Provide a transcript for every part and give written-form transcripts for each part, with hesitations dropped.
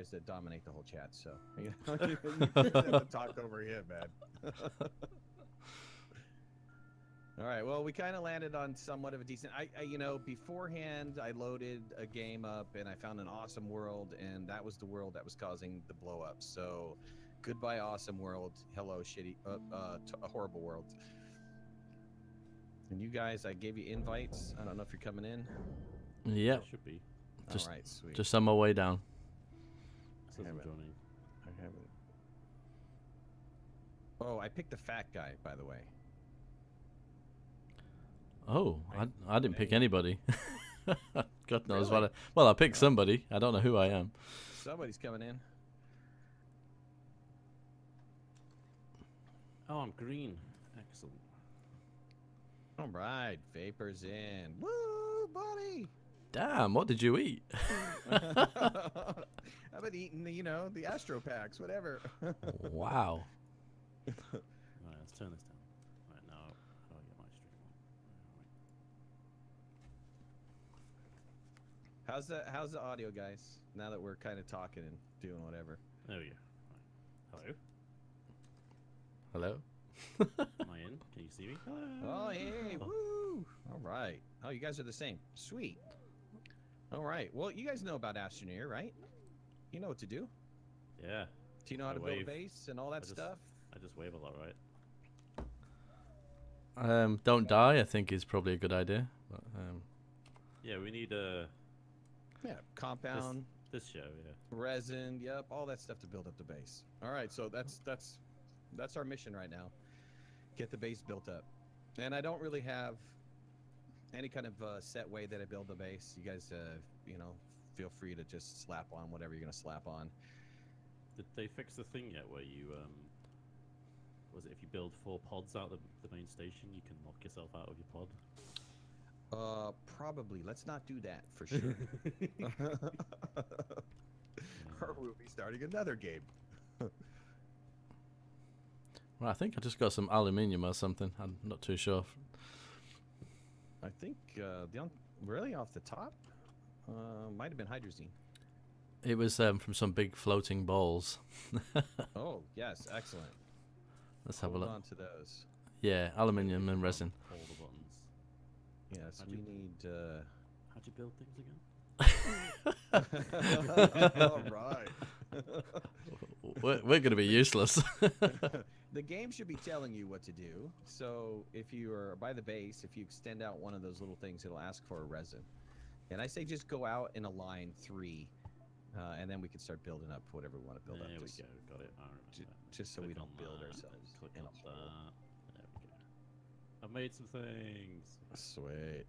tries to dominate the whole chat, so you know, you have to talk over him, man. All right, well, we kind of landed on somewhat of a decent. You know, beforehand, I loaded a game up and I found an awesome world, and that was the world that was causing the blow up. So, goodbye, awesome world. Hello, shitty, a horrible world. And you guys, I gave you invites. I don't know if you're coming in. Yeah, should be. Just, all right, sweet. Just on my way down. I haven't. Oh, I picked the fat guy, by the way. Oh, I didn't pick anybody. God knows Really? what. Well, I picked somebody. I don't know who I am. Somebody's coming in. Oh, I'm green. Excellent. All right, Vapor's in. Woo, buddy! Damn, what did you eat? I've been eating, you know, the Astro packs, whatever. Wow. Alright, let's turn this down. Right now, how do I get my stream on? How's the audio, guys? Now that we're kind of talking and doing whatever. There we go. Right. Hello? Am I in? Can you see me? Oh, hey, woo! All right. Oh, you guys are the same. Sweet. All right. Well, you guys know about ASTRONEER, right? You know what to do. Yeah. Do you know how to build a base and all that stuff? I just wave a lot, right? Don't die, I think is probably a good idea. But, yeah, we need a... Yeah, compound. This show, yeah. Resin, yep, all that stuff to build up the base. All right, so that's our mission right now. Get the base built up. And I don't really have any kind of set way that I build the base. You guys, you know, feel free to just slap on whatever you're gonna slap on. Did they fix the thing yet where you, was it if you build 4 pods out the main station, you can lock yourself out of your pod? Probably. Let's not do that for sure. Or we'll be starting another game. well, I think I just got some aluminium or something. I'm not too sure. I think really off the top might have been hydrazine. It was from some big floating balls. Oh yes, excellent. Let's have a look. Hold on to those. Yeah, aluminium and resin. All the buttons. Yes, we need. How'd you build things again? All right. We're going to be useless. The game should be telling you what to do. So if you are by the base, if you extend out one of those little things, it'll ask for a resin. And I say just go out in a line 3, and then we can start building up whatever we want to build up. There we go, got it. I remember just so we don't build ourselves in a hole. There we go. I've made some things. Sweet.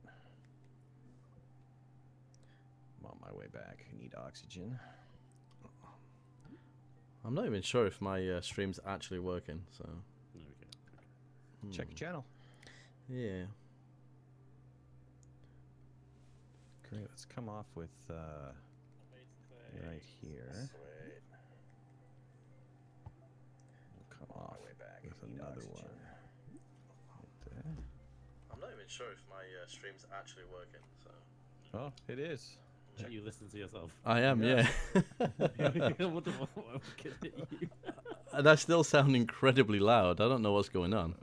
I'm on my way back. I need oxygen. I'm not even sure if my stream's actually working, so... There we go. Check your channel. Yeah. Great, let's come off with right here. Sweet. We'll come off with another one. Right there. I'm not even sure if my stream's actually working, so... Oh, it is. You listen to yourself. I am, yeah. What the fuck? And I still sound incredibly loud. I don't know what's going on.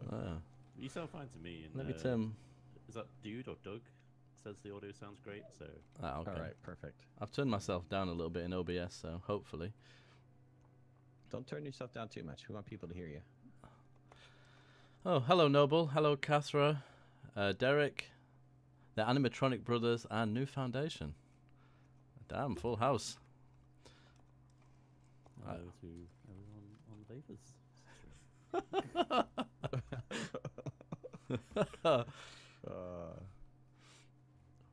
You sound fine to me. And, Let me turn... Is that Dude or Doug? Says the audio sounds great, so... Okay. Alright, perfect. I've turned myself down a little bit in OBS, so hopefully. Don't turn yourself down too much. We want people to hear you. Oh, hello, Noble. Hello, Cathra. Derek. The Animatronic Brothers and New Foundation. Damn, full house. Hello to everyone on Vapors.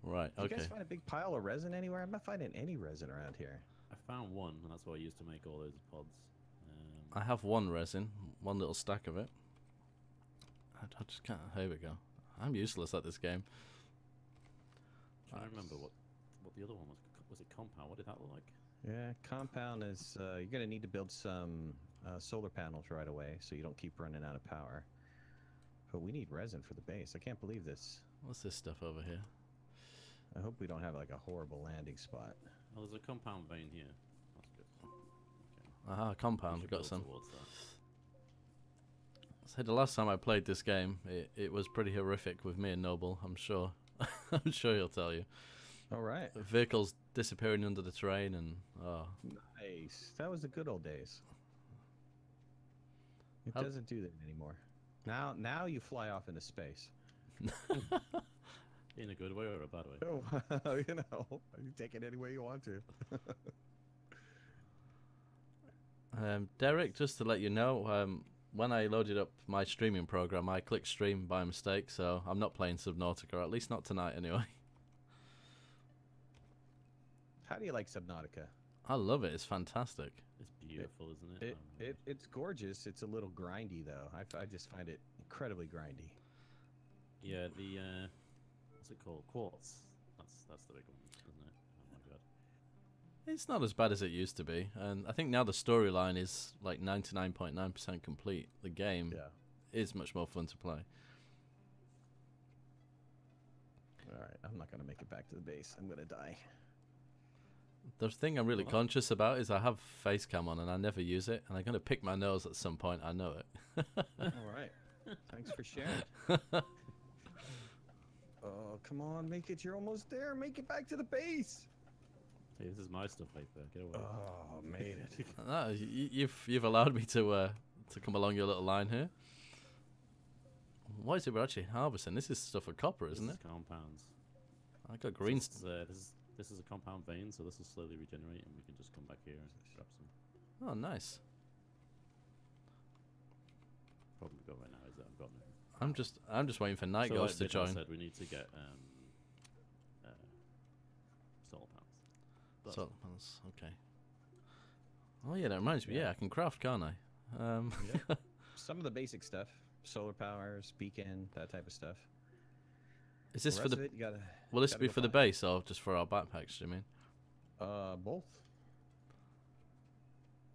Right, Did okay. you guys find a big pile of resin anywhere? I'm not finding any resin around here. I found one, and that's what I used to make all those pods. I have one resin, one little stack of it. I just can't. Here we go. I'm useless at this game. I remember what the other one was. Was it compound? What did that look like? Yeah, compound is you're gonna need to build some solar panels right away, so you don't keep running out of power. But we need resin for the base. I can't believe this. What's this stuff over here? I hope we don't have like a horrible landing spot. Oh, there's a compound vein here. That's good. Aha, We compound. should Got build some. towards that. So the last time I played this game, it was pretty horrific with me and Noble. I'm sure. I'm sure he'll tell you. All right. Vehicles disappearing under the terrain and Nice. That was the good old days. It How- doesn't do that anymore. Now you fly off into space. In a good way or a bad way? Oh, you know, you take it any way you want to. Derek, just to let you know, when I loaded up my streaming program, I clicked stream by mistake, so I'm not playing Subnautica, at least not tonight anyway. How do you like Subnautica? I love it. It's fantastic. It's beautiful, isn't it? It's gorgeous. It's a little grindy though. I just find it incredibly grindy. Yeah, the what's it called? Quartz. That's the big one, isn't it? Oh my god. It's not as bad as it used to be, and I think now the storyline is like 99.9% complete. The game is much more fun to play. All right, I'm not gonna make it back to the base. I'm gonna die. The thing I'm really conscious about is I have face cam on and I never use it, and I'm gonna pick my nose at some point. I know it. All right. Thanks for sharing. Oh, come on, make it. You're almost there. Make it back to the base. Hey, this is my stuff right there. Get away. Oh, made it. No, you've allowed me to come along your little line here. What is it we're actually harvesting? This is stuff for copper, isn't This it? is compounds. I got green. This is a compound vein, so this will slowly regenerate, and we can just come back here and grab some. Oh, nice. Problem we've got right now is that I've got no. I'm just waiting for So Nightghost like to Midnight join. said, we need to get solar panels. That's Solar panels, okay. Oh yeah, that reminds me. Yeah, I can craft, can't I? Yeah. Some of the basic stuff, solar powers, beacon, that type of stuff. Is this The for rest the? of it, you gotta, Will this gotta be go for the find. base or just for our backpacks? Do you mean? Both.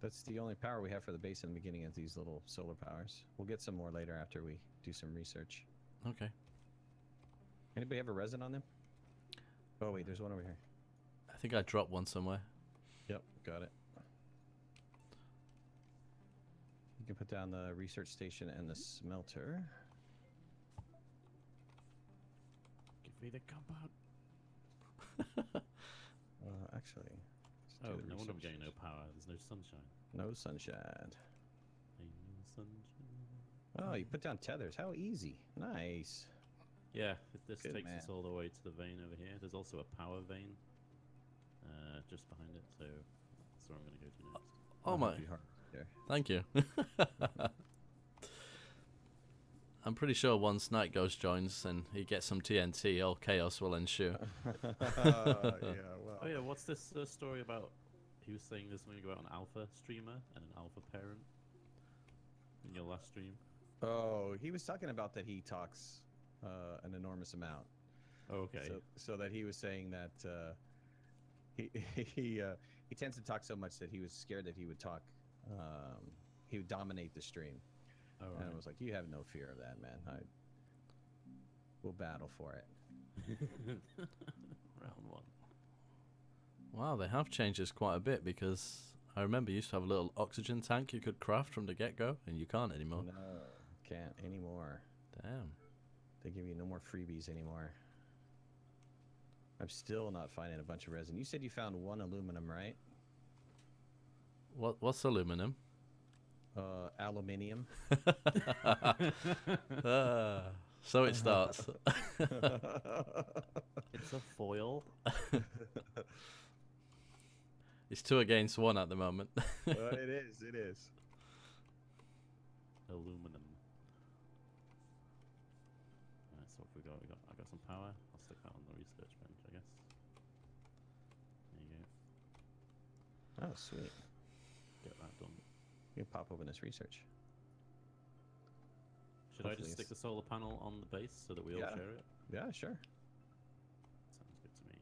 That's the only power we have for the base in the beginning of these little solar powers. We'll get some more later after we do some research. Okay. Anybody have a resin on them? Oh wait, there's one over here. I think I dropped one somewhere. Yep, got it. You can put down the research station and the smelter. Give me the compound. Actually, let's Oh, do the no wonder I'm research getting no station. power. There's no sunshine. No sunshine. Ain't no sunshine. Oh, you put down tethers. How easy. Nice. Yeah, this Good takes man. us all the way to the vein over here. There's also a power vein just behind it, so that's where I'm going to go to next. Oh I'll my! help you hard there. Thank you. I'm pretty sure once Nightghost joins and he gets some TNT, all chaos will ensue. Well. Oh yeah, what's this story about? He was saying there's something about an alpha streamer and an alpha parent in your last stream. Oh, he was talking about that he talks an enormous amount. Oh, okay. So that he was saying that he tends to talk so much that he was scared that he would talk. He would dominate the stream. Oh, And I right. was like, you have no fear of that, man. We'll battle for it. Round one. Wow, they have changed this quite a bit because I remember you used to have a little oxygen tank you could craft from the get-go, and you can't anymore. No, can't anymore. Damn. They give you no more freebies anymore. I'm still not finding a bunch of resin. You said you found one aluminum, right? What's aluminum? Aluminium. So it starts. It's a foil. It's 2 against 1 at the moment. It is. It is. Aluminum. Alright, so what have we got? I got some power. I'll stick that on the research bench, I guess. There you go. Oh, sweet. Get that done. You can pop open this research. Should I Hopefully just stick it's- the solar panel on the base so that we all Yeah. share it? Yeah, sure. Sounds good to me.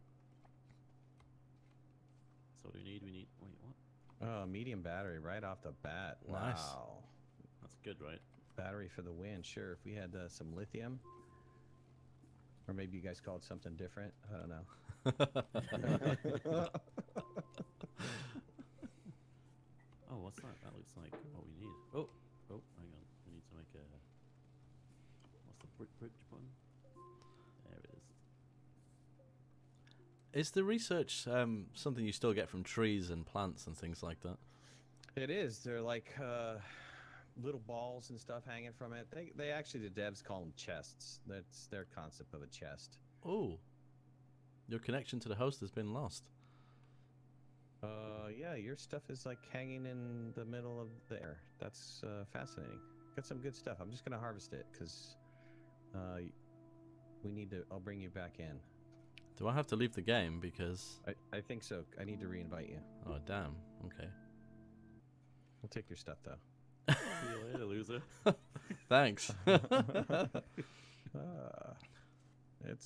So what do we need? We need... Wait, what? Oh, medium battery right off the bat. Nice. Wow. That's good, right? Battery for the win. Sure. If we had some lithium, or maybe you guys call it something different. I don't know. Oh, what's that? That looks like what we need. Oh, oh, hang on. We need to make a. What's the bridge button? There it is. Is the research something you still get from trees and plants and things like that? It is. They're like little balls and stuff hanging from it. They actually, the devs call them chests. That's their concept of a chest. Oh, your connection to the host has been lost. Yeah, your stuff is like hanging in the middle of the air. That's fascinating. Got some good stuff. I'm just gonna harvest it because we need to. I'll bring you back in. Do I have to leave the game because? I think so. I need to reinvite you. Oh damn. Okay. We'll take your stuff though. See you later, loser. Thanks. That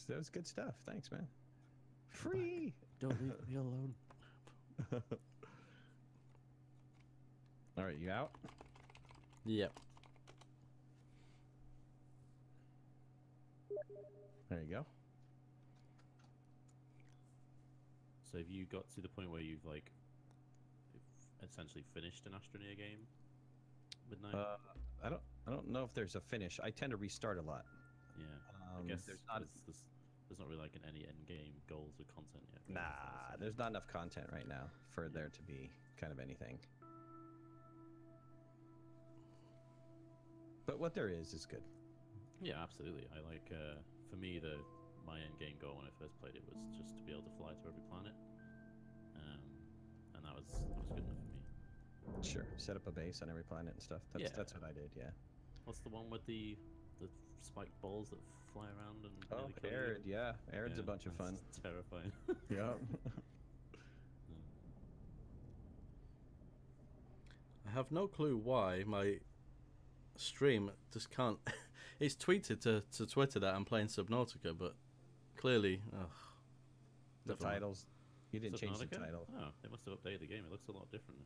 was good stuff. Thanks, man. Free. Don't leave me alone. All right, you out? Yep. There you go. So have you got to the point where you've like essentially finished an Astroneer game? Midnight. I don't know if there's a finish. I tend to restart a lot. Yeah. I guess there's there's not really like any end game goals or content yet. Right? Nah, there's not enough content right now for there to be kind of anything. But what there is good. Yeah, absolutely. I like for me my end game goal when I first played it was just to be able to fly to every planet, and that was good enough for me. Sure, set up a base on every planet and stuff. That's what I did. Yeah. What's the one with the spiked balls that fly around and Oh, nearly kill you? Arid, yeah. Arid's a bunch of fun. That's terrifying. Yeah. I have no clue why my stream just can't. It's tweeted to Twitter that I'm playing Subnautica, but clearly, The never mind. titles. You didn't change the Subnautica? title. Oh, they must have updated the game. It looks a lot different now.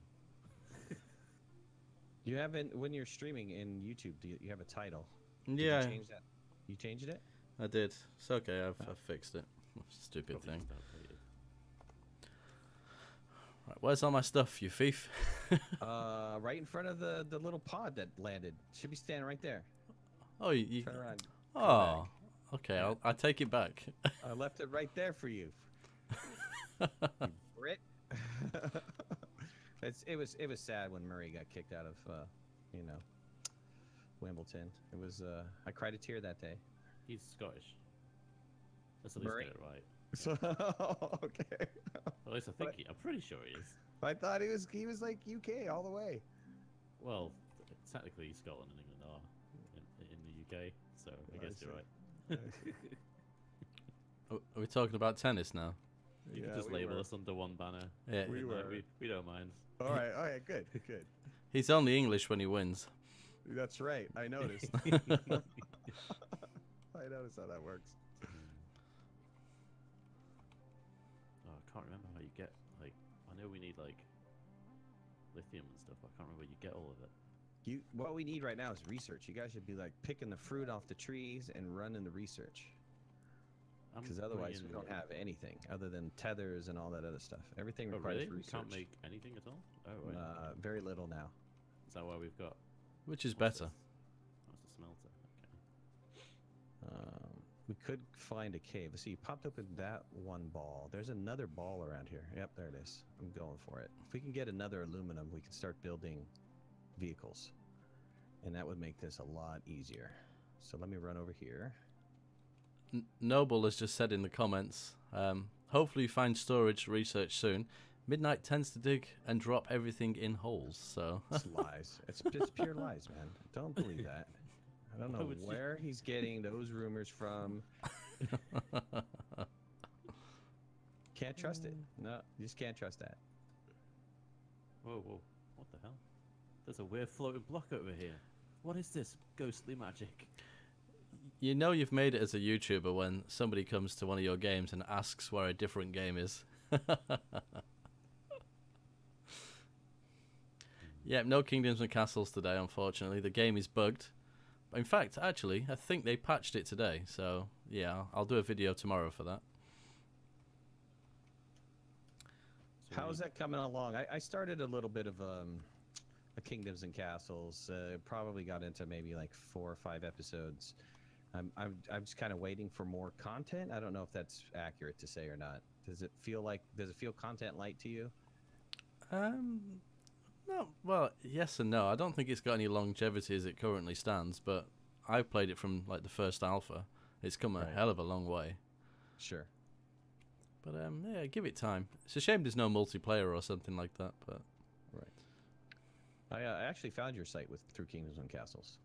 You haven't, when you're streaming in YouTube, do you have a title? Did Yeah, you change that? You changed it? I did. It's okay. I've fixed it. Stupid Probably thing. just outdated. Right, where's all my stuff, you thief? Right in front of the little pod that landed. Should be standing right there. Oh, you. Turn around. Oh, okay. I'll take it back. I left it right there for you. You Brit. It was sad when Murray got kicked out of Wimbledon. It was I cried a tear that day. He's Scottish. Let's at least Murray? get it right. So okay. At least I think I'm pretty sure he is. I thought he was like UK all the way. Well, technically Scotland and England are in the UK, so I guess you're see. right. Are we talking about tennis now? You Yeah, can just we label were. us under one banner. Yeah. We were. We don't mind. All right, good. He's only English when he wins. That's right. I noticed. I noticed how that works. Oh, I can't remember how you get, like, I know we need, like, lithium and stuff, but I can't remember where you get all of it. What we need right now is research. You guys should be like picking the fruit off the trees and running the research. I'm Because otherwise putting we in- don't have anything other than tethers and all that other stuff. Everything Oh, requires really? We research. can't make anything at all? Oh, right. Very little now. Is that why we've got... Which is what's better. this? Oh, it's a smelter. Okay. We could find a cave. Let's see, you popped open that one ball. There's another ball around here. Yep, there it is. I'm going for it. If we can get another aluminum, we can start building vehicles. And that would make this a lot easier. So let me run over here. Noble has just said in the comments, hopefully you find storage research soon. Midnight tends to dig and drop everything in holes, so... It's lies. It's just pure lies, man. Don't believe that. I don't know where he's getting those rumors from. Can't trust it. No, you just can't trust that. Whoa, whoa. What the hell? There's a weird floating block over here. What is this ghostly magic? You know you've made it as a YouTuber when somebody comes to one of your games and asks where a different game is. Yeah, no kingdoms and castles today, unfortunately. The game is bugged. In fact, actually, I think they patched it today. So, yeah, I'll do a video tomorrow for that. So How's that coming along? I started a little bit of Kingdoms and Castles. Probably got into maybe like 4 or 5 episodes. I'm just kind of waiting for more content. I don't know if that's accurate to say or not. Does it feel content light to you? No, well, yes and no. I don't think it's got any longevity as it currently stands, but I've played it from like the first alpha. It's come a hell of a long way. Sure. But yeah, give it time. It's a shame there's no multiplayer or something like that. But I actually found your site through Kingdoms and Castles.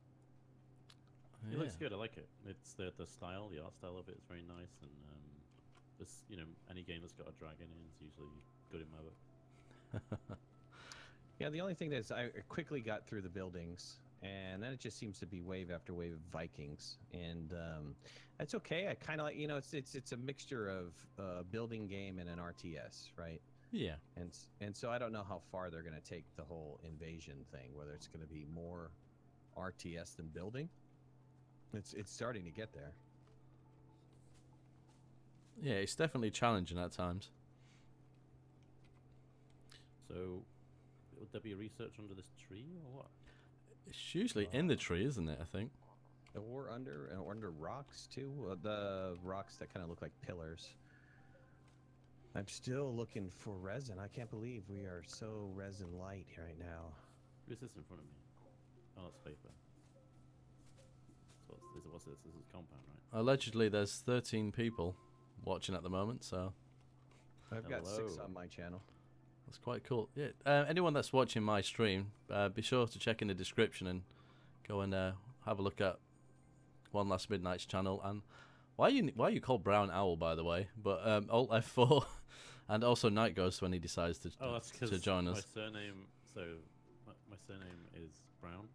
It looks good. I like it. It's the style, the art style of it is very nice, and this any game that's got a dragon in is usually good in my book. Yeah, the only thing is I quickly got through the buildings, and then it just seems to be wave after wave of Vikings, and that's okay. I kind of like it's a mixture of building game and an RTS, right? Yeah. And so I don't know how far they're going to take the whole invasion thing, whether it's going to be more RTS than building. It's starting to get there. Yeah, it's definitely challenging at times. So, would there be a research under this tree or what? It's usually in the tree, isn't it? I think. Or under rocks too. The rocks that kind of look like pillars. I'm still looking for resin. I can't believe we are so resin light right now. Who's this in front of me? Oh, that's paper. So what's this? This is compound, right? Allegedly, there's 13 people watching at the moment, so I've got 6 on my channel. that's quite cool. Yeah. Anyone that's watching my stream, be sure to check in the description and go and have a look at OneLastMidnight's channel. And why are you called Brown Owl, by the way? But Alt F4 and also Nightghost when he decides to join us. My surname, my surname is Brown,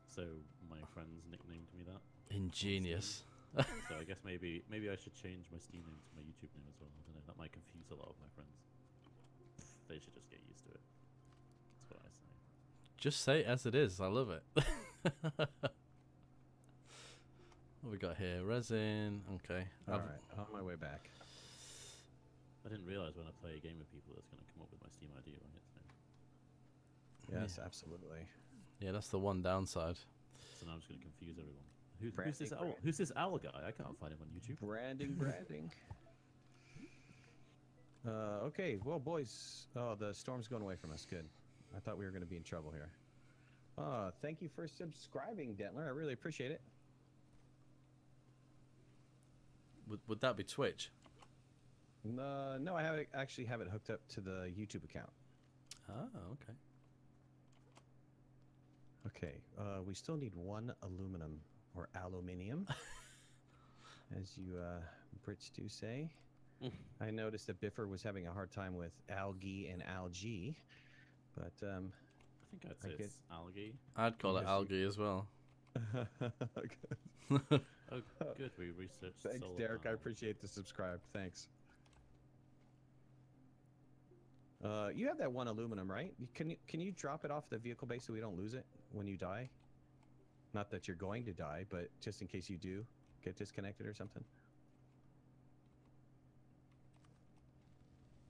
so my friends nicknamed me that. Ingenious. So I guess maybe I should change my Steam name to my YouTube name as well. I don't know. That might confuse a lot of my friends. They should just get used to it. That's what I say. Just say it as it is. I love it. What we got here? Resin. Okay. All right. On my way back. I didn't realize when I play a game with people that's going to come up with my Steam ID, right? So. Yes, absolutely. Yeah, that's the one downside. So now I'm just going to confuse everyone. Who's this owl? Who's this owl guy? I can't find him on YouTube. Branding. Okay, well, boys. Oh, the storm's going away from us. Good. I thought we were going to be in trouble here. Thank you for subscribing, Dentler. I really appreciate it. Would that be Twitch? No, I actually have it hooked up to the YouTube account. Oh, okay. Okay, we still need 1 aluminum or aluminium, as you Brits do say. I noticed that Biffer was having a hard time with algae and algae, but I think I'd say it's algae. I'd call it algae as well. Oh, good. We researched. Thanks, Derek. I appreciate the subscribe. Thanks. You have that 1 aluminum, right? Can you drop it off the vehicle base so we don't lose it when you die? Not that you're going to die, but just in case you do get disconnected or something.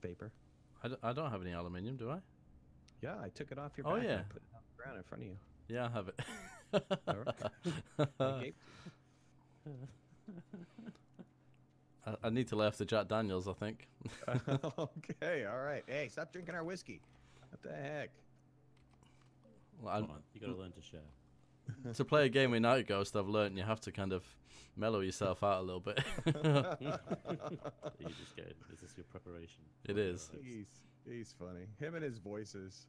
Vapor. I don't have any aluminium, do I? Yeah, I took it off your back and I put it on the ground in front of you. Yeah, I have it. Okay. I need to lay off the Jack Daniels, I think. Okay, all right. Hey, stop drinking our whiskey. What the heck? Well, Come on, you gotta learn to share. to play a game with Night Ghost, I've learned you have to kind of mellow yourself out a little bit. You just get it. Is this your preparation? It is. He's funny. Him and his voices.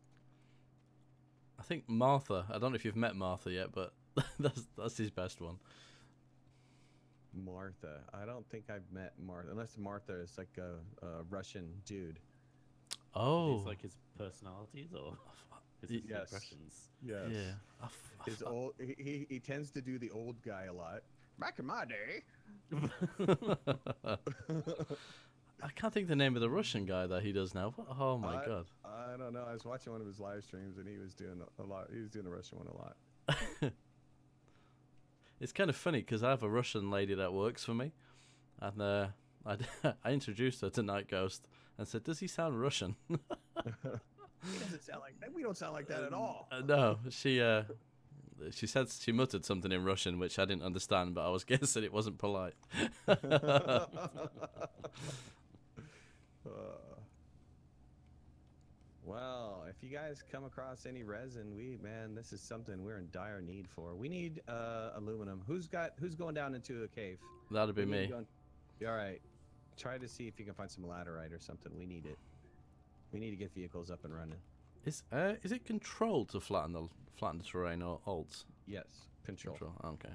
I think Martha. I don't know if you've met Martha yet, but that's his best one. Martha. I don't think I've met Martha, unless Martha is like a Russian dude. Oh. It's like his personalities or his impressions. Yes. Yeah. His old. He tends to do the old guy a lot. Back in my day. I can't think the name of the Russian guy that he does now. Oh my god. I don't know. I was watching one of his live streams and he was doing a lot. He was doing the Russian one a lot. It's kind of funny because I have a Russian lady that works for me, and I introduced her to Night Ghost and said, "Does he sound Russian?" He doesn't sound like that. We don't sound like that at all. No, she said she muttered something in Russian which I didn't understand, but I was guessing it wasn't polite. Well, if you guys come across any resin, man, this is something we're in dire need for. We need aluminum. Who's going down into a cave? That'd be me. All right. Try to see if you can find some laterite or something. We need it. We need to get vehicles up and running. Is it control to flatten the terrain or alt? Yes, control. Okay.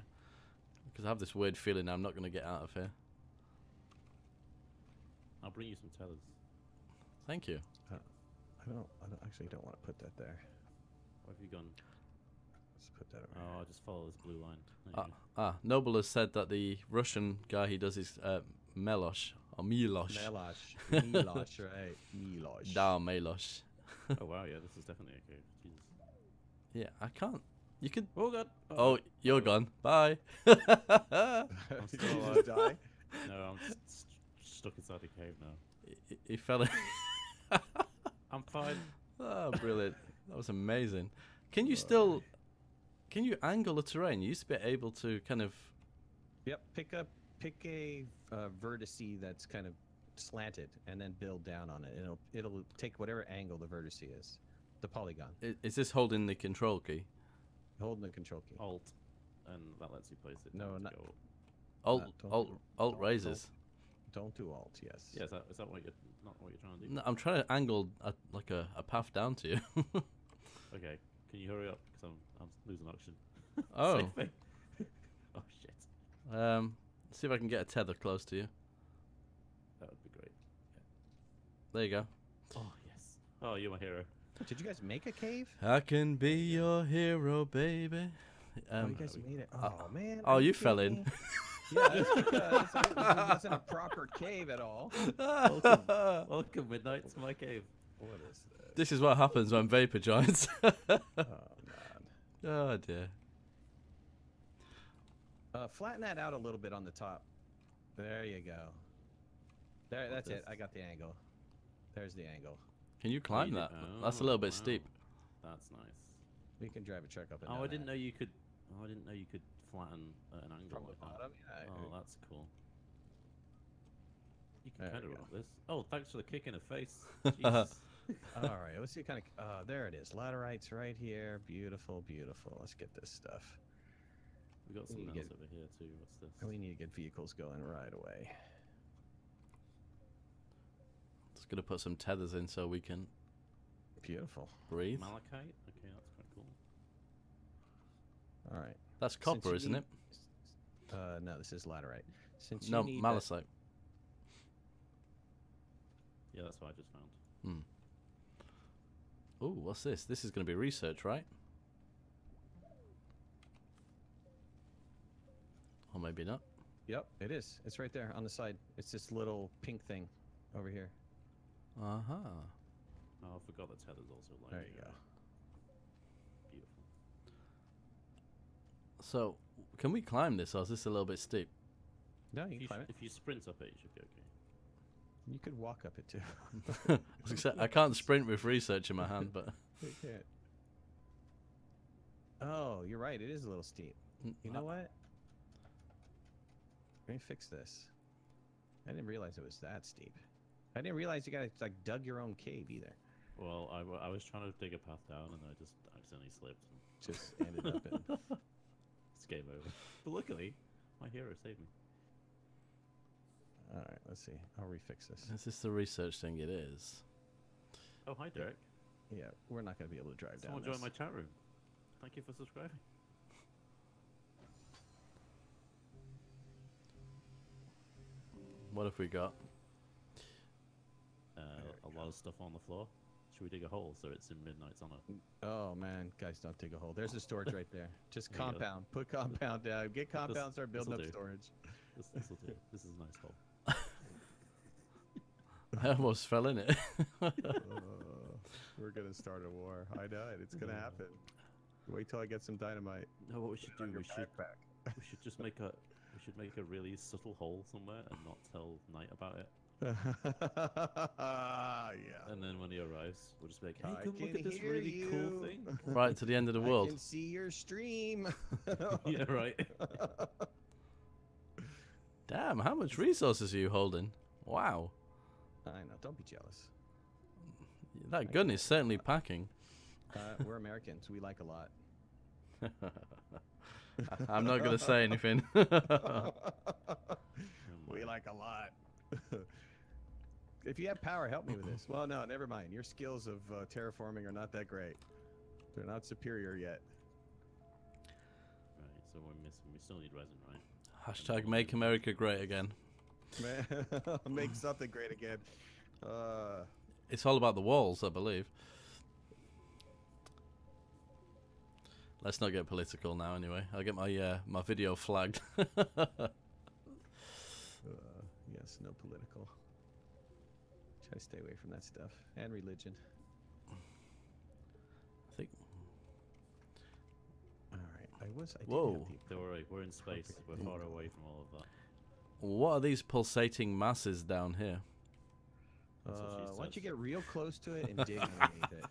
Because I have this weird feeling I'm not going to get out of here. I'll bring you some tethers. Thank you. I don't want to put that there. Where have you gone? Let's put that over Oh, here. I'll just follow this blue line. Noble has said that the Russian guy he does is Melosh or Milosh. Milosh, right? Milosh. Da Melosh. Oh wow, yeah, this is definitely a cave. Jesus. Yeah, I can't. You could. Oh god. Oh, you're gone. Bye. I'm Did still you alive. just die? No, I'm stuck inside the cave now. He fell in. I'm fine. Oh, brilliant. That was amazing. Can you still... Can you angle the terrain? You used to be able to kind of... Yep. Pick a vertex that's kind of slanted, and then build down on it. It'll take whatever angle the vertex is. The polygon. Is this holding the control key? Holding the control key. Alt, and that lets you place it. No, down to not- go up. Alt raises. Don't do alt. Yes. Yeah, is that what you're not what you're trying to do? No, I'm trying to angle like a path down to you. Okay, can you hurry up? Because I'm losing oxygen. Oh. Same thing. Oh shit. See if I can get a tether close to you. That would be great. There you go. Oh yes. Oh, you're my hero. Did you guys make a cave? I can be your hero, baby. You guys made it. Oh man. Oh, are you kidding fell in. me? Yeah, that's because it wasn't a proper cave at all. Welcome, Midnight, to my cave. What is this? This is what happens when Vapor joins. Oh man. Oh dear. Flatten that out a little bit on the top. There you go. There, that's it. I got the angle. There's the angle. Can you climb that? That's a little bit steep. That's nice. We can drive a truck up and Oh, down I didn't that. know you could. Oh, I didn't know you could flatten at an angle From the like that. bottom. Yeah, Oh, that's cool. You can There kind of we go. rock this. Oh, thanks for the kick in the face. Jesus. All right, let's see. There it is. Laterite's right here. Beautiful, beautiful. Let's get this stuff. We got We something need else to over here too. What's this? And we need to get vehicles going right away. Just gonna put some tethers in so we can Beautiful. breathe. Malachite. Okay, that's quite cool. All right. That's Since copper, you isn't need- it? No, this is laterite. Since you No, need malachite. Yeah, that's what I just found. Ooh, what's this? This is gonna be research, right? Or maybe not. Yep, it is. It's right there on the side. It's this little pink thing over here. Uh-huh. Oh, I forgot the tether's also like. There you go. Beautiful. So, can we climb this, or is this a little bit steep? No, you can climb it. If you sprint up it, you should be okay. You could walk up it too. I can't sprint with research in my hand, but... You can't. Oh, you're right. It is a little steep. You know what? Let me fix this. I didn't realize it was that steep. I didn't realize you guys like dug your own cave either. Well, I was trying to dig a path down and I just accidentally slipped. Just ended up in. It's game over. But luckily, my hero saved me. All right, let's see. I'll refix this. Is this the research thing? It is. Oh, hi, Derek. Yeah, we're not going to be able to drive Someone down joined this. my chat room. Thank you for subscribing. What have we got? A lot of stuff on the floor. Should we dig a hole so it's in Midnight's honor? Oh man, guys, don't dig a hole. There's a storage right there. Just There you go. compound. Put compound down. Get compound. Start building this'll up do. storage. This will do. This is a nice hole. I almost fell in it. We're gonna start a war. I know it. It's gonna happen. Wait till I get some dynamite. No, what we should do, on your we should backpack. just make a really subtle hole somewhere and not tell Knight about it. Yeah. And then when he arrives, we'll just be like, hey, I come look can at this hear really cool you. thing. Right to the end of the I world. can see your stream. Yeah, right. Damn, how much resources are you holding? Wow. I know. Don't be jealous. That gun is certainly packing. We're Americans. We like a lot. I'm not going to say anything. We like a lot. If you have power, help me with this. Well, no, never mind. Your skills of terraforming are not that great. They're not superior yet. Right, so we're missing. We still need resin, right? Hashtag make America great again. Man, make something great again. It's all about the walls, I believe. Let's not get political now, anyway. I'll get my my video flagged. Yes, no political. Try to stay away from that stuff. And religion. I think. All right. I did Whoa. have the Don't worry, we're in space. We're far away from all of that. What are these pulsating masses down here? That's what she why don't you says. get real close to it and dig underneath it?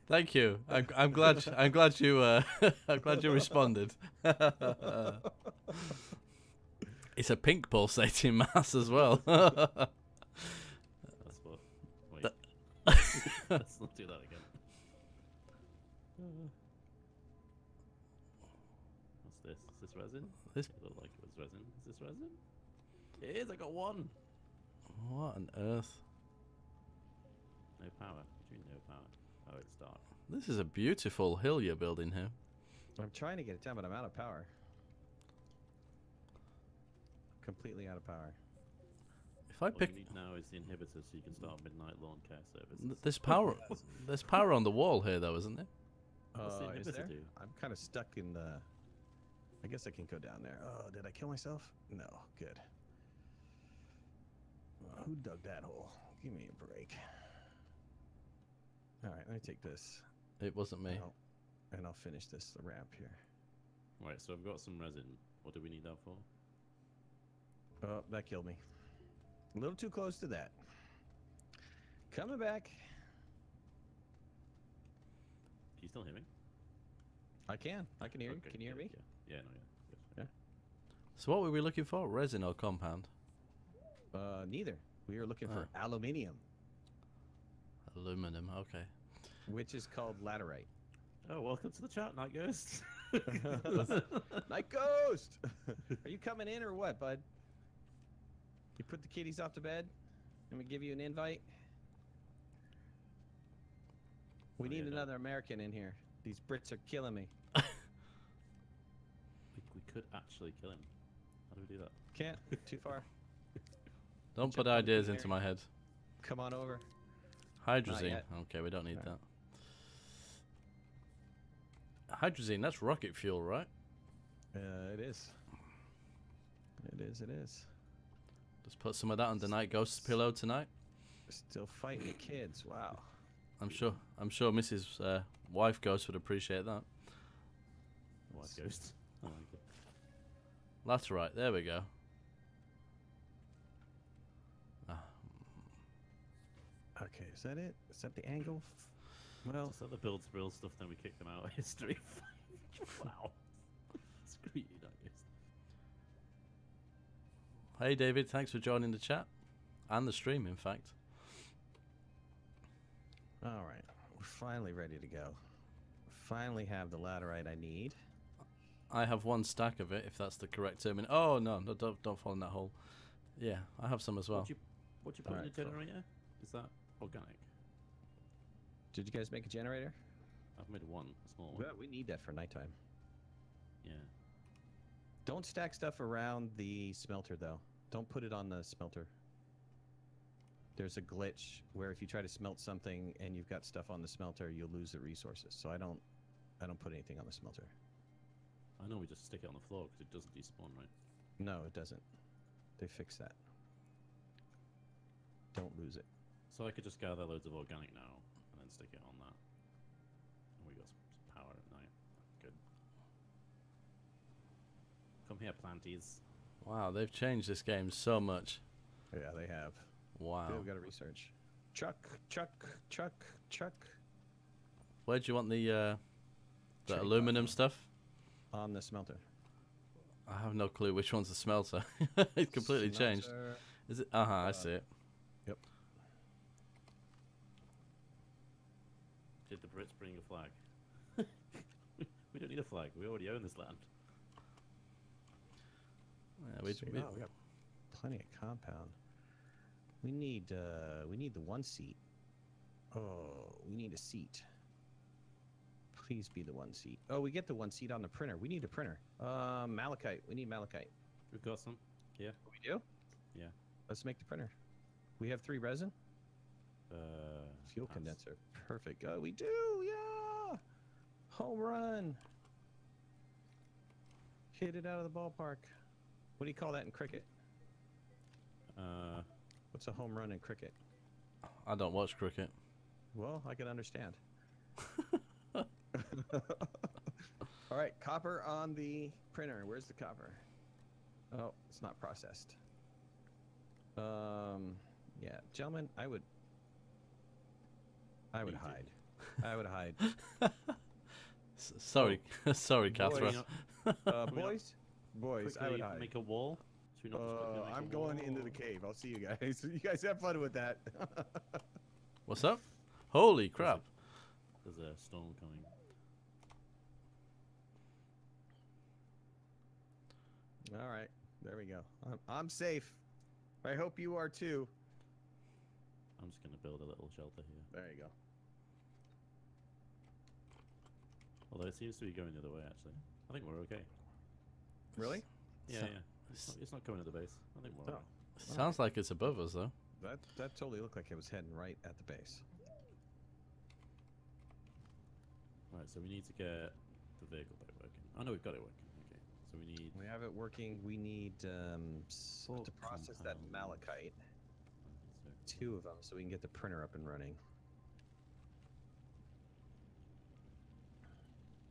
Thank you. I'm glad you I'm glad you responded. It's a pink pulsating mass as well. That's what. Wait. Let's not do that again. What's this? Is this resin? This- It looked like it was resin. Is this resin? It is. I got one. What on earth? No power. What do you mean no power? Oh, it's dark. This is a beautiful hill you're building here. I'm trying to get it down, but I'm out of power. Completely out of power. If I All pick you need now is the inhibitor so you can start midnight lawn care services. there's power on the wall here though, isn't there? What's the Is inhibitor there? do? I'm kind of stuck in the... I guess I can go down there. Oh, did I kill myself? No. Good. Who dug that hole? Give me a break. All right, let me take this. It wasn't me. And I'll finish this ramp here. Right, so I've got some resin. What do we need that for? Oh, that killed me. A little too close to that. Coming back. Can you still hear me? I can. I can hear you. Okay, Can you hear good, me? Yeah, no, yeah. Good. So what were we looking for? Resin or compound? Neither. We are looking for aluminium, Aluminum, okay. which is called laterite. Oh, welcome to the chat, Nightghost. Night Ghost! Are you coming in or what, bud? You put the kitties off to bed? Let me give you an invite. We need another American in here. These Brits are killing me. We could actually kill him. How do we do that? Can't. Too far. Don't Jump put on the ideas green into area. my head. Come on over. Hydrazine. yet. Okay, we don't need Alright. that. Hydrazine, that's rocket fuel, right? It is. It is. It is. Let's put some of that under Night Ghost's pillow tonight. Still fighting the kids. Wow. I'm sure Mrs. Wife Ghost would appreciate that. White Ghost. I like it. Laterite, there we go. Okay, is that it? Is that the angle? Well, Just let the build real stuff, then we kick them out of history. Wow. Screw you, Nightghost. Hey David, thanks for joining the chat. And the stream, in fact. all right. We're finally ready to go. Finally have the laterite I need. I have one stack of it, if that's the correct term. Oh, no, don't fall in that hole. Yeah, I have some as well. What you put in Alright, the cool. generator? Is that organic? Did you guys make a generator? I've made one, a small one. Well, we need that for nighttime. Yeah. Don't stack stuff around the smelter, though. Don't put it on the smelter. There's a glitch where if you try to smelt something and you've got stuff on the smelter, you'll lose the resources. So I don't put anything on the smelter. I know we just stick it on the floor because it doesn't despawn, right? No, it doesn't. They fixed that. Don't lose it. So I could just gather loads of organic now and then stick it on that. And we got some power at night. Good. Come here, planties. Wow, they've changed this game so much. Yeah, they have. Wow. Good, we got to research. Chuck. Where do you want the Trade aluminum platform. stuff? On the smelter. I have no clue which one's the smelter. It completely changed. Smelter. Is it? I see it. Yep. Did the Brits bring a flag? We don't need a flag. We already own this land. Yeah, We got plenty of compound. We need the one seat. Oh, we need a seat. Please be the one seat. Oh, we get the one seat on the printer. We need a printer. Malachite. We need malachite. We've got some. Yeah. We do? Yeah. Let's make the printer. We have 3 resin. Fuel pass. condenser. Perfect. Oh, we do. Yeah. Home run. Hit it out of the ballpark. What do you call that in cricket? What's a home run in cricket? I don't watch cricket. Well, I can understand. All right, copper on the printer. Where's the copper? Oh, it's not processed. Yeah, gentlemen, I would hide. I would hide. Sorry, sorry, Catherine. Boys, I would hide. Make a wall. Should we not just quickly make I'm a going wall? into the cave. I'll see you guys. You guys have fun with that. What's up? Holy crap! There's a storm coming. All right, there we go. I'm safe. I hope you are too. I'm just gonna build a little shelter here. There you go. Although it seems to be going the other way, actually. I think we're okay. Really? Yeah, So- yeah. It's not coming to the base. I think we're Oh. alright. Sounds like it's above us though. That totally looked like it was heading right at the base. Right, so we need to get the vehicle back working. Oh no, we've got it working. Okay, so we need. We have it working. We need to Bulk process that compound. malachite. So 2 of them, so we can get the printer up and running.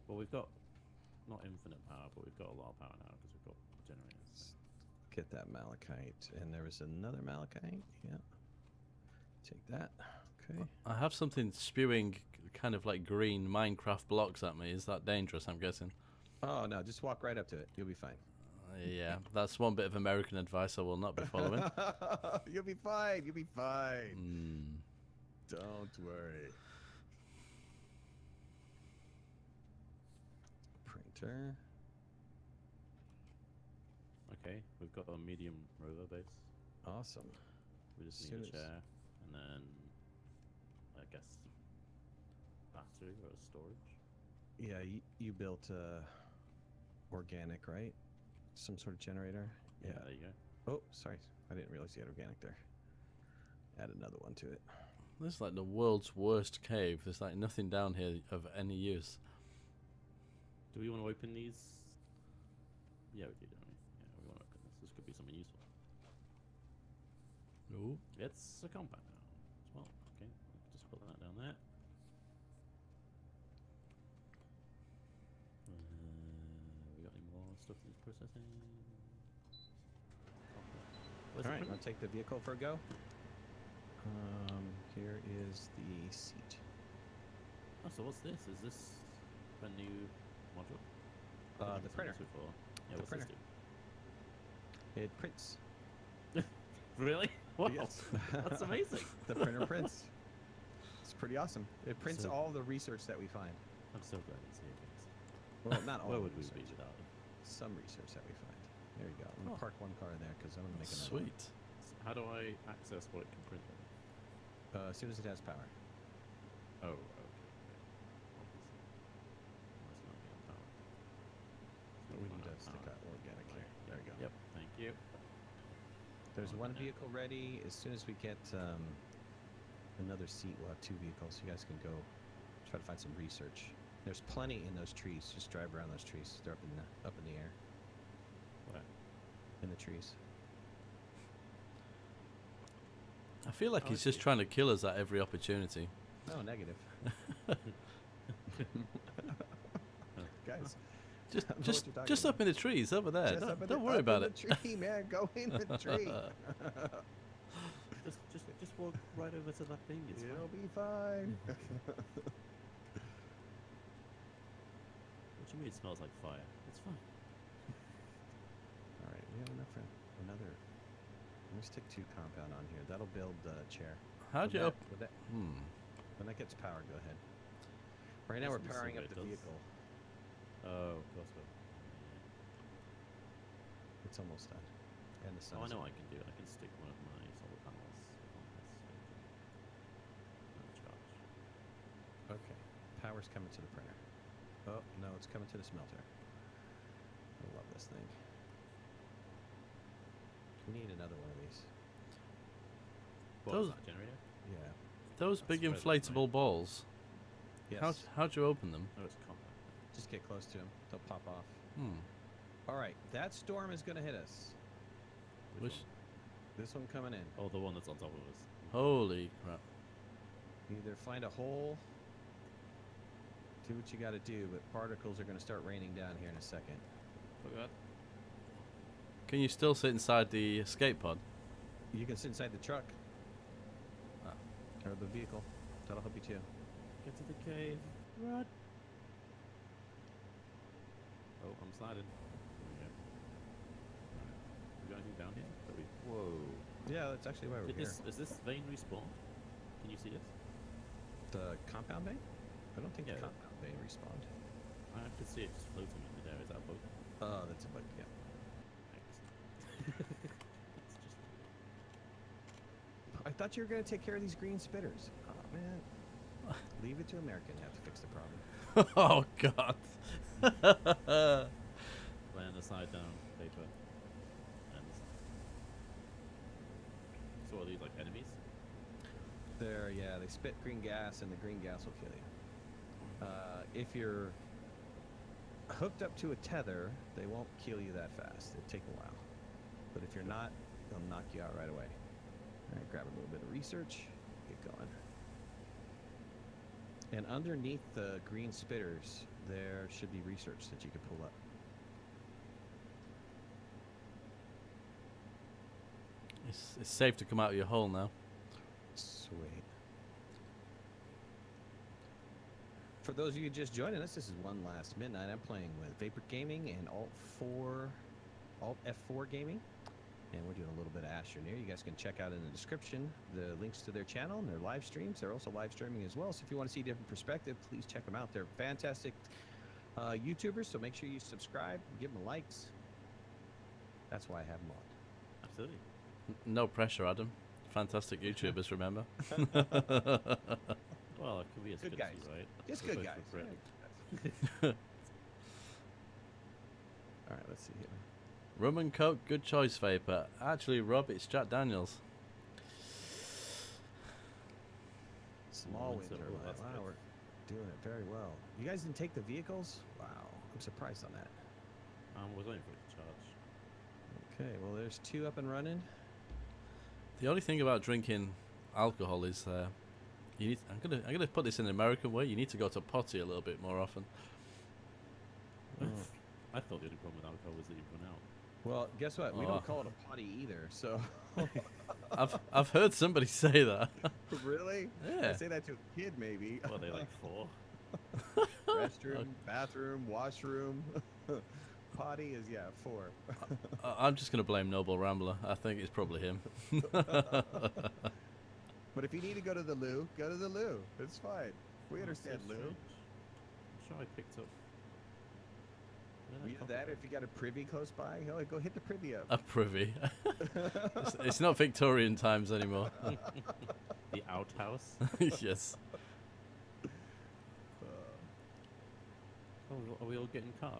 well, we've got not infinite power, but we've got a lot of power now because we've got generators. Get that malachite, and there was another malachite. Yeah. Take that. Okay. I have something spewing kind of like green Minecraft blocks at me. Is that dangerous? I'm guessing. Oh no, just walk right up to it. You'll be fine. Yeah, that's one bit of American advice I will not be following. You'll be fine. You'll be fine. Mm. Don't worry. Printer. Okay, we've got a medium rover base. Awesome. We just Soon need as- a chair and then I guess battery or storage. Yeah, you built organic, right? Some sort of generator. Yeah, there you go. Oh, sorry. I didn't realize you had organic there. Add another one to it. This is like the world's worst cave. There's like nothing down here of any use. Do we want to open these? Yeah, we do, don't we? Yeah, we want to open this. This could be something useful. Ooh. It's a compound now as well. Okay, just put that down there. We got any more stuff that's processing? Where's All the right, printer? I'll take the vehicle for a go. Here is the seat. Oh, so what's this? Is this a new module? The I haven't seen printer. this before. Yeah, The what's printer. this do? It prints. Really? Wow, Yes. that's amazing. The printer prints. It's pretty awesome. It prints So- all the research that we find. I'm so glad it's here, guys. Well, not all Where the would we be research. without it? Some research that we find. There you go. I'm gonna Oh. park one car in there because I'm gonna make another. Sweet. How do I access what it can print? As soon as it has power. Oh, okay. Must not be on power. We Not need to on stick power. out organic here. There we go. Yep, thank you. There's On one there. vehicle ready. As soon as we get another seat, we'll have 2 vehicles. You guys can go try to find some research. There's plenty in those trees. Just drive around those trees. They're up in the air. Where? In the trees. I feel like Oh, he's I just see. trying to kill us at every opportunity. No, negative. Guys, Just, I don't know just, what you're just talking up in the trees over there. just up in Don't the- worry up about in it. the tree, man. Go in the tree. Just just walk right over to that thing. It's It'll fine. be fine. What do you mean it smells like fire? It's fine. All right, we have enough for another. Let me stick 2 compound on here. That'll build the chair. How'd you open? When that gets powered, go ahead. Right now we're Doesn't powering seem up it the does. vehicle. Oh, of course. It's almost done. And the sun. Oh, I is know up. what I can do. I can stick one of my solar panels on this. Charge. Okay. Power's coming to the printer. Oh, no, it's coming to the smelter. I love this thing. We need another one of these. What Those- was that generator? Yeah. Those That's big present, inflatable balls. Yes. How'd you open them? Oh, it's compact. Just get close to them. They'll pop off. Hmm. All right. That storm is going to hit us. Which Which? one? This one coming in. Oh, the one that's on top of us. Holy crap! Either find a hole, do what you got to do, but particles are going to start raining down here in a second. Forgot. Can you still sit inside the escape pod? You can sit inside the truck Ah. or the vehicle. That'll help you too. Get to the cave. Run. Oh, I'm sliding. There we go. We got anything down here? Are we? Whoa. Yeah, that's actually why we're here. Is this vein respawned? Can you see this? The compound bay? I don't think Yeah. the compound bay respawned. I could see it just floating in midair. Is that a bug? Oh, that's a bug. Yeah. Thanks. It's just I thought you were going to take care of these green spitters. Oh, man. Leave it to America and have to fix the problem. Oh God! laying the side down paper. And so are these like enemies? Yeah, they spit green gas, and the green gas will kill you. If you're hooked up to a tether, they won't kill you that fast. It'll take a while. But if you're not, they'll knock you out right away. All right, grab a little bit of research, get going. And underneath the green spitters, there should be research that you can pull up. It's safe to come out of your hole now. Sweet. For those of you just joining us, this is One Last Midnight. I'm playing with Vapor Gaming and Alt F4 Gaming, and we're doing a little bit of ASTRONEER. You guys can check out in the description the links to their channel and their live streams. They're also live streaming as well, so if you want to see a different perspective, please check them out. They're fantastic YouTubers, so make sure you subscribe, give them likes. That's why I have them on. Absolutely. No pressure, Adam. Fantastic YouTubers, remember? Well, it could be as Good good guys. as you, right? Just We're good both guys. regretting. All right, let's see here. Rum and Coke, good choice, Vapor. Actually, Rob, it's Jack Daniels. Small wind winter, turbine. that's Wow, good. we're doing it very well. You guys didn't take the vehicles? Wow, I'm surprised on that. Was waiting for it to charge. Okay, well, there's 2 up and running. The only thing about drinking alcohol is you need. I'm gonna put this in an American way. You need to go to potty a little bit more often. I thought the only problem with alcohol was that you'd run out. Well, guess what? We Oh. don't call it a potty either, so... I've heard somebody say that. Really? Yeah. I say that to a kid, maybe. Well, they like 4. Restroom, bathroom, washroom. Potty is, 4. I'm just gonna blame Noble Rambler. I think it's probably him. But if you need to go to the loo, go to the loo. It's fine. We understand loo. I'm sure I picked up. Where did Either copper that, or go? if you got a privy close by, go hit the privy up. A privy. It's not Victorian times anymore. The outhouse. Yes. Oh, are we all getting cars?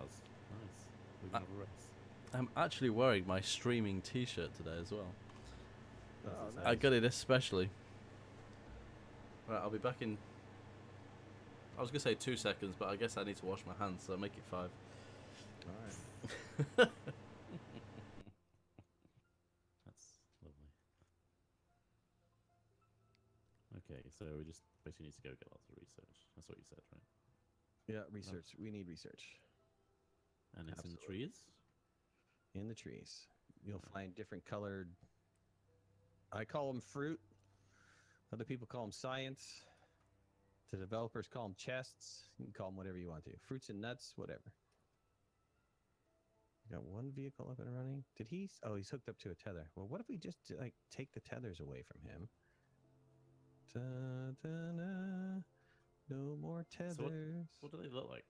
Nice. We can have a race. I'm actually wearing my streaming T-shirt today as well. Oh, Nice. I got it especially. Right, I'll be back in. I was gonna say 2 seconds, but I guess I need to wash my hands, so I'll make it 5. All right. That's lovely. Okay, so we just basically need to go get lots of research. That's what you said, right? Yeah, research. We need research. And it's in the Absolutely. trees? In the trees. You'll find different colored, I call them fruit. Other people call them science. The developers call them chests. You can call them whatever you want to. Fruits and nuts, whatever. Got one vehicle up and running. Did he? Oh, he's hooked up to a tether. Well, what if we just like take the tethers away from him? Da-da-da. No more tethers. So what do they look like?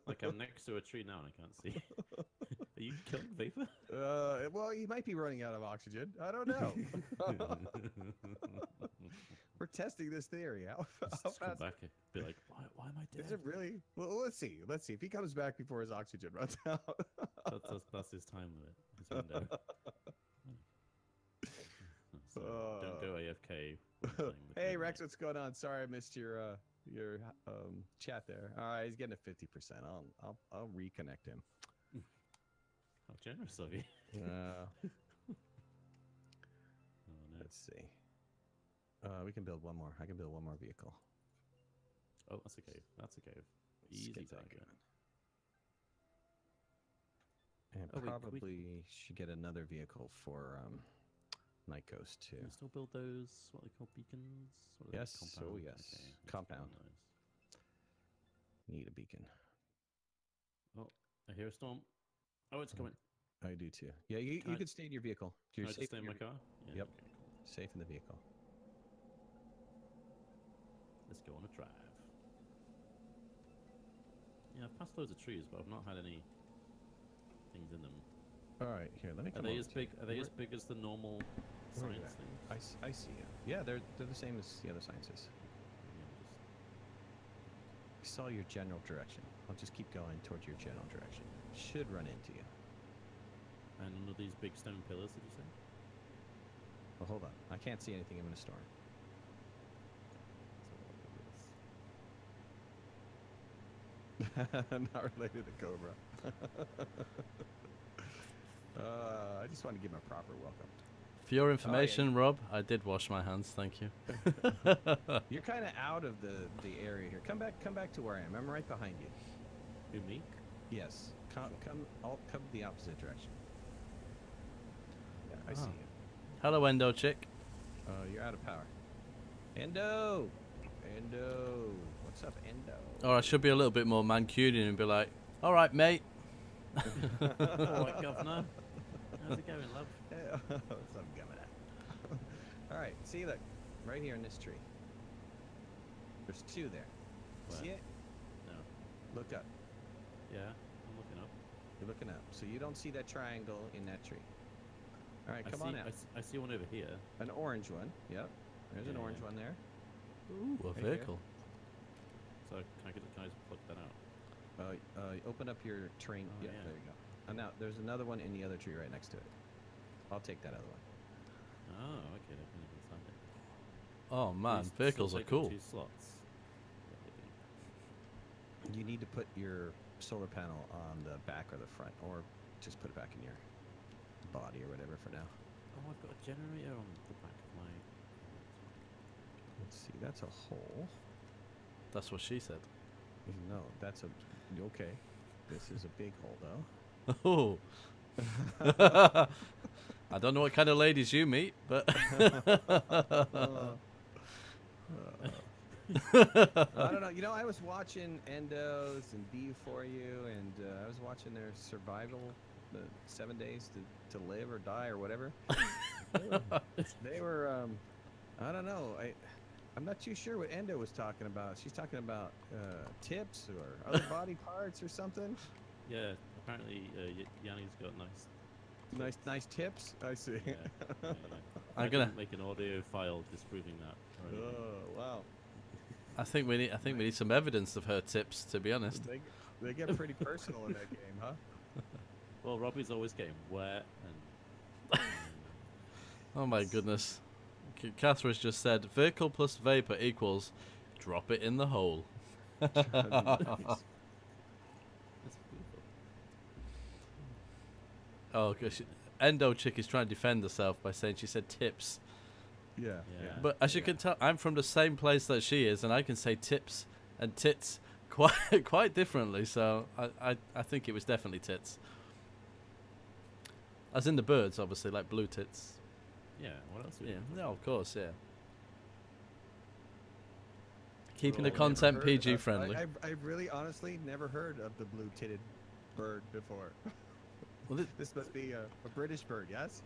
Like I'm next to a tree now and I can't see. Are you killing Vapor? Well, he might be running out of oxygen. I don't know. We're testing this theory. How Just come fast? back and be like, why am I dead? Is it really? Well, let's see. Let's see if he comes back before his oxygen runs out. That's his time limit. His window. So don't go AFK. when playing with Hey Midnight. Rex, what's going on? Sorry I missed your chat there. All right, he's getting a 50%. I'll reconnect him. How generous of you. Uh, Oh, no. let's see. We can build one more. I can build one more vehicle. Oh, that's a cave. That's a cave. Let's Easy get that target. going. And Oh, wait, can we- probably should get another vehicle for Nightghost too. Can you still build those, what they call beacons? What are they? Yes, oh Compound? yes. Okay, that's Compound. nice. Need a beacon. Oh, I hear a storm. Oh, it's coming. I do too. Yeah, you Can I- could stay in your vehicle. Can You're I just stay in my car? Yeah, Yep. okay, cool. safe in the vehicle. Let's go on a drive. Yeah, I've passed loads of trees, but I've not had any things in them. All right, here. Let me Are come they over as to big? you. Are they Where- as big as the normal where are you science at? things? I see you. Yeah, they're the same as the other sciences. Yeah, I saw your general direction. I'll just keep going towards your general direction. Should run into you. and one of these big stone pillars, did you say? Well, hold on. I can't see anything. I'm in a storm. Not related to Cobra. I just want to give him a proper welcome. For your information, Rob, I did wash my hands. Thank you. You're kind of out of the area here. Come back to where I am. I'm right behind you. Who, me? Yes. I'll come the opposite direction. Yeah, I see Ah. you. Hello, Endo chick. You're out of power. Endo! What's up, Endo? Or I should be a little bit more Mancunian and be like, all right, mate. All right, governor. How's it going, love? What's up, Governor? Alright, see, look. Right here in this tree. There's two there. Where? See it? No. Look up. Yeah, I'm looking up. You're looking up. So you don't see that triangle in that tree. Alright, come on out. I see one over here. An orange one. Yep. There's an Yeah, orange yeah. one there. Ooh, a Right here. vehicle. So can I just plug that out? Open up your train. Oh, yeah, yeah. there you go. And now there's another one in the other tree right next to it. I'll take that other one. Oh, okay. I can understand it. Oh man, These vehicles still are take up cool. 2 slots. You need to put your solar panel on the back or the front, or just put it back in your body or whatever for now. Oh, I've got a generator on the back of my. Let's see, that's a hole. That's what she said. No, that's a okay. This is a big hole though. Oh. I don't know what kind of ladies you meet, but I don't know. You know, I was watching Endos and B4U, and I was watching their survival, the 7 days to live or die or whatever. They were I don't know. I'm not too sure what Endo was talking about. She's talking about tips or other body parts or something. Yeah, apparently Yanni's got Nice tips. I see. Yeah, yeah. I'm I gonna- can make an audio file disproving that. already. Oh wow. I think we need some evidence of her tips, to be honest. They get pretty personal in that game, huh? Well, Robbie's always getting wet and. Oh my goodness. Catherine's just said, vehicle plus vapor equals drop it in the hole. That's beautiful. Oh, gosh. Endo chick is trying to defend herself by saying she said tips. Yeah. Yeah. But as you can tell, I'm from the same place that she is, and I can say tips and tits quite differently. So I think it was definitely tits. As in the birds, obviously, like blue tits. Yeah, what else? Would Yeah, you no, of course, yeah. Keeping the I've never content Heard PG of- friendly. I've really honestly never heard of the blue-titted bird before. Well, This must be a British bird, yes?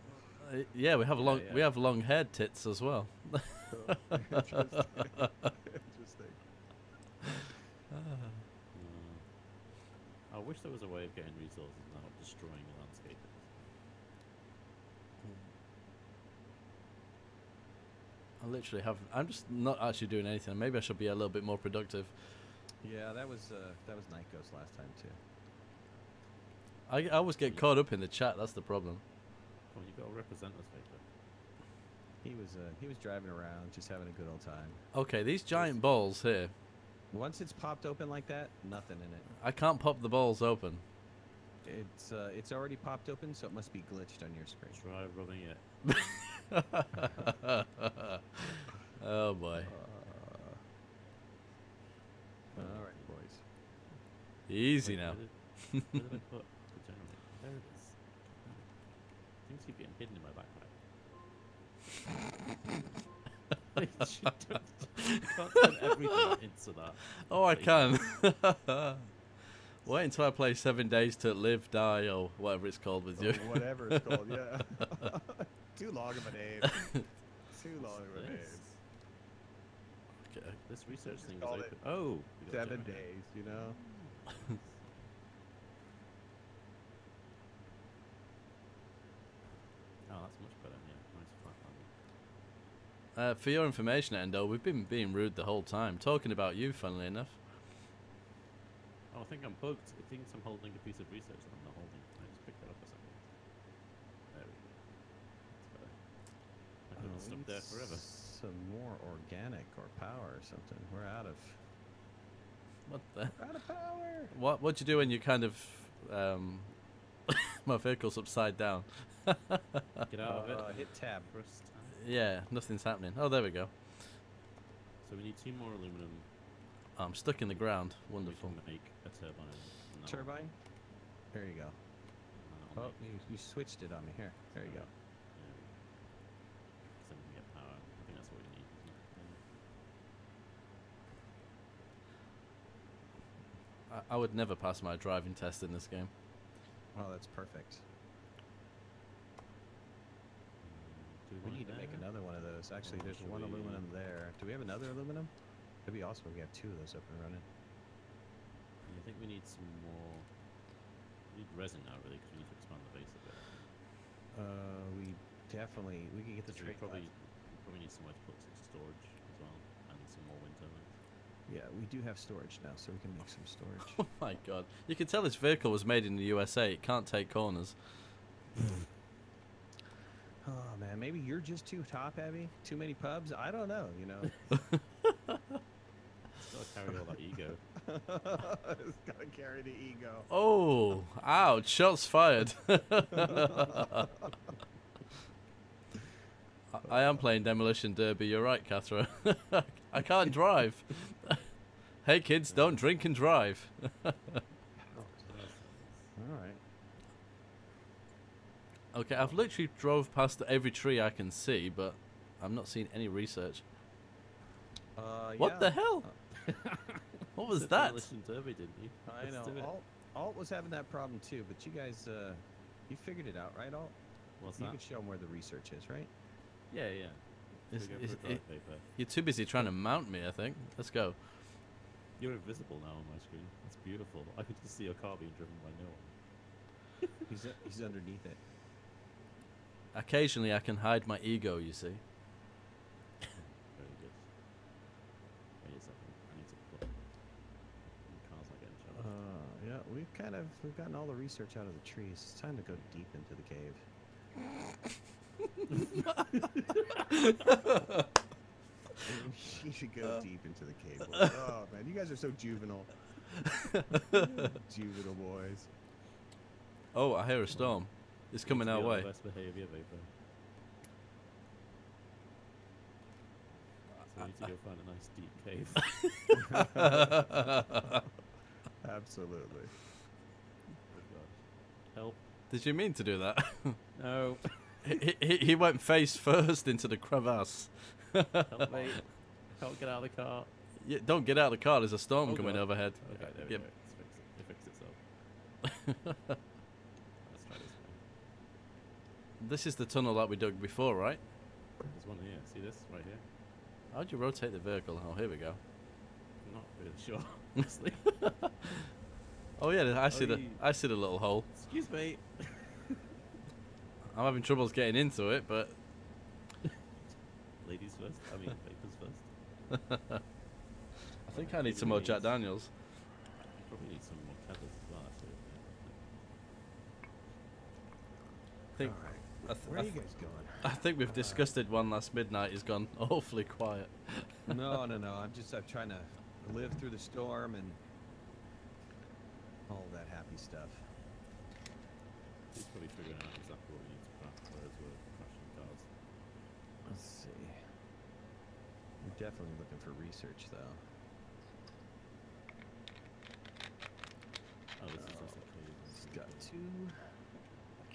yeah, we have Yeah, long we yeah. have long-haired tits as well. Interesting. Interesting. I wish there was a way of getting resources without destroying the landscape. I literally have. I'm just not actually doing anything. Maybe I should be a little bit more productive. Yeah, that was Nightghost last time too. I always get caught up in the chat. That's the problem. Come on, you've got to represent us, Vapor. He was driving around, just having a good old time. Okay, these giant balls here. Once it's popped open like that, nothing in it. I can't pop the balls open. It's already popped open, so it must be glitched on your screen. Try rubbing it. Oh boy. All right, boys. Easy Wait, now. Where did I put the generator? There it is. Things keep getting hidden in my backpack. You can't turn everything into that. Oh, I Please. can. Wait until I play 7 Days to Live, Die, or whatever it's called with you. Or whatever it's called, yeah. Too long of a name. Too long of a name. Okay. This research Just thing is call open. it Oh, we got a 7 generator. days, you know? Oh, that's much better. Yeah, nice flat panel. For your information, Endo, we've been being rude the whole time, talking about you, funnily enough. Oh, I think I'm bugged. It thinks I'm holding a piece of research that I'm not holding. I just picked it up a second. There we go. That's better. I could have we stuck need there forever. Some more organic or power or something. We're out of What the? out of power. What do you do when you kind of my vehicle's upside down? Get out of it. Hit tab. First time. Yeah, nothing's happening. Oh, there we go. So we need 2 more aluminum. Oh, I'm stuck in the ground. We Wonderful. can make a turbine. from that one. Turbine. There you go. And that'll Oh, you switched it on me here. There you go. There we go. So we can get power. I think that's what we need, isn't it? I would never pass my driving test in this game. Oh, that's perfect. Do We one need to make there? another one of those. Actually, Or there's should one we- aluminum there. Do we have another aluminum? That'd be awesome if we have 2 of those up and running. Yeah, I think we need some more. We need resin now, really, because we need to expand the base a bit. We definitely we can get the So we trade. probably need somewhere to put some storage as well, and some more wind turbines. Yeah, we do have storage now, so we can make some storage. Oh my god. You can tell this vehicle was made in the USA. It can't take corners. Oh man, maybe you're just too top heavy. Too many pubs. I don't know. You know. It's got to carry all that ego. It's gotta carry the ego. Oh, ouch. Shots fired. I am playing Demolition Derby. You're right, Cathra. I can't drive. Hey kids, don't drink and drive. All right. Okay, I've literally drove past every tree I can see, but I'm not seeing any research. What Yeah. the hell? What was Said that? Demolition Derby, didn't you? I Let's do it. know. Alt was having that problem too, but you guys, you figured it out, right, Alt? What's You that? can show them where the research is, right? Yeah, yeah. Is- Should we go is- for a drive, Paper? You're too busy trying to mount me, I think. Let's go. You're invisible now on my screen. It's beautiful. I can just see your car being driven by no one. He's underneath it. Occasionally I can hide my ego, you see. Very good. Wait a second. I need to put. The car's not getting charged. Yeah, we've gotten all the research out of the trees. It's time to go deep into the cave. You should go deep into the cave. Boys. Oh man, you guys are so juvenile. Juvenile boys. Oh, I hear a storm. It's coming our way. Best behavior, Vapor. So we need to go find a nice deep cave. Absolutely. Oh god. Help. Did you mean to do that? No. he went face first into the crevasse. Help me. Can't get out of the car. Yeah, don't get out of the car. There's a storm Oh, coming God. overhead. Okay, there we Yep. go. It fixed itself. Let's try this way. This is the tunnel that we dug before, right? There's one here. See this right here? How'd you rotate the vehicle? Oh, here we go. I'm not really sure, honestly. Oh yeah, I see Oh, I see the little hole. Excuse me. I'm having troubles getting into it, but Ladies first. I mean, papers first. I think I need some more Jack Daniels. Probably need some more tethers as well. Actually. I think All right. Where are you guys going? I think we've discussed it. One Last Midnight has gone awfully quiet. No. I'm trying to live through the storm and all that happy stuff. He's probably figuring out exactly what we need to craft, whereas we're crashing cars. Let's see. I'm definitely looking for research, though. Oh, this is just a cave. It's got two.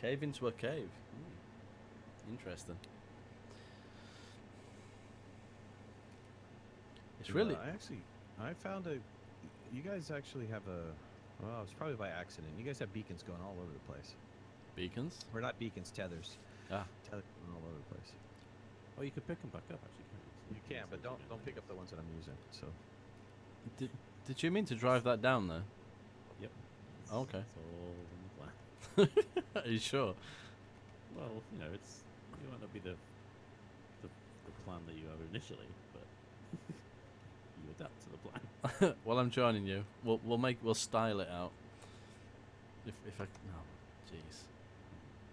Cave into a cave. Interesting. It's really. I found a. You guys actually have a. Well, it's probably by accident. You guys have beacons going all over the place. Beacons? Or not beacons, tethers. Ah. Tethers going all over the place. Oh, you could pick them back up, actually, can't you? You can, but don't pick up the ones that I'm using. So. Did you mean to drive that down there? Yep. Okay. It's all in the plan. Are you sure? Well, you know, it might not be the plan that you have initially, but you adapt to the plan. Well, I'm joining you. We'll style it out. If I no, jeez.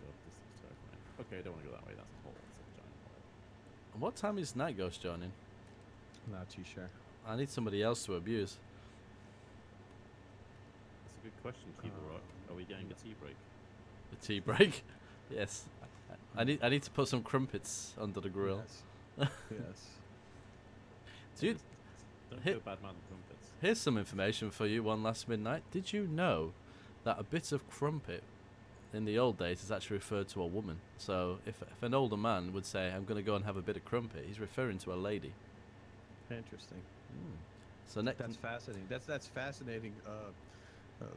God, this looks terrifying. Okay, I don't want to go that way. That's a hole. It's a giant hole. What time is Nightghost joining? Not too sure. I need somebody else to abuse. That's a good question, Feeble Rock. Are we getting a tea break? The tea break? Yes. I need to put some crumpets under the grill. Yes. Yes. Dude, Don't hit- go bad man crumpets. here's some information for you. One Last Midnight. Did you know that a bit of crumpet in the old days is actually referred to a woman? So if an older man would say, "I'm going to go and have a bit of crumpet," he's referring to a lady. Interesting. So next, That's fascinating. That's fascinating. A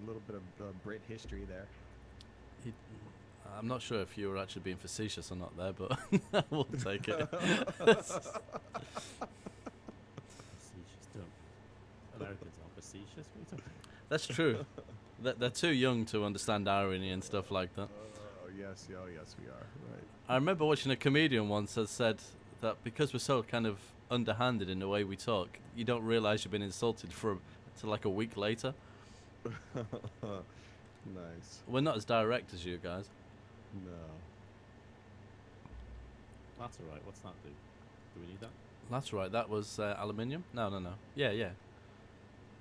little bit of Brit history there. I'm not sure if you were actually being facetious or not there, but we'll take it. Facetious, don't. Americans are facetious. What are you talking about? That's true. They're too young to understand irony and stuff like that. Oh yes, we are. Right. I remember watching a comedian once that said that because we're so kind of underhanded in the way we talk, you don't realise you've been insulted till like a week later. Nice. We're not as direct as you guys. No. That's alright. What's that do? Do we need that? That's right. That was aluminium. No. Yeah.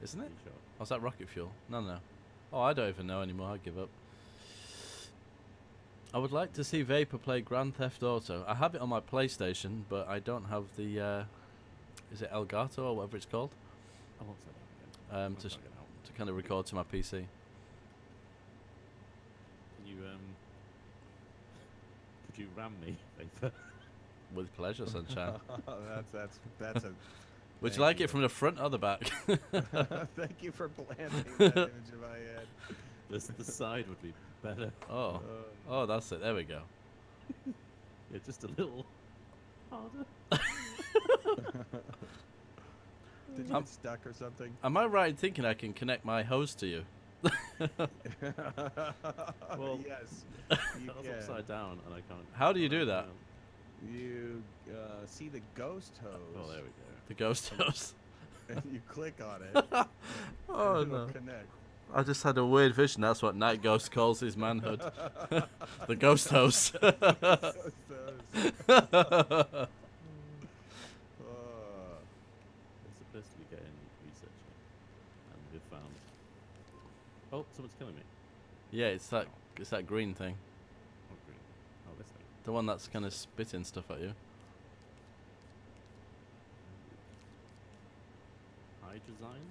Isn't Are it? you sure? Or was that rocket fuel? No. Oh, I don't even know anymore. I give up. I would like to see Vapor play Grand Theft Auto. I have it on my PlayStation, but I don't have the. Is it Elgato or whatever it's called? I won't say that again. To kind of record to my PC. Can you could you ram me, Vapor? With pleasure, sunshine. that's a. Would you Thank like you. it from the front or the back? Thank you for planting that image in my head. The side would be better. Oh, that's it. There we go. Yeah, just a little harder. Did you get stuck or something? Am I right in thinking I can connect my hose to you? Well, yes. You That was can. upside down, and I can't. How do you do that? You see the ghost hose. Oh, there we go. The ghost hose. And you click on it. Oh and it'll no. Connect. I just had a weird vision. That's what Night Ghost calls his manhood. The ghost hose. Ghost hose. It's supposed to be getting research, and we've found. Oh, someone's killing me. Yeah, it's that green thing. Oh, green. Oh, this thing. The one that's kind of spitting stuff at you. Hydrazine?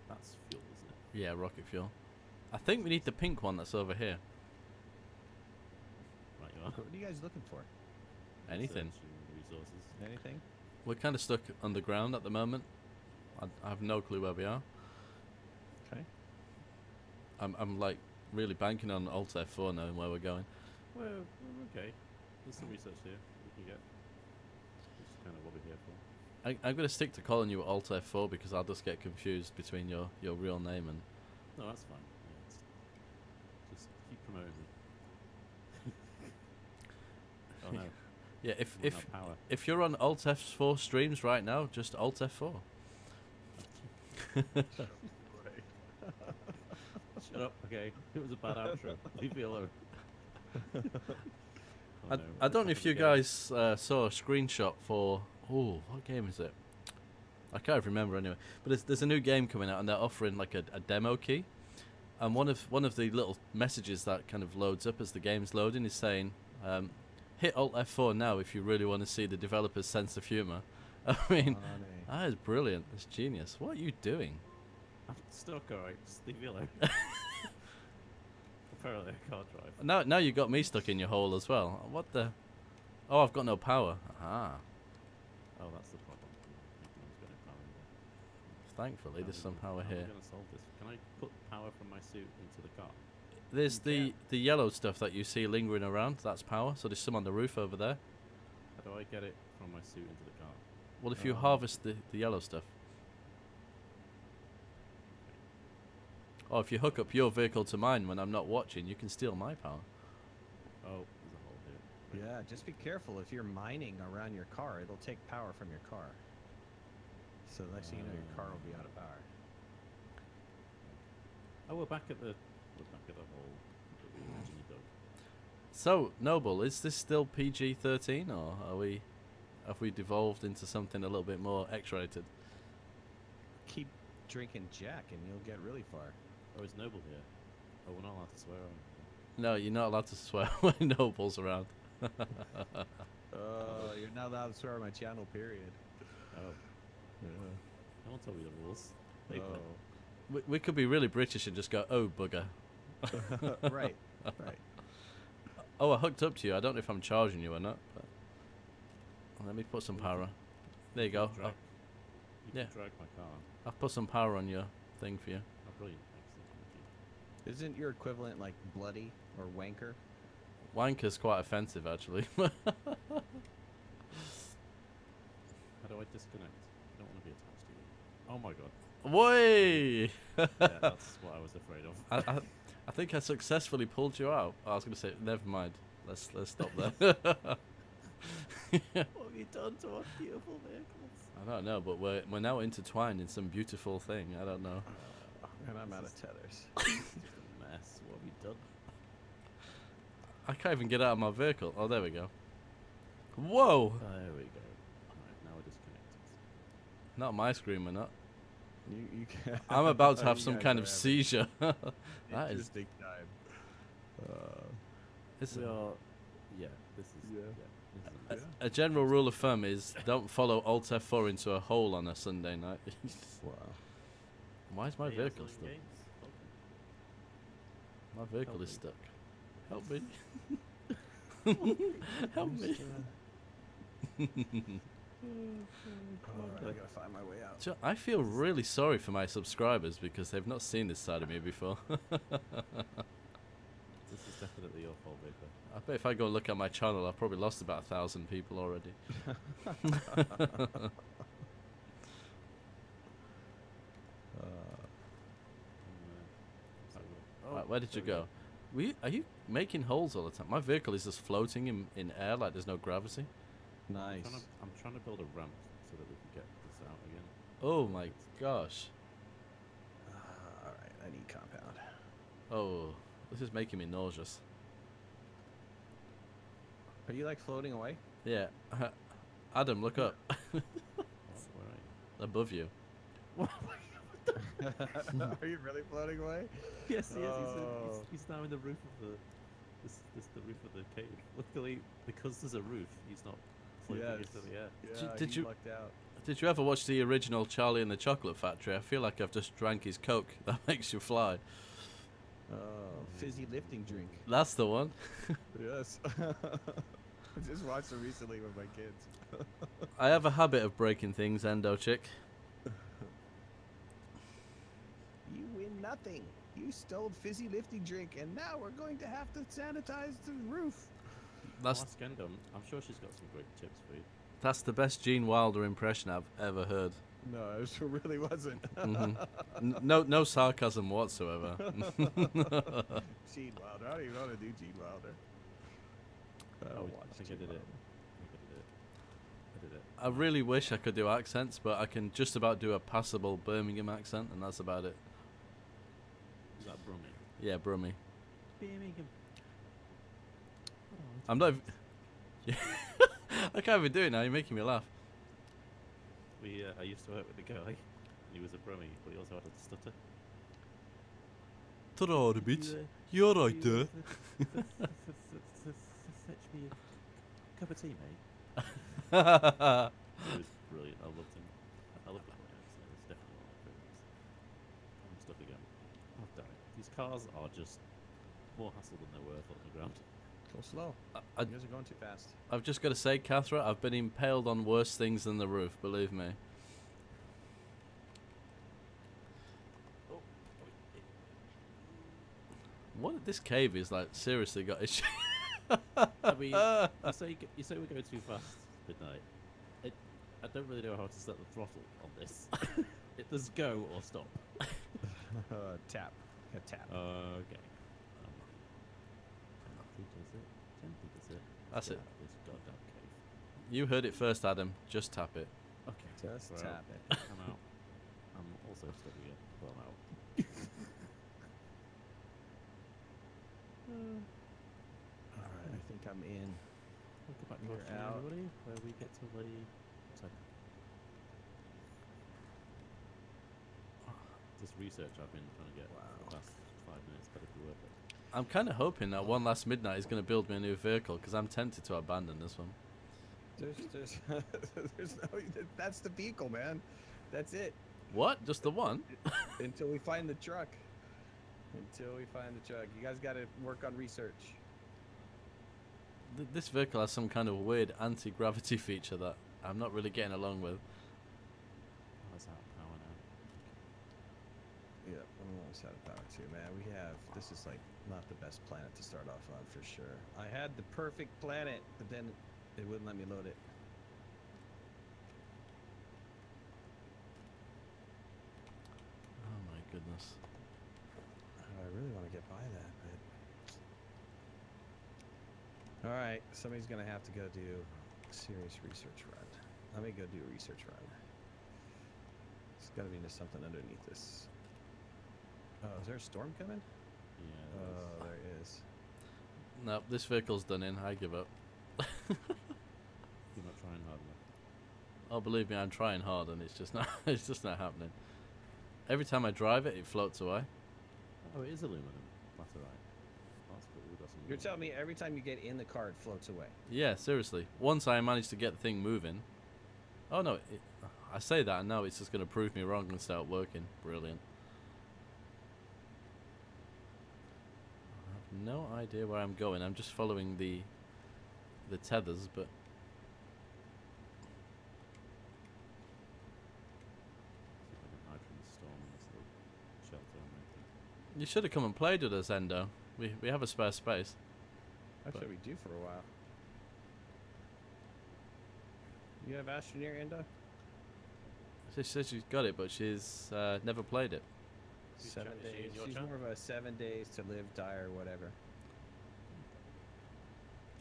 That's fuel, isn't it? Yeah, rocket fuel. I think we need the pink one that's over here. Right, you are. What are you guys looking for? Anything. Research and resources. Anything? We're kind of stuck underground at the moment. I have no clue where we are. Okay. I'm like really banking on Alt F4 knowing where we're going. Well, okay. There's some research here we can get. This is kind of what we're here for. I'm gonna stick to calling you Alt F4 because I'll just get confused between your real name and. No, that's fine. Yeah, just keep promoting me. Oh no. Yeah, Power. if you're on Alt F4 streams right now, just Alt F4. Shut up, okay? It was a bad outro. Leave me alone. Oh, no. I don't know if you Again. guys saw a screenshot for. Oh, what game is it? I can't remember anyway. But there's a new game coming out, and they're offering like a demo key. And one of the little messages that kind of loads up as the game's loading is saying, "Hit Alt F4 now if you really want to see the developer's sense of humor." I mean, that is brilliant. That's genius. What are you doing? I'm stuck, alright. Just leave me alone. Apparently I can't drive. Now you got me stuck in your hole as well. What the? Oh, I've got no power. Ah. Oh, that's the problem. I've got no power anymore. Thankfully, there's some power How here. am I going to solve this? Can I put power from my suit into the car? There's the yellow stuff that you see lingering around. That's power. So there's some on the roof over there. How do I get it from my suit into the car? Well, if you harvest the yellow stuff. Oh, if you hook up your vehicle to mine when I'm not watching, you can steal my power. Oh, there's a hole here. Yeah, just be careful. If you're mining around your car, it'll take power from your car. So the next thing you know, your car will be out of power. Oh, we're back at the hole that we originally dug. So, Noble, is this still PG-13, or have we devolved into something a little bit more X-rated? Keep drinking Jack, and you'll get really far. Oh, is Noble here? Oh, we're not allowed to swear on. No, you're not allowed to swear when Noble's around. You're not allowed to swear on my channel, period. Oh, Yeah. no one told me the rules. Leave me. We could be really British and just go, oh, bugger. Right, right. Oh, I hooked up to you. I don't know if I'm charging you or not. But let me put some power on. There you go. You yeah. can drag my car. I'll put some power on your thing for you. Oh, brilliant. Excellent. Thank you. Isn't your equivalent like bloody or wanker? Wanker's quite offensive, actually. How do I disconnect? I don't want to be attached to you. Oh my god. Way! Yeah, that's what I was afraid of. I think I successfully pulled you out. I was going to say, never mind. Let's stop there. What have you done to our beautiful vehicles? I don't know, but we're now intertwined in some beautiful thing. I don't know. And I'm out of tethers. It's just a mess. What have you done? I can't even get out of my vehicle. Oh, there we go. Whoa! There we go. Alright, now we're disconnected. Not my screen, we're not. You can. I'm about to have You some guys kind are of having seizure. That is. interesting time. It's We are. Yeah, this is. Yeah. Yeah. This is a general rule of thumb is don't follow Alt F4 into a hole on a Sunday night. Wow. Why is my Hey, vehicle Aslan stuck? Games, welcome. My vehicle is Help stuck. Help me. Help me. I gotta find my way out. So I feel really sorry for my subscribers because they've not seen this side of me before. This is definitely your fault, Baker. I bet if I go look at my channel, I've probably lost about 1,000 people already. Right, where did you go? Are you making holes all the time? My vehicle is just floating in air like there's no gravity. Nice. I'm trying to build a ramp so that we can get this out again. Oh my gosh. Alright, I need compound. Oh, this is making me nauseous. Are you like floating away? Yeah. Adam, look up. Where are you? Above you. Are you really floating away? Yes, he is. Oh. He's now in the roof of the the roof of the cave. Luckily, because there's a roof, he's not floating Yes. into the air. Yeah, did you you- lucked out. Did you ever watch the original Charlie and the Chocolate Factory? I feel like I've just drank his Coke. That makes you fly. Oh, fizzy lifting drink. That's the one. Yes. I just watched it recently with my kids. I have a habit of breaking things, Endo Chick. nothing. You stole fizzy lifting drink, and now we're going to have to sanitize the roof. That's Ask Endom. I'm sure she's got some great tips for you. that's the best Gene Wilder impression I've ever heard. No, it really wasn't. No sarcasm whatsoever. Gene Wilder. I don't even want to do Gene Wilder. Oh, watch I think Gene I did it. Wilder. I did it. I really wish I could do accents, but I can just about do a passable Birmingham accent, and that's about it. Is that Brummy? Yeah, Brummy. Birmingham. I'm not. I can't even do it now. You're making me laugh. I used to work with a guy. He was a Brummy, but he also had a stutter. Ta-da, the bit. You're right there. Fetch me a cup of tea, mate. That's He was brilliant. I loved him. I loved the Brummy accent. It's definitely one of my favorites. I'm stuck again. Oh, damn it. These cars are just more hassle than they're worth on the ground. Go slow. I- You guys are going too fast. I've just got to say, Cathra, I've been impaled on worse things than the roof, believe me. What? This cave is like seriously got issues. I mean, you say we go too fast, Midnight. I don't really know how to set the throttle on this. It does go or stop. Tap. Yeah, tap. Okay. Does it? Gently does it? That's it. This goddamn cave. You heard it first, Adam. Just tap it. Okay. Just well, tap it. I'm out. I'm also stuck again. Well, I'm out. Alright, I think I'm in. Welcome back to You're Watching out. Everybody, where we get to play. This research I've been trying to get for the past 5 minutes, but it'd be worth it. I'm kind of hoping that One Last Midnight is going to build me a new vehicle, because I'm tempted to abandon this one. There's no. That's the vehicle, man. That's it. What? Just the one? Until we find the truck. Until we find the truck. You guys got to work on research. This vehicle has some kind of weird anti-gravity feature that I'm not really getting along with. Oh, it's out of power now. Yeah, I'm almost out of power too, man. We have. This is like not the best planet to start off on for sure. I had the perfect planet, but then it wouldn't let me load it. Oh my goodness. I really want to get by that, but all right, somebody's gonna have to go do a serious research run. Let me go do a research run. There's got to be something underneath this. Oh, is there a storm coming? Yeah. Oh, there is. No, this vehicle's done in. I give up. You're not trying hard enough. Oh, believe me, I'm trying hard, and it's just not. It's just not happening. Every time I drive it, it floats away. Oh, it is aluminum. That's alright. That's cool. We've got some You're aluminum. telling me every time you get in the car, it floats away. Yeah, seriously. Once I managed to get the thing moving. Oh no, I say that, and now it's just going to prove me wrong and start working. Brilliant. I have no idea where I'm going. I'm just following the tethers, but It's like a hydrogen storm in this little shelter I'm making. you should have come and played with us, Endo. We have a spare space. Actually, we do for a while. You have Astroneer, Endo? She says she's got it, but she's never played it. Who's 7 chat- is she days. in your She's chat? more of a 7 days to live, die, or whatever.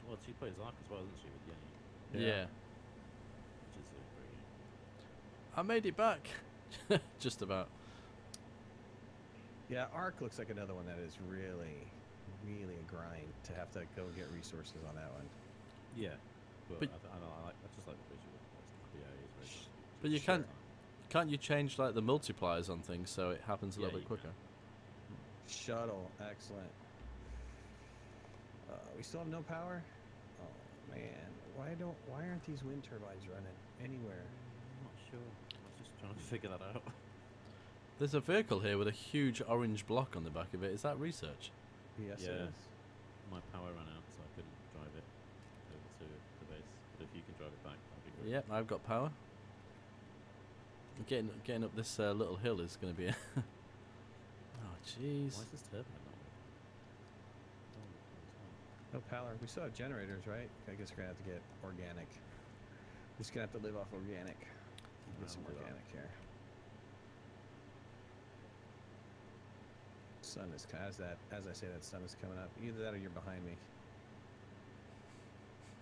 Well, she plays Ark as well, doesn't she, with Yenny? Yeah. Which is a great game. I made it back. Just about. Yeah, Ark looks like another one that is really, really a grind to have to go get resources on that one. Yeah. But, But- I just like the visual. The BA is very good. But you Sure. can't you change like the multipliers on things so it happens a Yeah, little bit you quicker? Shuttle, excellent. We still have no power? Oh man, why aren't these wind turbines running anywhere? I'm not sure. I was just trying to figure that out. There's a vehicle here with a huge orange block on the back of it. Is that research? Yes, Yeah. it is. My power ran out, so I couldn't drive it over to the base. But if you can drive it back, that'd be great. Yep, I've got power. Getting up this little hill is going to be. Oh jeez. Why is this turbine not working? No power. We still have generators, right? I guess we're gonna have to get organic. We're just gonna have to live off organic. Get some organic here. Sun is as I say that sun is coming up. Either that or you're behind me.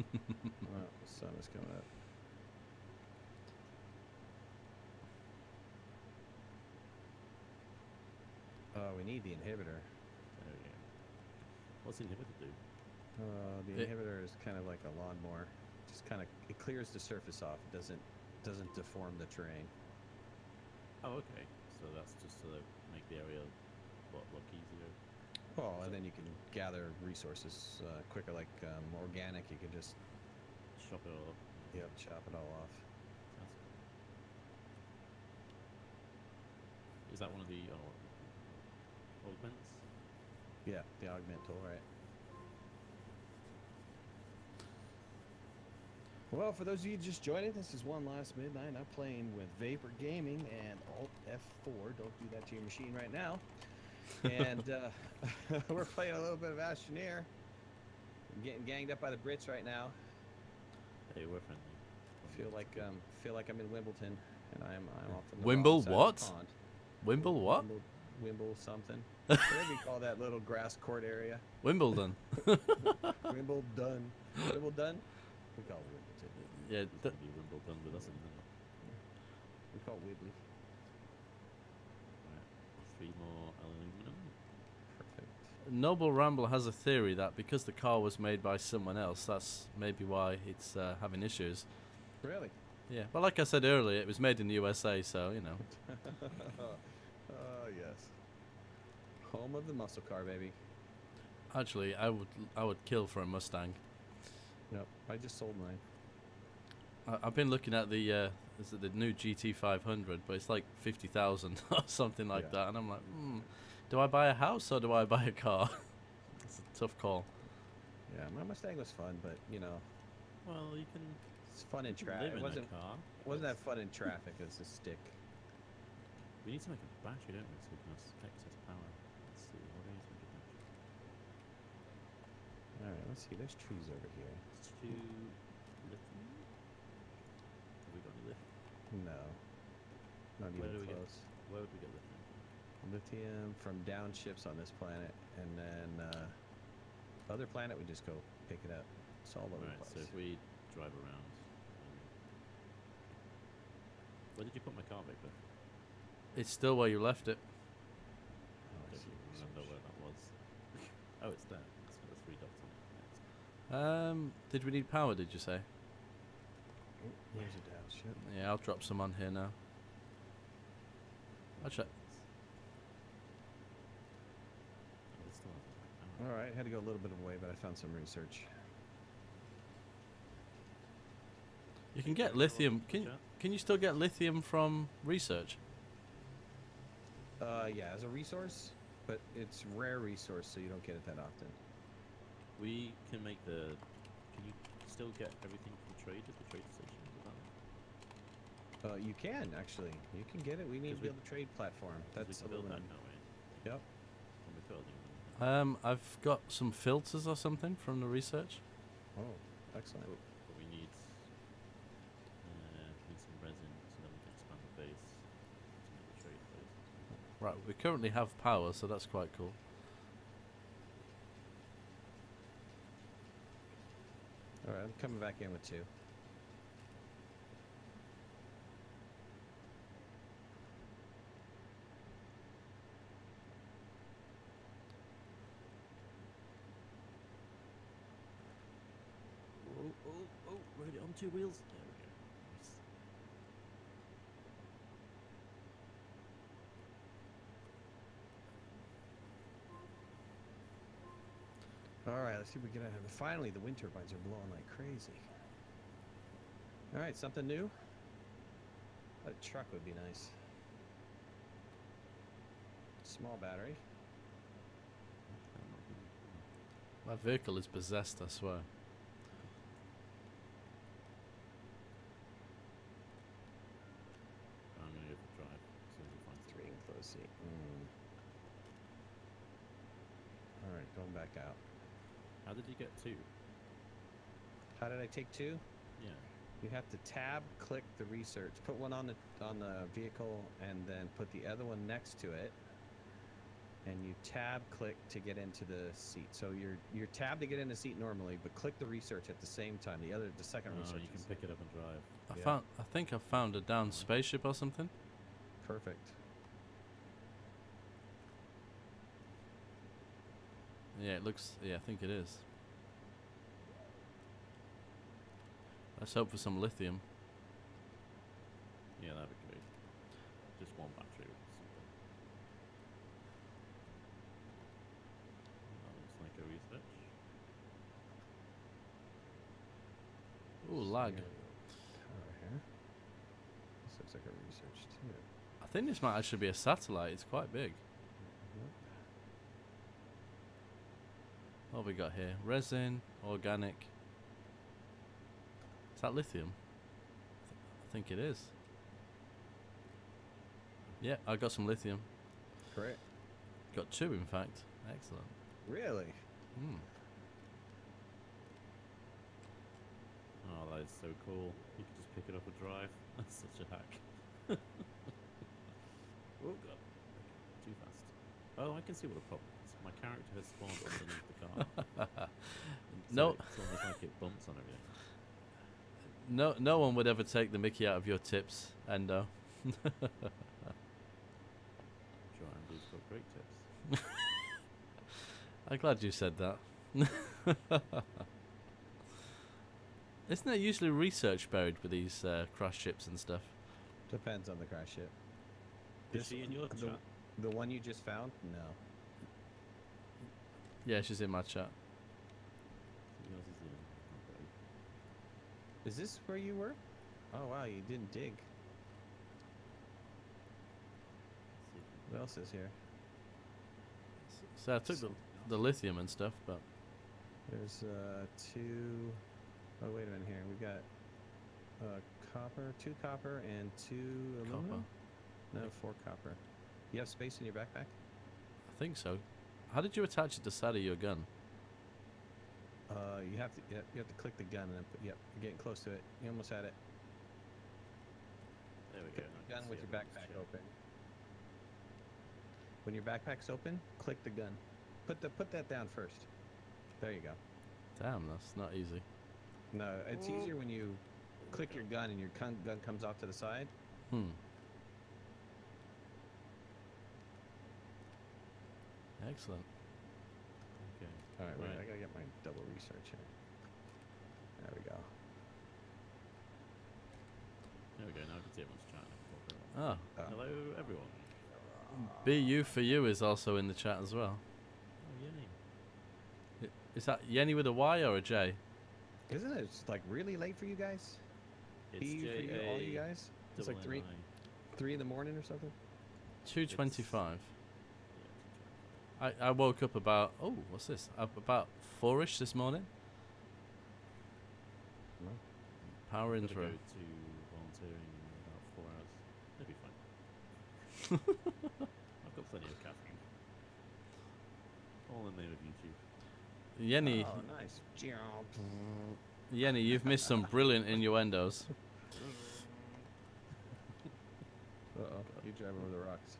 Oh, the sun is coming up. Oh, we need the inhibitor. There we go. What's the inhibitor do? The inhibitor is kind of like a lawnmower. Just kind of it clears the surface off. It doesn't deform the terrain. Oh, okay. So that's just to make the area look easier. Well, and then you can gather resources quicker, like organic. You can just Chop it all up. yep, chop it all off. That's cool. Is that one of the augments? Yeah, the augment tool, right? Well, for those of you just joining, this is One Last Midnight. I'm playing with Vapor Gaming and Alt F4. Don't do that to your machine right now. And we're playing a little bit of ASTRONEER. I'm getting ganged up by the Brits right now. Hey, we're friendly. Feel like I'm in Wimbledon, and I'm off in the Wimble wrong side of what? the pond. Wimble what? Wimble something. Whatever you call that little grass court area. Wimbledon. Wimbledon. Wimbledon? We call it Wimbledon. Yeah. It's gonna be Wimbledon with us, isn't it? We call it Wibbly. Right. 3 more aluminum. Perfect. Noble Ramble has a theory that because the car was made by someone else, that's maybe why it's having issues. Really? Yeah, but like I said earlier, it was made in the USA, so you know. Oh yes. Home of the muscle car, baby. Actually, I would kill for a Mustang. Nope. I just sold mine. I've been looking at the is it the new GT500, but it's like 50,000 or something like that, and I'm like, do I buy a house or do I buy a car? It's a tough call. Yeah, my Mustang was fun, but you know, Well, you can. it's fun in you can traffic. live It in a car. wasn't that fun in traffic as a stick. We need to make a battery, don't we? So we can have excess power. Let's see. What is make a battery? All right, let's see. There's trees over here. It's 2 lithium. Have we got any lithium? No, not Where even do we get- close. Where would we get lithium? Lithium from down ships on this planet, and then other planet we just go pick it up. It's all over Right. the So place. if we drive around. Where did you put my car, Victor? It's still where you left it. Oh, I I don't see. remember where that was. Oh, it's there. It's got the 3 dots on it. Did we need power? Did you say? Oh, there's a down ship. Yeah, I'll drop some on here now. Actually, Oh, it's still not- All right, had to go a little bit of a way, but I found some research. you can get lithium. Can you still get lithium from research? Yeah, as a resource, but it's rare resource, so you don't get it that often. We can make the. Can you still get everything from trade at the trade station? Is that You can actually. You can get it. We need to 'Cause we- build a trade platform. we That's can build that, aluminum. can't we? Yep. When we put aluminum. I've got some filters or something from the research. Oh, excellent. But we need some resin so that we can expand the base to make the trade base. Right, we currently have power, so that's quite cool. All right, I'm coming back in with 2. Oh, rode it on 2 wheels. There we go. Nice. All right, let's see if we get out of here. Finally, the wind turbines are blowing like crazy. All right, something new? A truck would be nice. Small battery. My vehicle is possessed, I swear. I'm gonna go for drive as soon as we find 3 enclosed seat. back out. How did you get 2? How did I take 2? Yeah. You have to tab, click the research, put one on the vehicle, and then put the other one next to it. And you tab, click to get into the seat. So you're tab to get in the seat normally, but click the research at the same time. The second research. You can pick it up and drive. I think I found a downed spaceship or something. Perfect. Yeah, it looks. Yeah, I think it is. Let's hope for some lithium. Yeah, that'd be great. Just one battery or something. That looks like a research. Ooh, lag. Here. This looks like a research too. I think this might actually be a satellite. It's quite big. What have we got here? Resin, organic. Is that lithium? I think it is. Yeah, I got some lithium. Great. Got 2, in fact. Excellent. Really? Hmm. Oh, that is so cool. You can just pick it up and drive. That's such a hack. Oh god. Too fast. Oh, I can see what the problem is. My character has spawned underneath the car. No. It's almost like it bumps on everything. No one would ever take the mickey out of your tips, Endo. I'm sure Andy's got great tips. I'm glad you said that. Isn't there usually research buried with these crash ships and stuff? Depends on the crash ship. Is she in your chat? The one you just found? No. Yeah, she's in my chat. Yours is in. Okay. Is this where you were? Oh wow, you didn't dig. What else is here? So I took the lithium and stuff, but There's 2. Oh wait a minute here. We got copper, 2 copper, and 2 aluminum. copper. No, 4 copper. You have space in your backpack? I think so. How did you attach it to the side of your gun? You have to click the gun and then yep, you're getting close to it. You almost had it. There we Click go. the gun with your backpack open. When your backpack's open, click the gun. Put that down first. There you go. Damn, that's not easy. No, it's easier when you click your gun and your gun comes off to the side. Excellent. Okay. All right, wait, Right. I gotta get my double research here. There we go. There we go. Now I can see everyone's chat. Oh, Hello, everyone. BU for you is also in the chat as well. Oh, Yenny. Is that Yenny with a Y or a J? Isn't it like really late for you guys? It's P for you, all you guys? It's like 3 in the morning or something. 2:25. I woke up about what's this? About 4ish this morning. No. Power I'm gonna intro. go to volunteering in about 4 hours. That'll be fine. I've got plenty of caffeine. All in the name of YouTube. Yenny, Oh, nice. Yenny, you've missed some brilliant innuendos. Uh-oh, you drive over the rocks.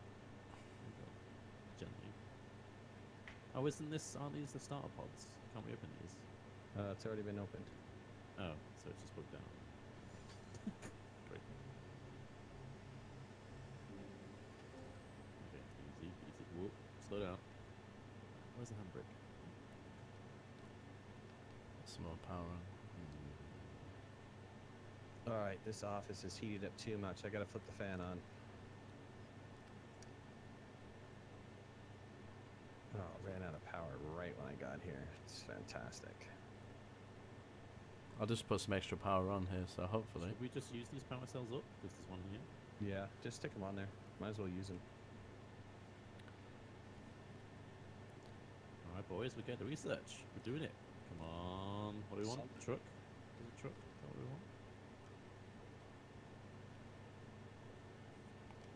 Gently. Oh, aren't these the starter pods? Can't we open these? It's already been opened. Oh, so it's just put down. Great. Okay, easy. Whoop, slow down. Where's the handbrake? Some more power on. All right, this office is heated up too much. I gotta flip the fan on. Oh, ran out of power right when I got here. It's fantastic. I'll just put some extra power on here, so hopefully. Should we just use these power cells up? Because there's one here. Yeah, just stick them on there. Might as well use them. Alright, boys, we're going to research. We're doing it. Come on. What do we want? Something. Truck? Is it truck? Is that what we want?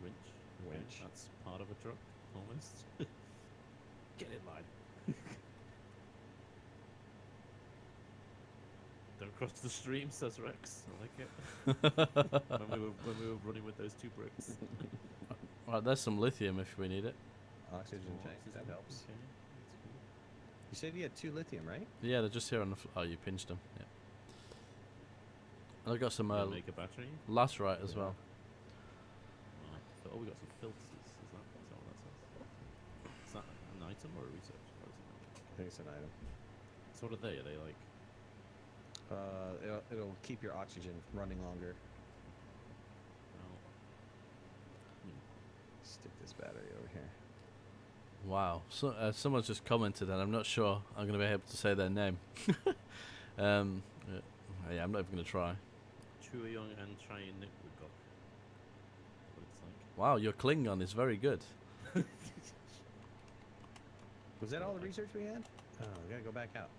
Winch. Okay, Winch. that's part of a truck, almost. Get in line. across the stream, says Rex. I like it. when we were running with those 2 bricks. Right, there's some lithium if we need it. Oxygen tank. That helps. Okay. You said you had 2 lithium, right? Yeah, they're just here on the. Oh, you pinched them. Yeah. And I got some Make a battery. laterite as well. So, we got some filters. Is that what that says? Is that an item or a research? Or is it I think it's an item. So what are they? Are they like? It'll keep your oxygen running longer. Well, Stick this battery over here. Wow. So someone's just commented, and I'm not sure I'm going to be able to say their name. Yeah, I'm not even going to try. Chuyong and Chayin Nikwigok. What it's like. Wow, your Klingon is very good. Was that all the research we had? Oh, we gotta go back out.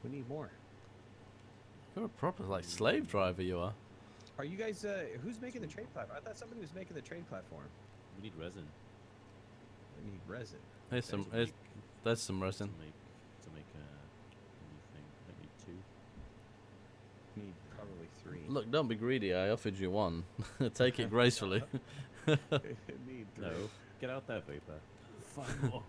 We need more. You're a proper like slave driver, you are. Are you guys? Who's making the trade platform? I thought somebody was making the trade platform. We need resin. We need resin. There's some. There's some resin. To make a new thing. I need 2. Need probably 3. Look, don't be greedy. I offered you 1. Take it gracefully. Need 3. No, get out there, Vapor. 5 more.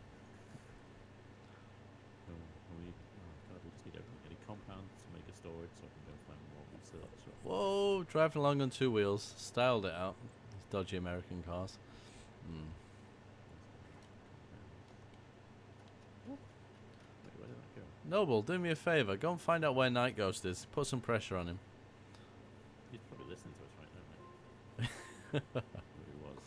God, we just need any compound to make a storage so I can go find more research. Whoa, driving along on 2 wheels. Styled it out. These dodgy American cars. Wait, where did that go? Noble, do me a favour. Go and find out where Nightghost is. Put some pressure on him. He's probably listening to us right now, mate. Who he was.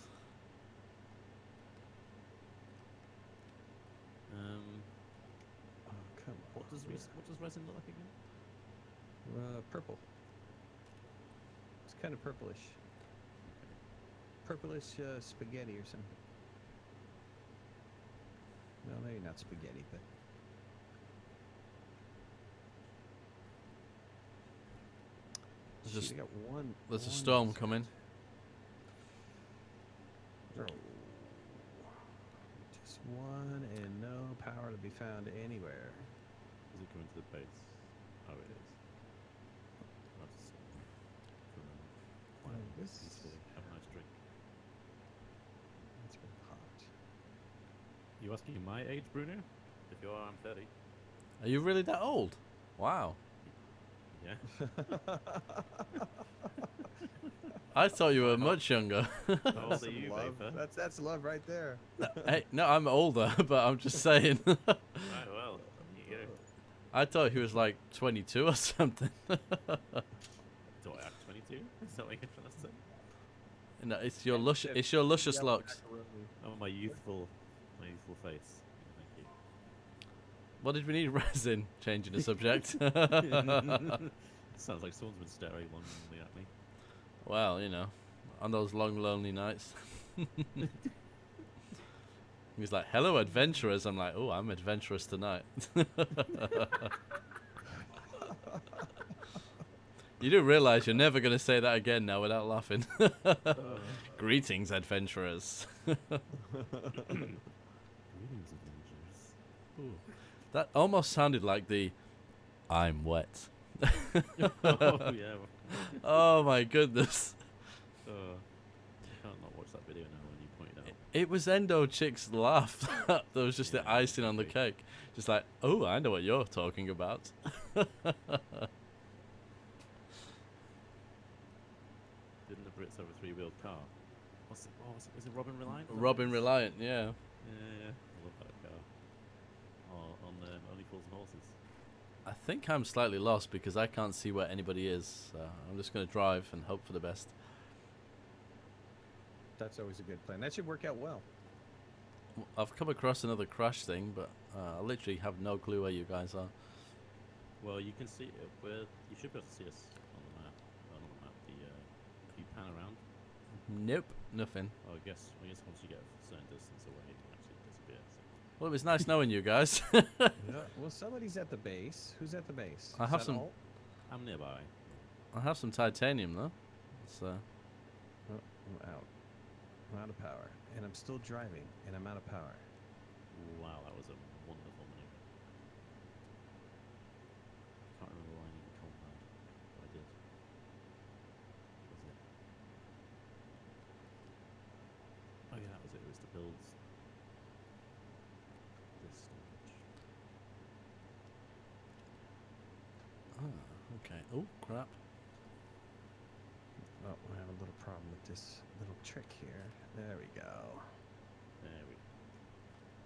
Oh, come on. What does resin look like again? Purple. It's kind of purplish. Purplish spaghetti or something. Well, maybe not spaghetti, but There's, Shit, I got one. there's a one storm research. coming. Oh. Just one and no power to be found anywhere. Is it coming to the base? Oh, it is. That's Oh, this have a nice drink. it's been popped. You asking my age, Bruno? If you are, I'm 30. Are you really that old? Wow. Yeah. I thought you were much younger. How old are Some you, love. Vapor? That's love right there. Hey, no, I'm older, but I'm just saying. Right, well, you go. I thought he was like 22 or something. Do I act 22? Is that what you're trying to say? No, it's your luscious locks. Oh, my youthful face. Thank you. What did we need resin? Changing the subject. Sounds like someone's been staring longingly at me. Well, you know, on those long, lonely nights. He's like, hello, adventurers. I'm like, oh, I'm adventurous tonight. You do realize you're never going to say that again now without laughing. Greetings, adventurers. Greetings, adventurers. Ooh. That almost sounded like the I'm wet. Oh, yeah. Oh my goodness. I can't not watch that video now when you point it out. It was Endo Chick's laugh. That was just the icing on the cake. Just like, oh, I know what you're talking about. Didn't the Brits have a 3-wheeled car? Was it Robin Reliant? Robin Reliant, yeah. Yeah. I love that car. Oh, on Only Fools and Horses. I think I'm slightly lost because I can't see where anybody is. So I'm just going to drive and hope for the best. That's always a good plan. That should work out well. I've come across another crash thing, but I literally have no clue where you guys are. Well, you can see you should be able to see us on the map. On the map, if you pan around. Nope, nothing. Oh, I guess once you get a certain distance away, you can actually disappear. So. Well, it was nice knowing you guys. Well, somebody's at the base. Who's at the base? I Is have that some- Alt? I'm nearby. I have some titanium though. So Oh, I'm out. I'm out of power. And I'm still driving, and I'm out of power. Wow, that was a wonderful maneuver. Can't remember to build this storage. Ah, okay. Oh, crap. Oh, we have a little problem with this little trick here. There we go. There we go.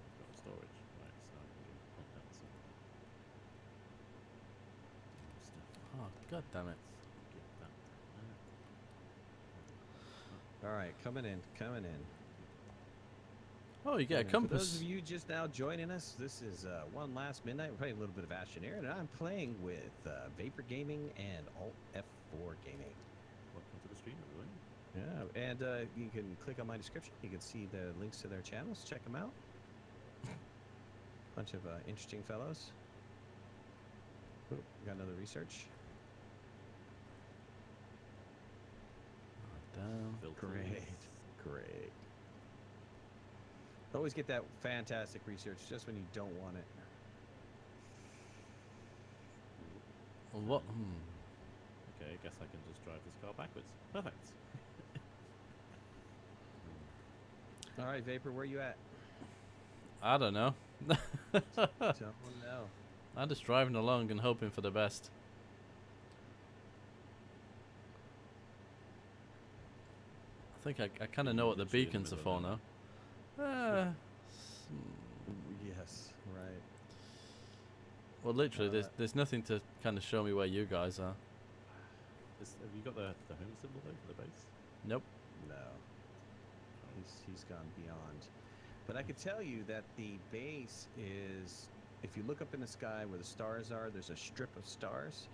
We've got the storage. Right, so I can go pump out some stuff. Oh, god damn it. Get that there. All right, coming in, coming in. Oh, you get a For those compass. of you just now joining us, this is One Last Midnight. We're playing a little bit of ASTRONEER, and I'm playing with Vapor Gaming and ALTF Gaming. Welcome to the stream, everyone. Yeah, and you can click on my description. You can see the links to their channels. Check them out. Bunch of interesting fellows. Oop, got another research. Damn. Filters. Great. Always get that fantastic research just when you don't want it. Well, what? Okay, I guess I can just drive this car backwards. Perfect. All right, Vapor, where you at? I don't know. Don't know. I'm just driving along and hoping for the best. I think I kind of know what the Literally in the beacons are middle for of now. Yes, right. Well, literally, there's nothing to kind of show me where you guys are. Have you got the home symbol though for the base? Nope. No. He's gone beyond. But I could tell you that the base is, if you look up in the sky where the stars are, there's a strip of stars.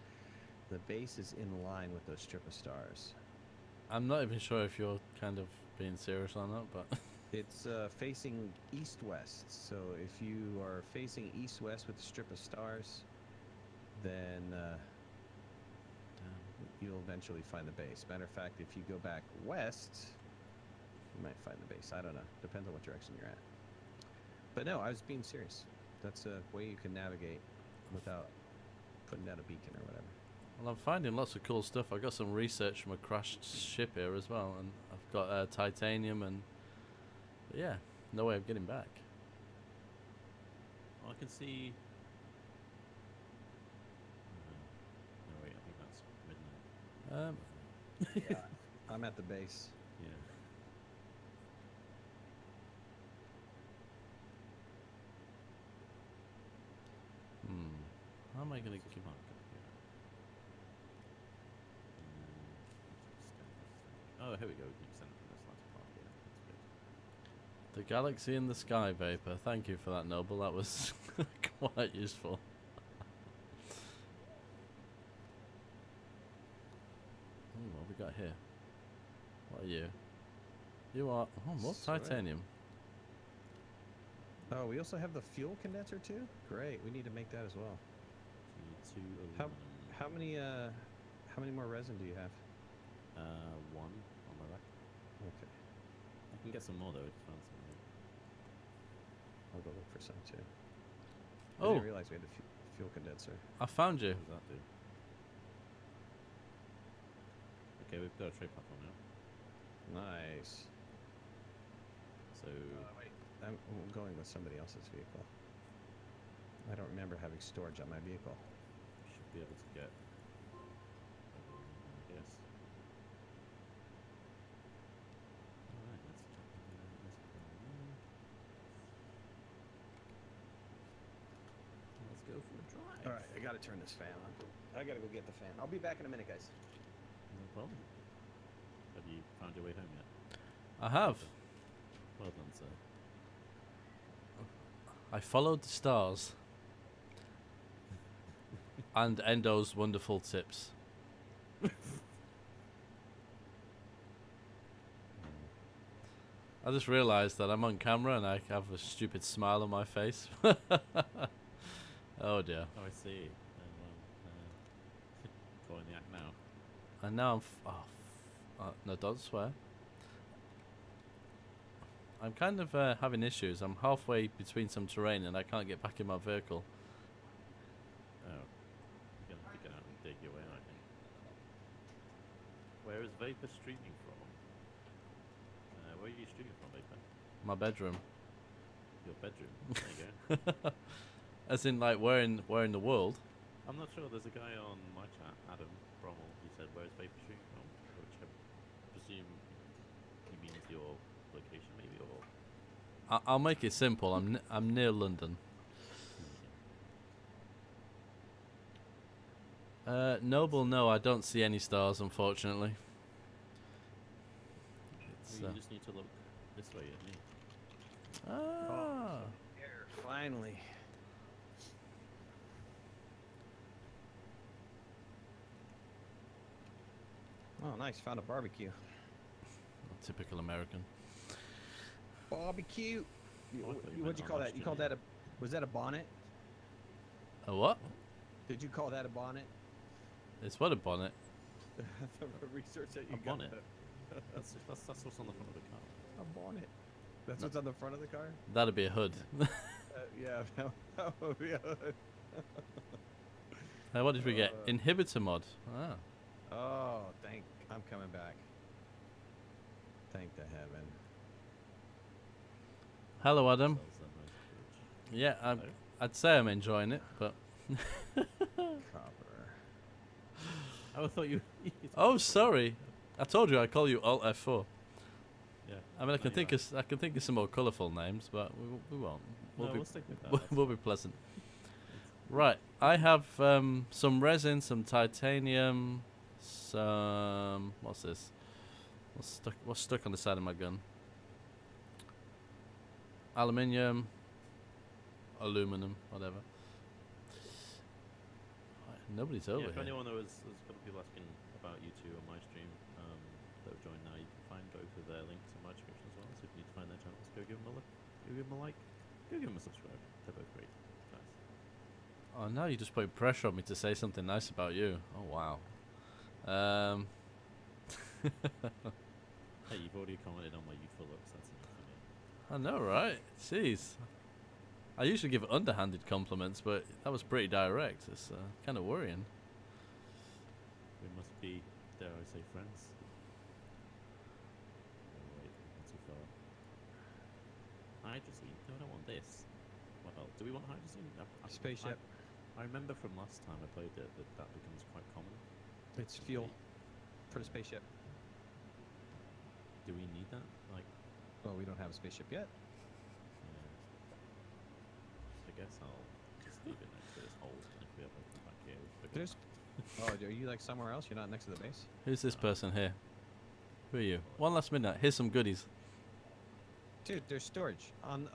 The base is in line with those strip of stars. I'm not even sure if you're kind of being serious or not, but It's facing east-west. So if you are facing east-west with the strip of stars, then you'll eventually find the base. Matter of fact, if you go back west, you might find the base. I don't know. Depends on what direction you're at. But no, I was being serious. That's a way you can navigate without putting down a beacon or whatever. well, I'm finding lots of cool stuff. I got some research from a crashed ship here as well, and I've got titanium and but yeah, no way of getting back. Well, I can see. No, wait, I think that's midnight. Yeah, I'm at the base. Yeah. How am I gonna Just give park up here. Oh, here we go. We can extend it from this line to park here. That's good. the galaxy in the sky, Vapor? Thank you for that, Noble. That was quite useful. What have we got here? What are you? You are more Sweet. titanium. Oh, we also have the fuel condenser too? Great. We need to make that as well. G2 How many more resin do you have? one on my rack. Okay. I can get some more though. If you fancy it. I'll go look for some too. I Oh, didn't realize we had the fuel condenser. I found you. What does that do? Okay, we've got a trade platform now. Nice. So Wait, I'm going with somebody else's vehicle. I don't remember having storage on my vehicle. we should be able to get. Yes. Alright, let's jump in there. Let's go for a drive. All right, I got to turn this fan on. I got to go get the fan. I'll be back in a minute, guys. No problem. Have you found your way home yet? I have. Well done, sir. I followed the stars. And Endo's wonderful tips. I just realised that I'm on camera and I have a stupid smile on my face. Oh dear. Oh, I see. Calling the act now. And now I'm no, don't swear. I'm kind of having issues. I'm halfway between some terrain and I can't get back in my vehicle. Oh. You're gonna have to get out and dig your way out, I think. Where is Vapor streaming from? Where are you streaming from, Vapor? My bedroom. Your bedroom. There you go. As in, like, where in the world? I'm not sure. There's a guy on my chat, Adam Brommel. He said, "Where's Vapor Street from?" Which I presume he means your location, maybe, or. I'll make it simple. I'm near London. Noble, no, I don't see any stars, unfortunately. It's, You just need to look this way at me. ah. Here, finally. Oh, nice. Found a barbecue. Typical American. Barbecue. Oh, I thought you What'd meant you on call that? lunch, You called didn't that a? Was that a bonnet? A what? Did you call that a bonnet? It's what, a bonnet? The research that you A got. bonnet? That's what's on the front of the car. A bonnet. That's what's on the front of the car? That'd be a hood. Yeah. That would be a hood. What did we get? Inhibitor mod. Ah. Oh, I'm coming back. Thank the heaven. Hello, Adam. Sells that nice fridge. Yeah, Hello. I'd say I'm enjoying it, but... Copper. Oh, I thought you. Oh, sorry. I told you I'd call you Alt F4. Yeah. I mean, I can No, think you're of I can think of some more colourful names, but we won't. We'll stick with that. We'll be pleasant. Right, I have some resin, some titanium, some what's this? What's stuck on the side of my gun? Aluminium, aluminum, whatever. Nobody's over Yeah, if here. anyone there's a couple of people asking about you two on my stream that have joined now, you can find both of their links in my description as well. So if you need to find their channels, go give them a look, go give them a like, go give them a subscribe. They're both great guys. Oh, now you just put pressure on me to say something nice about you. Oh wow. Hey, you've already commented on my youthful looks. That's enough for me. I know, right? Jeez. I usually give underhanded compliments, but that was pretty direct. It's kind of worrying. We must be, dare I say, friends. Oh, wait, not too far. Hydrazine? No, I don't want this. Well, do we want hydrazine? Spaceship. I remember from last time I played it that becomes quite common. It's fuel for the spaceship. Do we need that? Like, Well, we don't have a spaceship yet. yeah. I guess I'll just leave it next to this hole, and if we ever come back here, we'll pick it There's. up. Oh, are you like somewhere else? You're not next to the base? Who's this person here? Who are you? OneLastMidnight. Here's some goodies. Dude, there's storage on.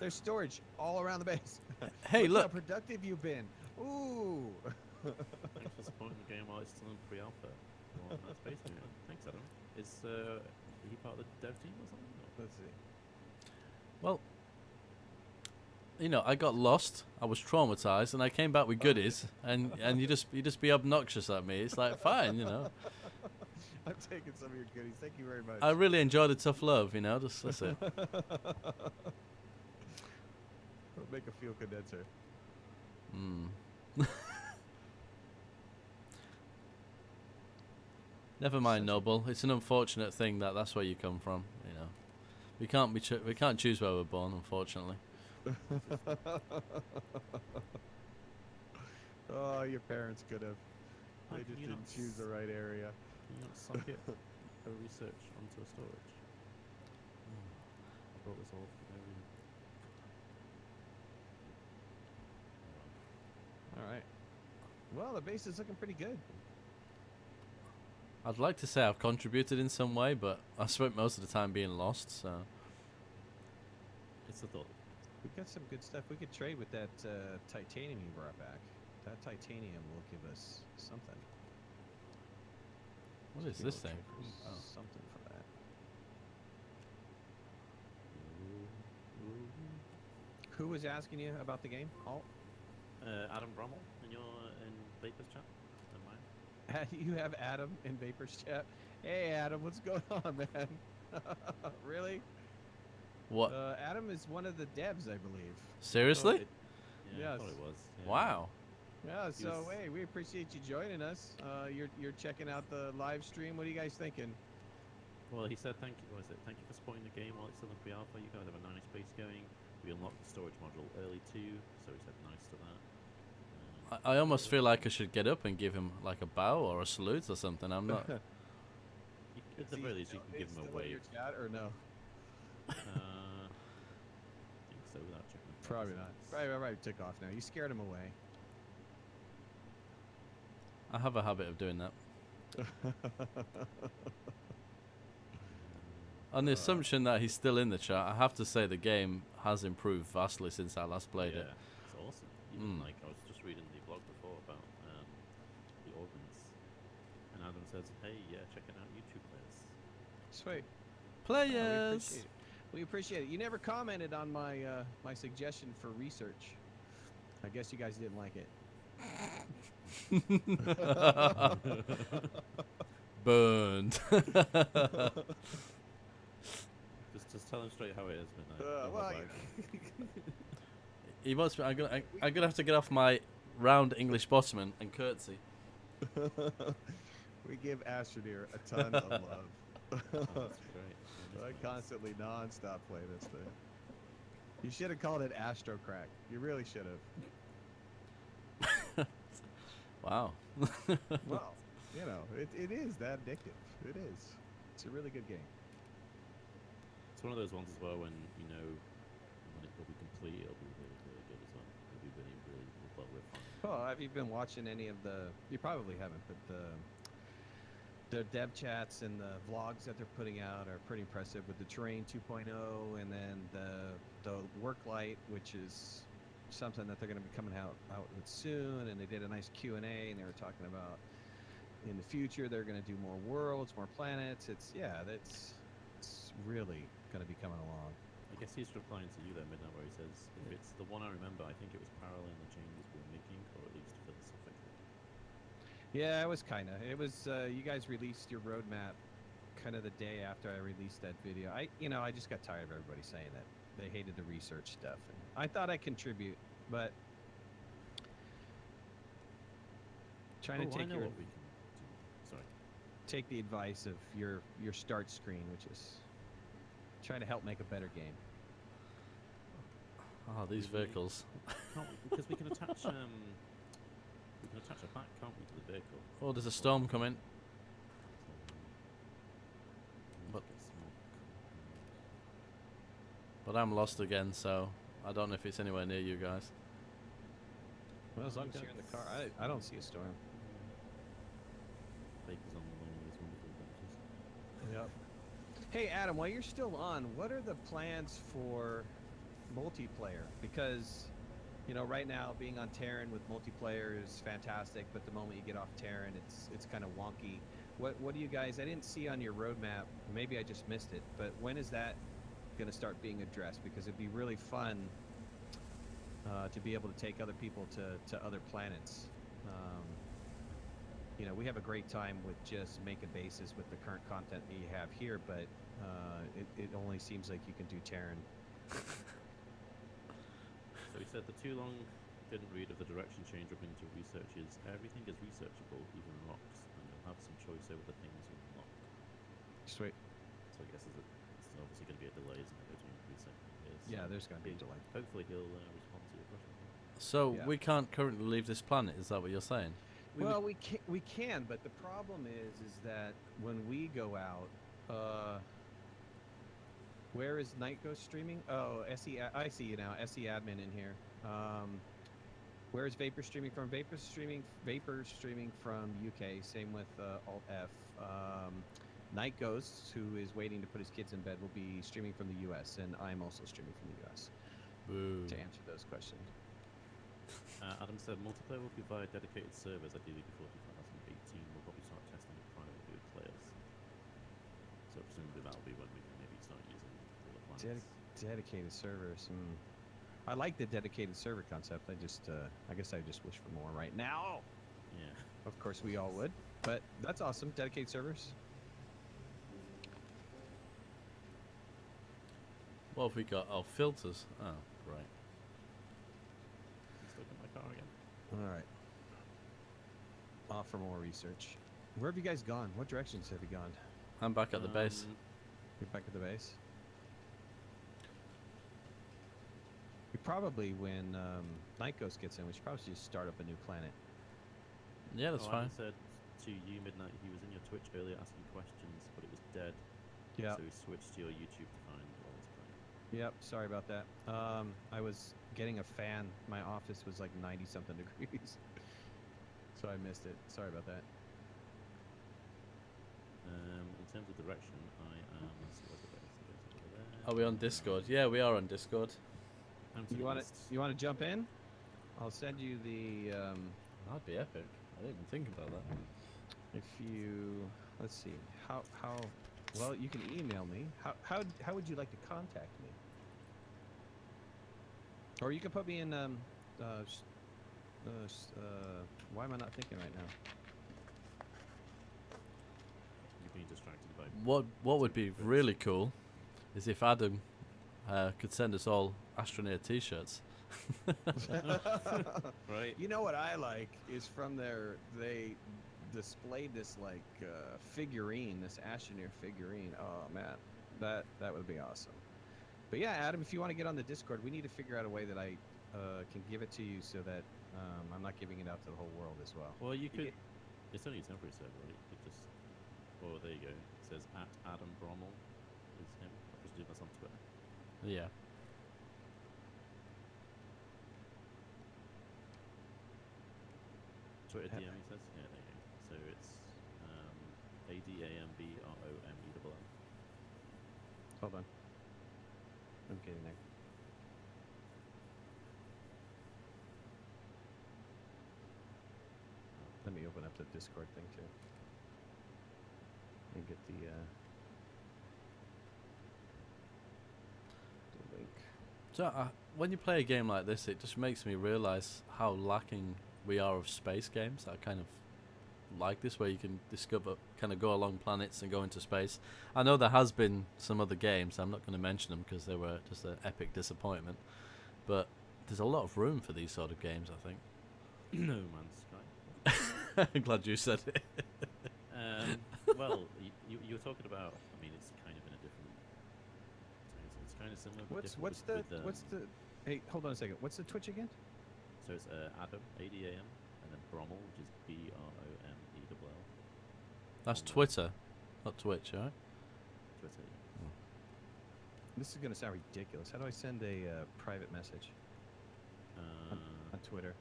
There's storage all around the base. Hey, How look. productive you've been. Ooh. Thanks for supporting the game while it's still in pre-alpha. Well, that's basically it. Thanks, Adam. Is he part of the dev team or something? Or? Let's see. Well, you know, I got lost. I was traumatized, and I came back with goodies. And you just be obnoxious at me. It's like fine, you know. I'm taking some of your goodies. Thank you very much. I really enjoyed the tough love, you know. Just that's it. We'll make a fuel condenser. Hmm. Never mind, Noble. It's an unfortunate thing that's where you come from. You know, we can't choose where we're born, unfortunately. Oh, your parents could have. How They can just you didn't not choose the right area. Can you not suck it for research onto a storage? I brought this all for no reason. All right. Well, the base is looking pretty good. I'd like to say I've contributed in some way, but I spent most of the time being lost. So It's a thought. We've got some good stuff. We could trade with that titanium you brought back. That titanium will give us something. what is Be this able to thing? trade for Oh. Something for that. Who was asking you about the game? Alt? Adam Brommel in Vapor's chat. And mine. You have Adam in Vapor's chat. Hey, Adam, what's going on, man? Really? What? Adam is one of the devs, I believe. Seriously? Yeah, I Yes. thought it was. Yeah. Wow. Yeah, He so was- hey, we appreciate you joining us. You're checking out the live stream. What are you guys thinking? Well, he said thank you. What is it? Thank you for supporting the game while it's still in pre-alpha. You guys have a nice base going. We unlocked the storage module early too, so he said nice to that. I almost feel like I should get up and give him like a bow or a salute or something. I'm not. At the very least, you can give him a Still in your wave. chat or no? I think so, without checking. the Probably not. presence. Right. Took off now. You scared him away. I have a habit of doing that. On the assumption that he's still in the chat, I have to say the game has improved vastly since I last played it. It's awesome. Even like I was just reading the blog before about the organs, and Adam says, "Hey, yeah, checking out YouTube players." Sweet. Players! We appreciate it. You never commented on my my suggestion for research. I guess you guys didn't like it. Burned. Just tell him straight how it is, Midnight. Don't hold back. He wants me. I'm gonna have to get off my round English bottom and curtsy. We give ASTRONEER a ton of love. Oh, that's great. I constantly non-stop play this thing. You should have called it Astro Crack. You really should have. Wow. Well, you know, it is that addictive. It is. It's a really good game. It's one of those ones as well when you know when it will be complete, it'll be really, really good as well. It'll be really, really well refined. Well, have you been watching any of the? You probably haven't, but the dev chats and the vlogs that they're putting out are pretty impressive with the Terrain 2.0 and then the work light, which is something that they're going to be coming out with soon. And they did a nice Q&A, and they were talking about in the future they're going to do more worlds, more planets. It's really going to be coming along. I guess he's replying to you there, Midnight, where he says, if it's the one I remember, I think it was paralleling the changes we were making, or at least philosophically. Yeah, it was kind of. It was. You guys released your roadmap kind of the day after I released that video. I just got tired of everybody saying that they hated the research stuff, and I thought I'd contribute, but trying to take I know your what we can do. Sorry. take the advice of your start screen, which is trying to help make a better game. Oh, these vehicles. Can't we? Because we can attach a back, can't we, to the vehicle? Oh, there's a storm coming. But But I'm lost again, so I don't know if it's anywhere near you guys. Well, as long as you're in the car, I don't see a storm. Baker's on one of those wonderful adventures. Yep. Hey, Adam, while you're still on, what are the plans for multiplayer? Because, right now being on Terran with multiplayer is fantastic, but the moment you get off Terran, it's kind of wonky. What do you guys? I didn't see on your roadmap. Maybe I just missed it. But when is that going to start being addressed? Because it'd be really fun to be able to take other people to other planets. We have a great time with just making bases with the current content that you have here, but it only seems like you can do Terran. So he said the too long didn't read of the direction change up into research is everything is researchable, even rocks, and you'll have some choice over the things you unlock. Sweet. So I guess it's obviously going to be a delay, isn't it, between research and this? Yeah, there's going to be a delay. Hopefully he'll respond to your question. So Yeah. we can't currently leave this planet. Is that what you're saying? Well, we can, but the problem is that when we go out, where is Nightghost streaming? Oh, SE. I see you now. SE admin in here. Where is Vapor streaming from? Vapor streaming from UK. Same with ALTF. Nightghost, who is waiting to put his kids in bed, will be streaming from the US, and I'm also streaming from the US. Boo. To answer those questions. Adam said multiplayer will be via dedicated servers, ideally before 2018. We'll probably start testing it privately with players. So presumably that'll be when we can maybe start using all the planets. Dedicated servers. I like the dedicated server concept. I guess I just wish for more right now. Yeah. Of course, we all would, but that's awesome. Dedicated servers. What have we got? Oh, filters. Oh, right. Let's look at my car again. All right. Off for more research. Where have you guys gone? What directions have you gone? I'm back at the base. You're back at the base. We probably, when Nightghost gets in, we should probably just start up a new planet. Yeah, that's fine. I said to you, Midnight, he was in your Twitch earlier asking questions, but it was dead. Yeah. So he switched to your YouTube to find while he's playing. Yep, sorry about that. I was getting a fan. My office was like 90-something degrees. So I missed it. Sorry about that. In terms of direction, I am... Let's see, where's the base? The base is over there. Are we on Discord? Yeah, we are on Discord. You want to jump in? I'll send you the... That'd be epic. I didn't even think about that. If you... Let's see. How... Well, you can email me. How would you like to contact me? Or you can put me in... why am I not thinking right now? You're being distracted by... What would be really cool is if Adam could send us all Astroneer t-shirts. Right. You know what I like is from their... They displayed this like figurine, this Astroneer figurine. Oh man, that would be awesome. But yeah, Adam, if you want to get on the Discord, we need to figure out a way that I can give it to you so that I'm not giving it out to the whole world as well. Well, you could... It's only a temporary server, right? You could just... Oh, there you go. It says @Adam Brommel is him. I presume that's on Twitter. Yeah. Twitter DM, he says? Yeah, there you go. So it's ADAMBROMELL. Hold on. I'm getting there. Let me open up the Discord thing too. And get the link. So when you play a game like this, it just makes me realise how lacking we are of space games. I kind of like this, where you can discover, kind of go along planets and go into space. I know there has been some other games. I'm not going to mention them because they were just an epic disappointment. But there's a lot of room for these sort of games, I think. No Man's Sky. I'm glad you said it. Well, you were talking about... I mean, it's kind of in a different... It's kind of similar. But What's the... Hey, hold on a second. What's the Twitch again? So it's Adam, ADAM, and then Brommel, which is BROMELL. That's Twitter, not Twitch, right? Twitter. Yeah. This is going to sound ridiculous. How do I send a private message on Twitter?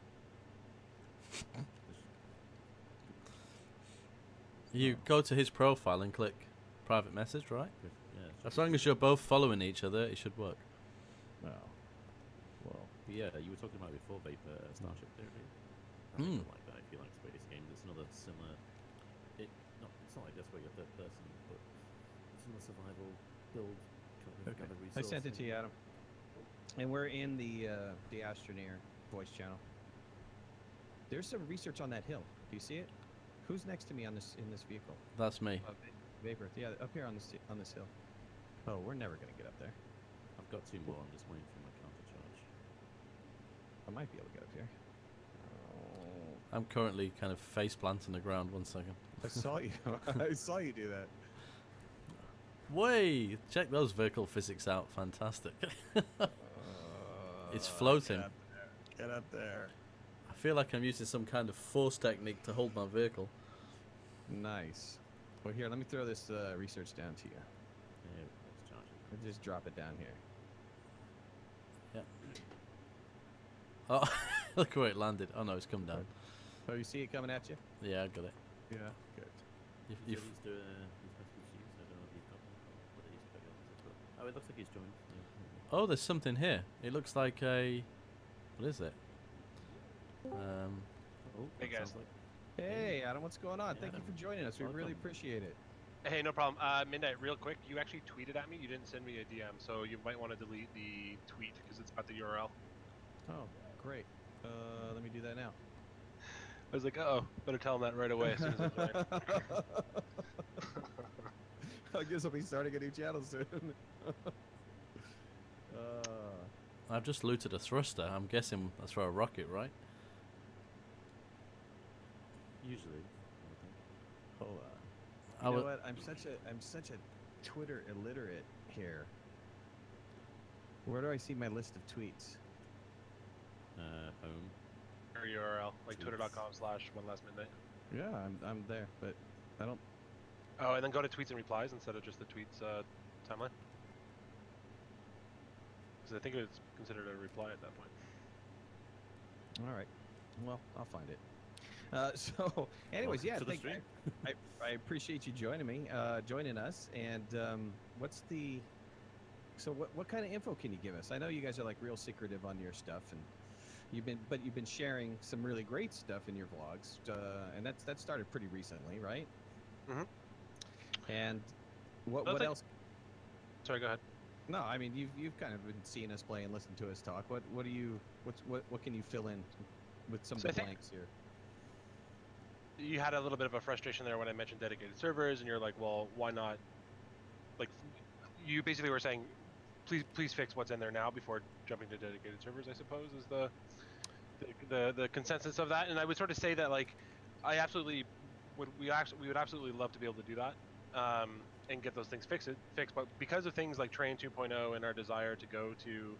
You go to his profile and click private message, right? Yeah. As long as you're both following each other, it should work. Well. But yeah, you were talking about before Vapor Starship Theory. I think like that if you like space games. It's another similar... It's not like this where you're third person, but similar survival build kind of gather I resources. sent it to you, Adam. And we're in the Astroneer voice channel. There's some research on that hill. Do you see it? Who's next to me on this vehicle? That's me. Vapor. Yeah, up here on this hill. Oh, we're never gonna get up there. I've got 2 more. I'm just waiting for my counter charge. I might be able to get up here. Oh. I'm currently kind of face planting the ground. 1 second. I saw you. I saw you do that. Way! Check those vehicle physics out. Fantastic. It's floating. Get up there. I feel like I'm using some kind of force technique to hold my vehicle. Nice. Well, here, let me throw this research down to you. Yeah, it's charging. I'll just drop it down here. Yeah. Oh, look where it landed. Oh no, it's come down. Oh, you see it coming at you? Yeah, I got it. Yeah. Good. He's messaged you, so I don't know if he's got whether he's got it. Oh, it looks like he's joined. Yeah. Oh, there's something here. It looks like a... What is it? Oh, Hey, that guys. sounds like- Hey, Adam, what's going on? Yeah, Thank you Adam. for joining us. We really Welcome. appreciate it. Hey, no problem. Midnight, real quick, you actually tweeted at me. You didn't send me a DM, so you might want to delete the tweet because it's about the URL. Oh, great. Let me do that now. I was like, uh-oh, better tell him that right away as soon as I join. I guess I'll be starting a new channel soon. I've just looted a thruster. I'm guessing that's for a rocket, right? Usually, I think. Hold You know what? I'm such a Twitter illiterate here. Where do I see my list of tweets? Home. Or URL, like Tweets. twitter.com/OneLastMidnight. Yeah, I'm there, but I don't. Oh, and then go to tweets and replies instead of just the tweets timeline. Because I think it's considered a reply at that point. All right. Well, I'll find it. So, anyways, Welcome to the yeah, stream. I appreciate you joining me, joining us. And what's the? So, what kind of info can you give us? I know you guys are like real secretive on your stuff, and you've been sharing some really great stuff in your vlogs, and that started pretty recently, right? Mm-hmm. And what else? Sorry, go ahead. No, I mean you've kind of been seeing us play and listening to us talk. What can you fill in with some of the blanks here? You had a little bit of a frustration there when I mentioned dedicated servers, and you're like, well, why not? Like, you basically were saying, please fix what's in there now before jumping to dedicated servers, I suppose, is the consensus of that. And I would sort of say that, like, we would absolutely love to be able to do that, and get those things fixed. But because of things like Train 2.0 and our desire to go to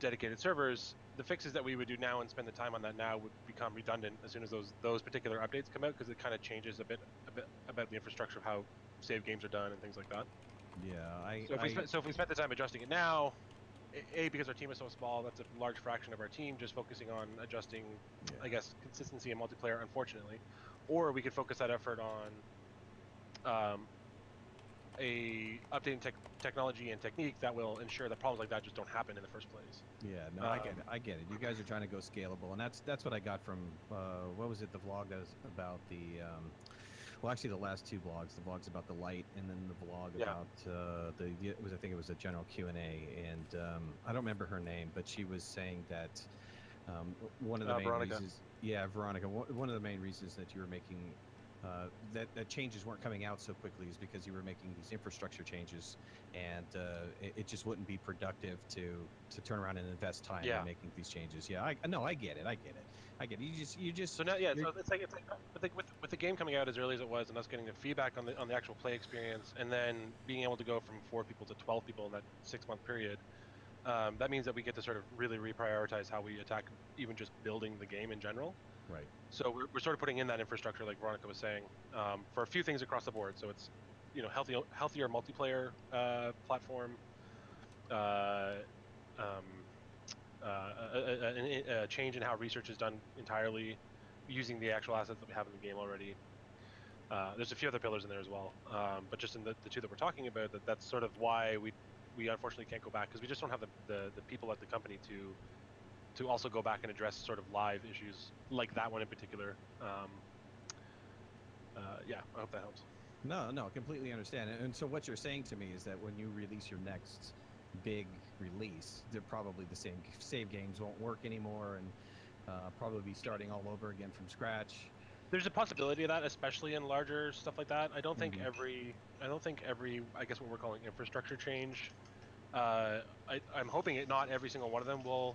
dedicated servers, the fixes that we would do now and spend the time on that now would become redundant as soon as those particular updates come out, because it kind of changes a bit about the infrastructure of how save games are done and things like that. Yeah, So if we spent the time adjusting it now, because our team is so small, that's a large fraction of our team just focusing on adjusting, I guess, consistency in multiplayer, unfortunately. Or we could focus that effort on a updating technology and technique that will ensure that problems like that just don't happen in the first place. Yeah, no, I get it. You guys are trying to go scalable, and that's what I got from what was it? The vlog that was about the well, actually the last two vlogs. The vlogs about the light, and then the vlog about I think it was a general Q&A, and I don't remember her name, but she was saying that one of the main Veronica. reasons, Veronica, one of the main reasons that you were making that changes weren't coming out so quickly is because you were making these infrastructure changes, and it just wouldn't be productive to turn around and invest time in making these changes. Yeah, I get it. You just. So now, so it's like with the game coming out as early as it was, and us getting the feedback on the actual play experience, and then being able to go from 4 people to 12 people in that 6-month period. That means that we get to sort of really reprioritize how we attack even just building the game in general. Right. So we're sort of putting in that infrastructure, like Veronica was saying, for a few things across the board. So it's, healthier multiplayer platform, a change in how research is done entirely, using the actual assets that we have in the game already. There's a few other pillars in there as well, but just in the two that we're talking about, that's sort of why we unfortunately can't go back, because we just don't have the people at the company to also go back and address sort of live issues like that one in particular. I hope that helps. No, completely understand. And so what you're saying to me is that when you release your next big release, they're probably the same save games won't work anymore, and probably be starting all over again from scratch. There's a possibility of that, especially in larger stuff like that. I don't think every, I guess what we're calling infrastructure change. I'm hoping not every single one of them will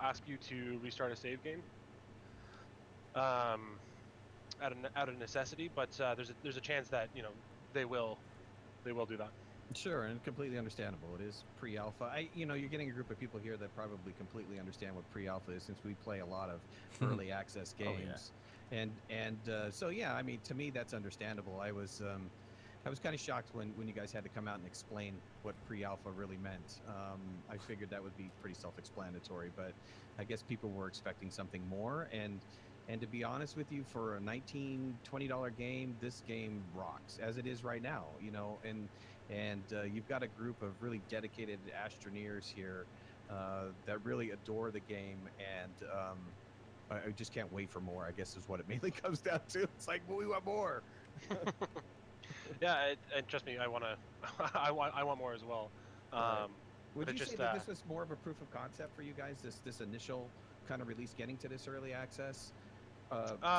ask you to restart a save game out of necessity, but there's a chance that they will do that. Sure, and completely understandable. It is pre-alpha. You're getting a group of people here that probably completely understand what pre-alpha is, since we play a lot of early access games. So I mean, to me that's understandable. I was kind of shocked when you guys had to come out and explain what pre-alpha really meant. I figured that would be pretty self-explanatory, but I guess people were expecting something more. And to be honest with you, for a $19-20 game, this game rocks as it is right now. And you've got a group of really dedicated Astroneers here that really adore the game, and I just can't wait for more, I guess is what it mainly comes down to. It's like, well, we want more. Yeah, and trust me, I want more as well. Would you say that this was more of a proof of concept for you guys? This initial kind of release, getting to this early access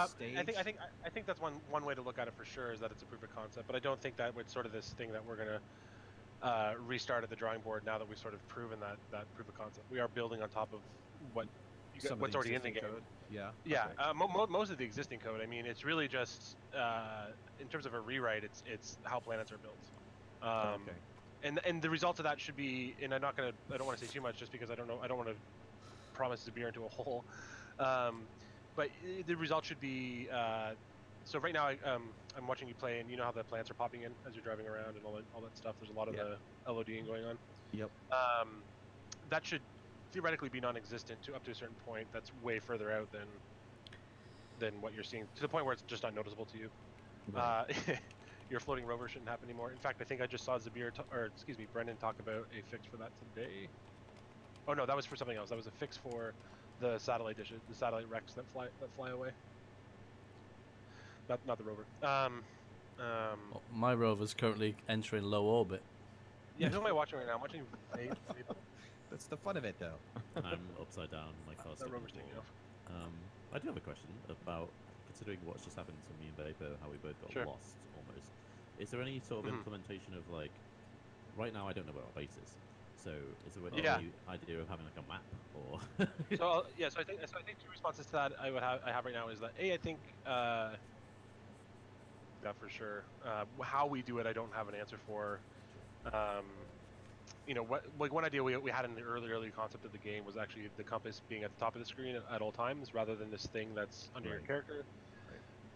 stage? I think that's one way to look at it for sure, is that it's a proof of concept. But I don't think that it's sort of this thing that we're gonna restart at the drawing board now that we've sort of proven that proof of concept. We are building on top of what got Some of what's the already in the existing game. code? Yeah. Yeah, Okay. most of the existing code. I mean, it's really just in terms of a rewrite. It's how planets are built. Okay. And the result of that should be. And I don't want to say too much just because I don't know. I don't want to promise the beer into a hole. But the result should be. So right now, I'm watching you play, and you know how the plants are popping in as you're driving around and all that stuff. There's a lot of the LODing going on. Yep. That should theoretically be non-existent up to a certain point. That's way further out than what you're seeing, to the point where it's just not noticeable to you. Right. Your floating rover shouldn't happen anymore. In fact, I think I just saw Brendan talk about a fix for that today. Oh no, that was for something else. That was a fix for the satellite dishes, the satellite wrecks that fly away. Not the rover. Well, my rover's currently entering low orbit. Yeah, who am I watching right now? I'm watching Vape. That's the fun of it, though. I'm upside down. My car's That stuck in rover's the taking wall. off. I do have a question about, considering what's just happened to me and Vapor, how we both got Sure. lost almost. Is there any sort of implementation of, like, right now I don't know where our base is. So is there any idea of having like a map or? So I think two responses to that I have right now is that I think that for sure. How we do it, I don't have an answer for. You know, one idea we had in the early concept of the game was actually the compass being at the top of the screen at all times, rather than this thing that's under your character.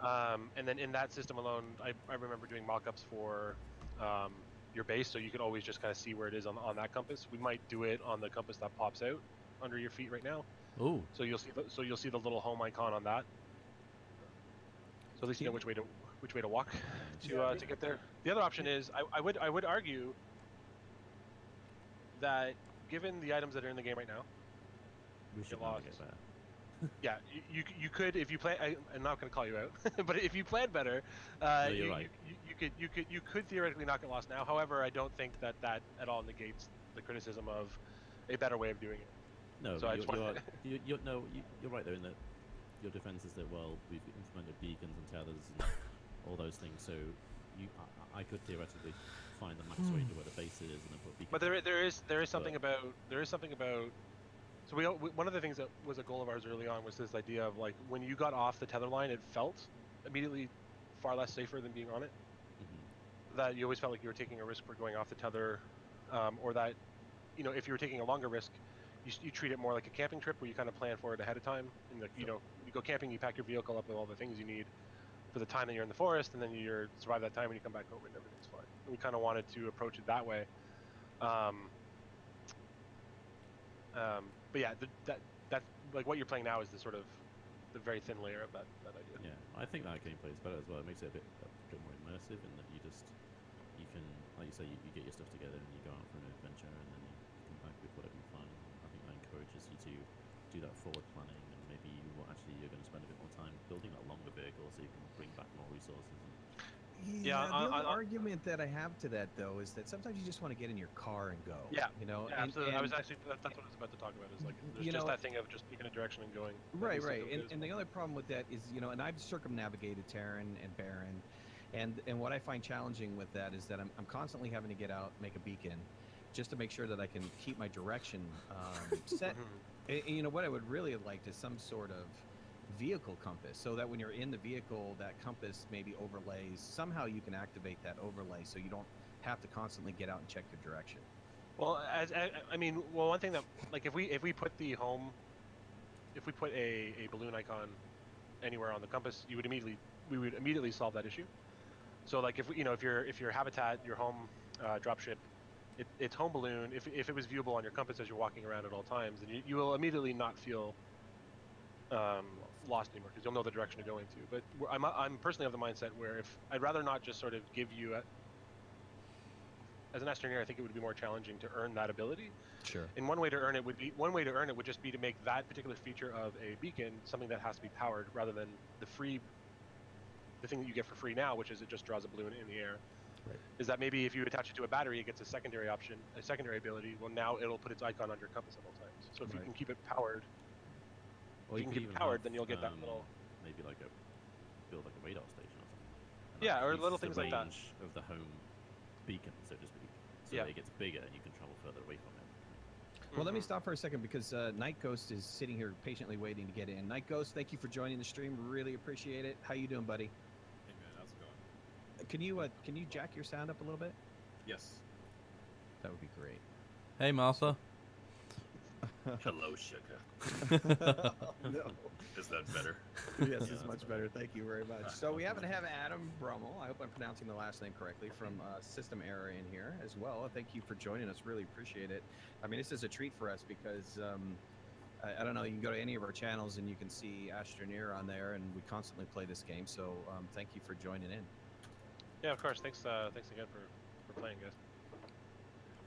Right. And then in that system alone, I remember doing mock-ups for your base, so you could always just kind of see where it is on that compass. We might do it on the compass that pops out under your feet right now. Ooh. So you'll see the little home icon on that. So at least you know which way to walk to get there. The other option is I would argue that given the items that are in the game right now, we should navigate better. Yeah, you could, if you plan. I'm not going to call you out, but if you plan better, you're right. You could theoretically not get lost now. However, I don't think that at all negates the criticism of a better way of doing it. No, so you're right there in that your defense is that, well, we've implemented beacons and tethers and all those things, so I could theoretically find the max range of where the base is and then put beacons. But there is something about. So one of the things that was a goal of ours early on was this idea of, like, when you got off the tether line, it felt immediately far less safer than being on it. That you always felt like you were taking a risk for going off the tether, or that, you know, if you were taking a longer risk, you treat it more like a camping trip where you kind of plan for it ahead of time. And, like, you know, you go camping, you pack your vehicle up with all the things you need for the time that you're in the forest, and then you survive that time and you come back home and everything's fine. And we kind of wanted to approach it that way. But yeah, that like what you're playing now is the sort of the very thin layer of that idea. Yeah, I think that gameplay is better as well. It makes it a bit more immersive in that you can, like you say, you get your stuff together and you go out for an adventure and then you come back with whatever you find. I think that encourages you to do that forward planning, and maybe you're going to spend a bit more time building that longer vehicle so you can bring back more resources. Yeah, the only argument that I have to that, though, is that sometimes you just want to get in your car and go. Yeah, you know. Yeah, absolutely. I was actually that's what I was about to talk about. Is like there's just that thing of just picking a direction and going. Right. And the other problem with that is, you know, and I've circumnavigated Terran and Barren, and what I find challenging with that is that I'm constantly having to get out, make a beacon, just to make sure that I can keep my direction set. And, you know, what I would really have liked is some sort of vehicle compass, so that when you're in the vehicle, that compass maybe overlays, somehow you can activate that overlay so you don't have to constantly get out and check your direction. Well, one thing that, like, if we put a balloon icon anywhere on the compass, we would immediately solve that issue. So, like, if your habitat, your home dropship, its home balloon, if it was viewable on your compass as you're walking around at all times, then you will immediately not feel lost anymore, because you'll know the direction to go into. But I'm personally of the mindset where if I'd rather not just sort of give you as an astroneer, I think it would be more challenging to earn that ability. Sure. And one way to earn it would just be to make that particular feature of a beacon something that has to be powered, rather than the thing that you get for free now, which is it just draws a balloon in the air. Right. Is that maybe if you attach it to a battery, it gets a secondary ability. Well, now it'll put its icon on your compass at all times. So if you can keep it powered. Or if you can keep it powered, then you'll get that little. Maybe build a radar station or something. Yeah, or little things like that. Of the home beacon, so to speak. So that it gets bigger and you can travel further away from it. Well, let me stop for a second because Night Ghost is sitting here patiently waiting to get in. Night Ghost, thank you for joining the stream. Really appreciate it. How you doing, buddy? Hey man, how's it going? Can you jack your sound up a little bit? Yes. That would be great. Hey, Martha. Hello, Shika. No. Is that better? Yes, it's much better. Thank you very much. So we happen to have Adam Brummel. I hope I'm pronouncing the last name correctly from System Error in here as well. Thank you for joining us. Really appreciate it. I mean, this is a treat for us because I don't know. You can go to any of our channels and you can see ASTRONEER on there, and we constantly play this game. So thank you for joining in. Yeah, of course. Thanks again for playing, guys.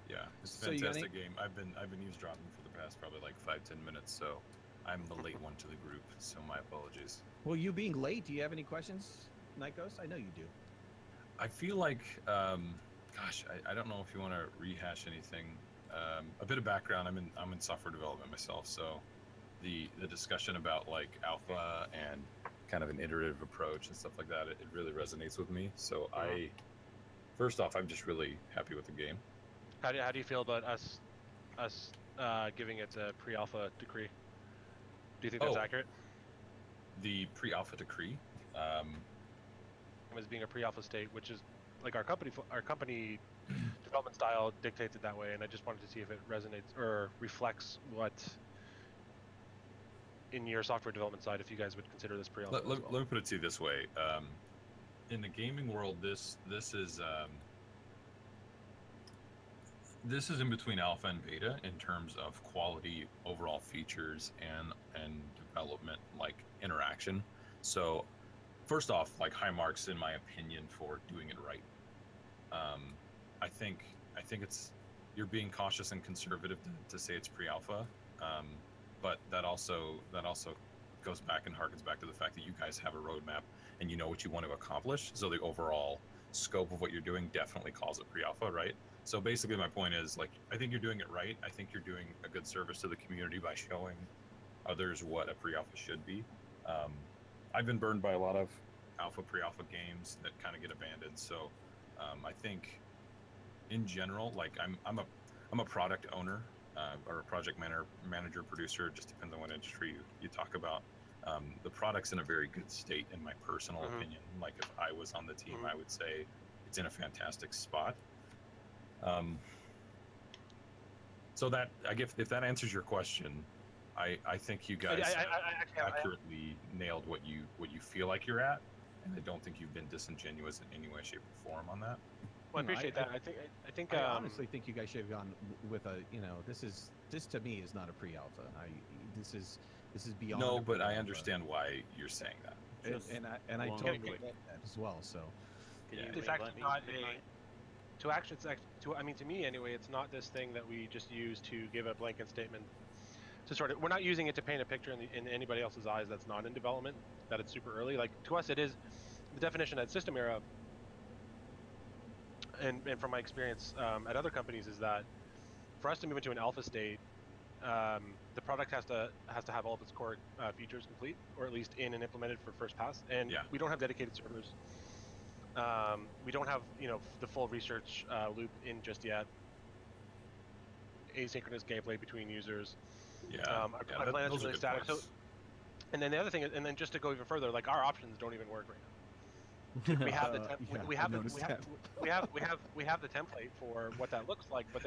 Yeah, it's So a you got fantastic game. I've been eavesdropping for the past probably like 5-10 minutes, so I'm the late one to the group. So my apologies. Well, you being late, do you have any questions, Night Ghost? I know you do. I feel like, gosh, I don't know if you want to rehash anything. A bit of background. I'm in software development myself, so the discussion about like alpha and kind of an iterative approach and stuff like that, it really resonates with me. So first off, I'm just really happy with the game. How do you feel about us giving it a pre-alpha decree? Do you think that's accurate? The pre-alpha decree. As being a pre-alpha state, which is like our company development style dictates it that way, and I just wanted to see if it resonates or reflects what in your software development side, if you guys would consider this pre-alpha. Let me put it to you this way: in the gaming world, this is in between alpha and beta in terms of quality, overall features, and development, like interaction. So first off, like high marks in my opinion for doing it right. I think it's, you're being cautious and conservative to say it's pre-alpha, but that also goes back and harkens back to the fact that you guys have a roadmap and you know what you want to accomplish. So the overall scope of what you're doing definitely calls it pre-alpha, right? So basically my point is, like, I think you're doing it right. I think you're doing a good service to the community by showing others what a pre-alpha should be. I've been burned by a lot of alpha pre-alpha games that kind of get abandoned. So I think in general, like I'm a product owner or a project manager, producer. It just depends on what industry you talk about. The product's in a very good state in my personal opinion. Like if I was on the team, I would say it's in a fantastic spot. So that, I guess, if that answers your question, I think you guys accurately nailed what you feel like you're at, and I don't think you've been disingenuous in any way, shape, or form on that. Well, I appreciate that. I think I honestly think you guys should have gone with a, this to me is not a pre-alpha. This is beyond. No, but I understand why you're saying that. And I totally get that as well. So it's actually not to me anyway, it's not this thing that we just use to give a blanket statement to sort of, we're not using it to paint a picture in anybody else's eyes that's not in development, that it's super early. Like to us, it is the definition at System Era, and from my experience at other companies, is that for us to move into an alpha state, the product has to have all of its core features complete, or at least in and implemented for first pass. And we don't have dedicated servers. We don't have the full research loop in just yet. Asynchronous gameplay between users. Our planet's really static. So, and then the other thing, and then just to go even further, like our options don't even work right now. We have we have the template for what that looks like, but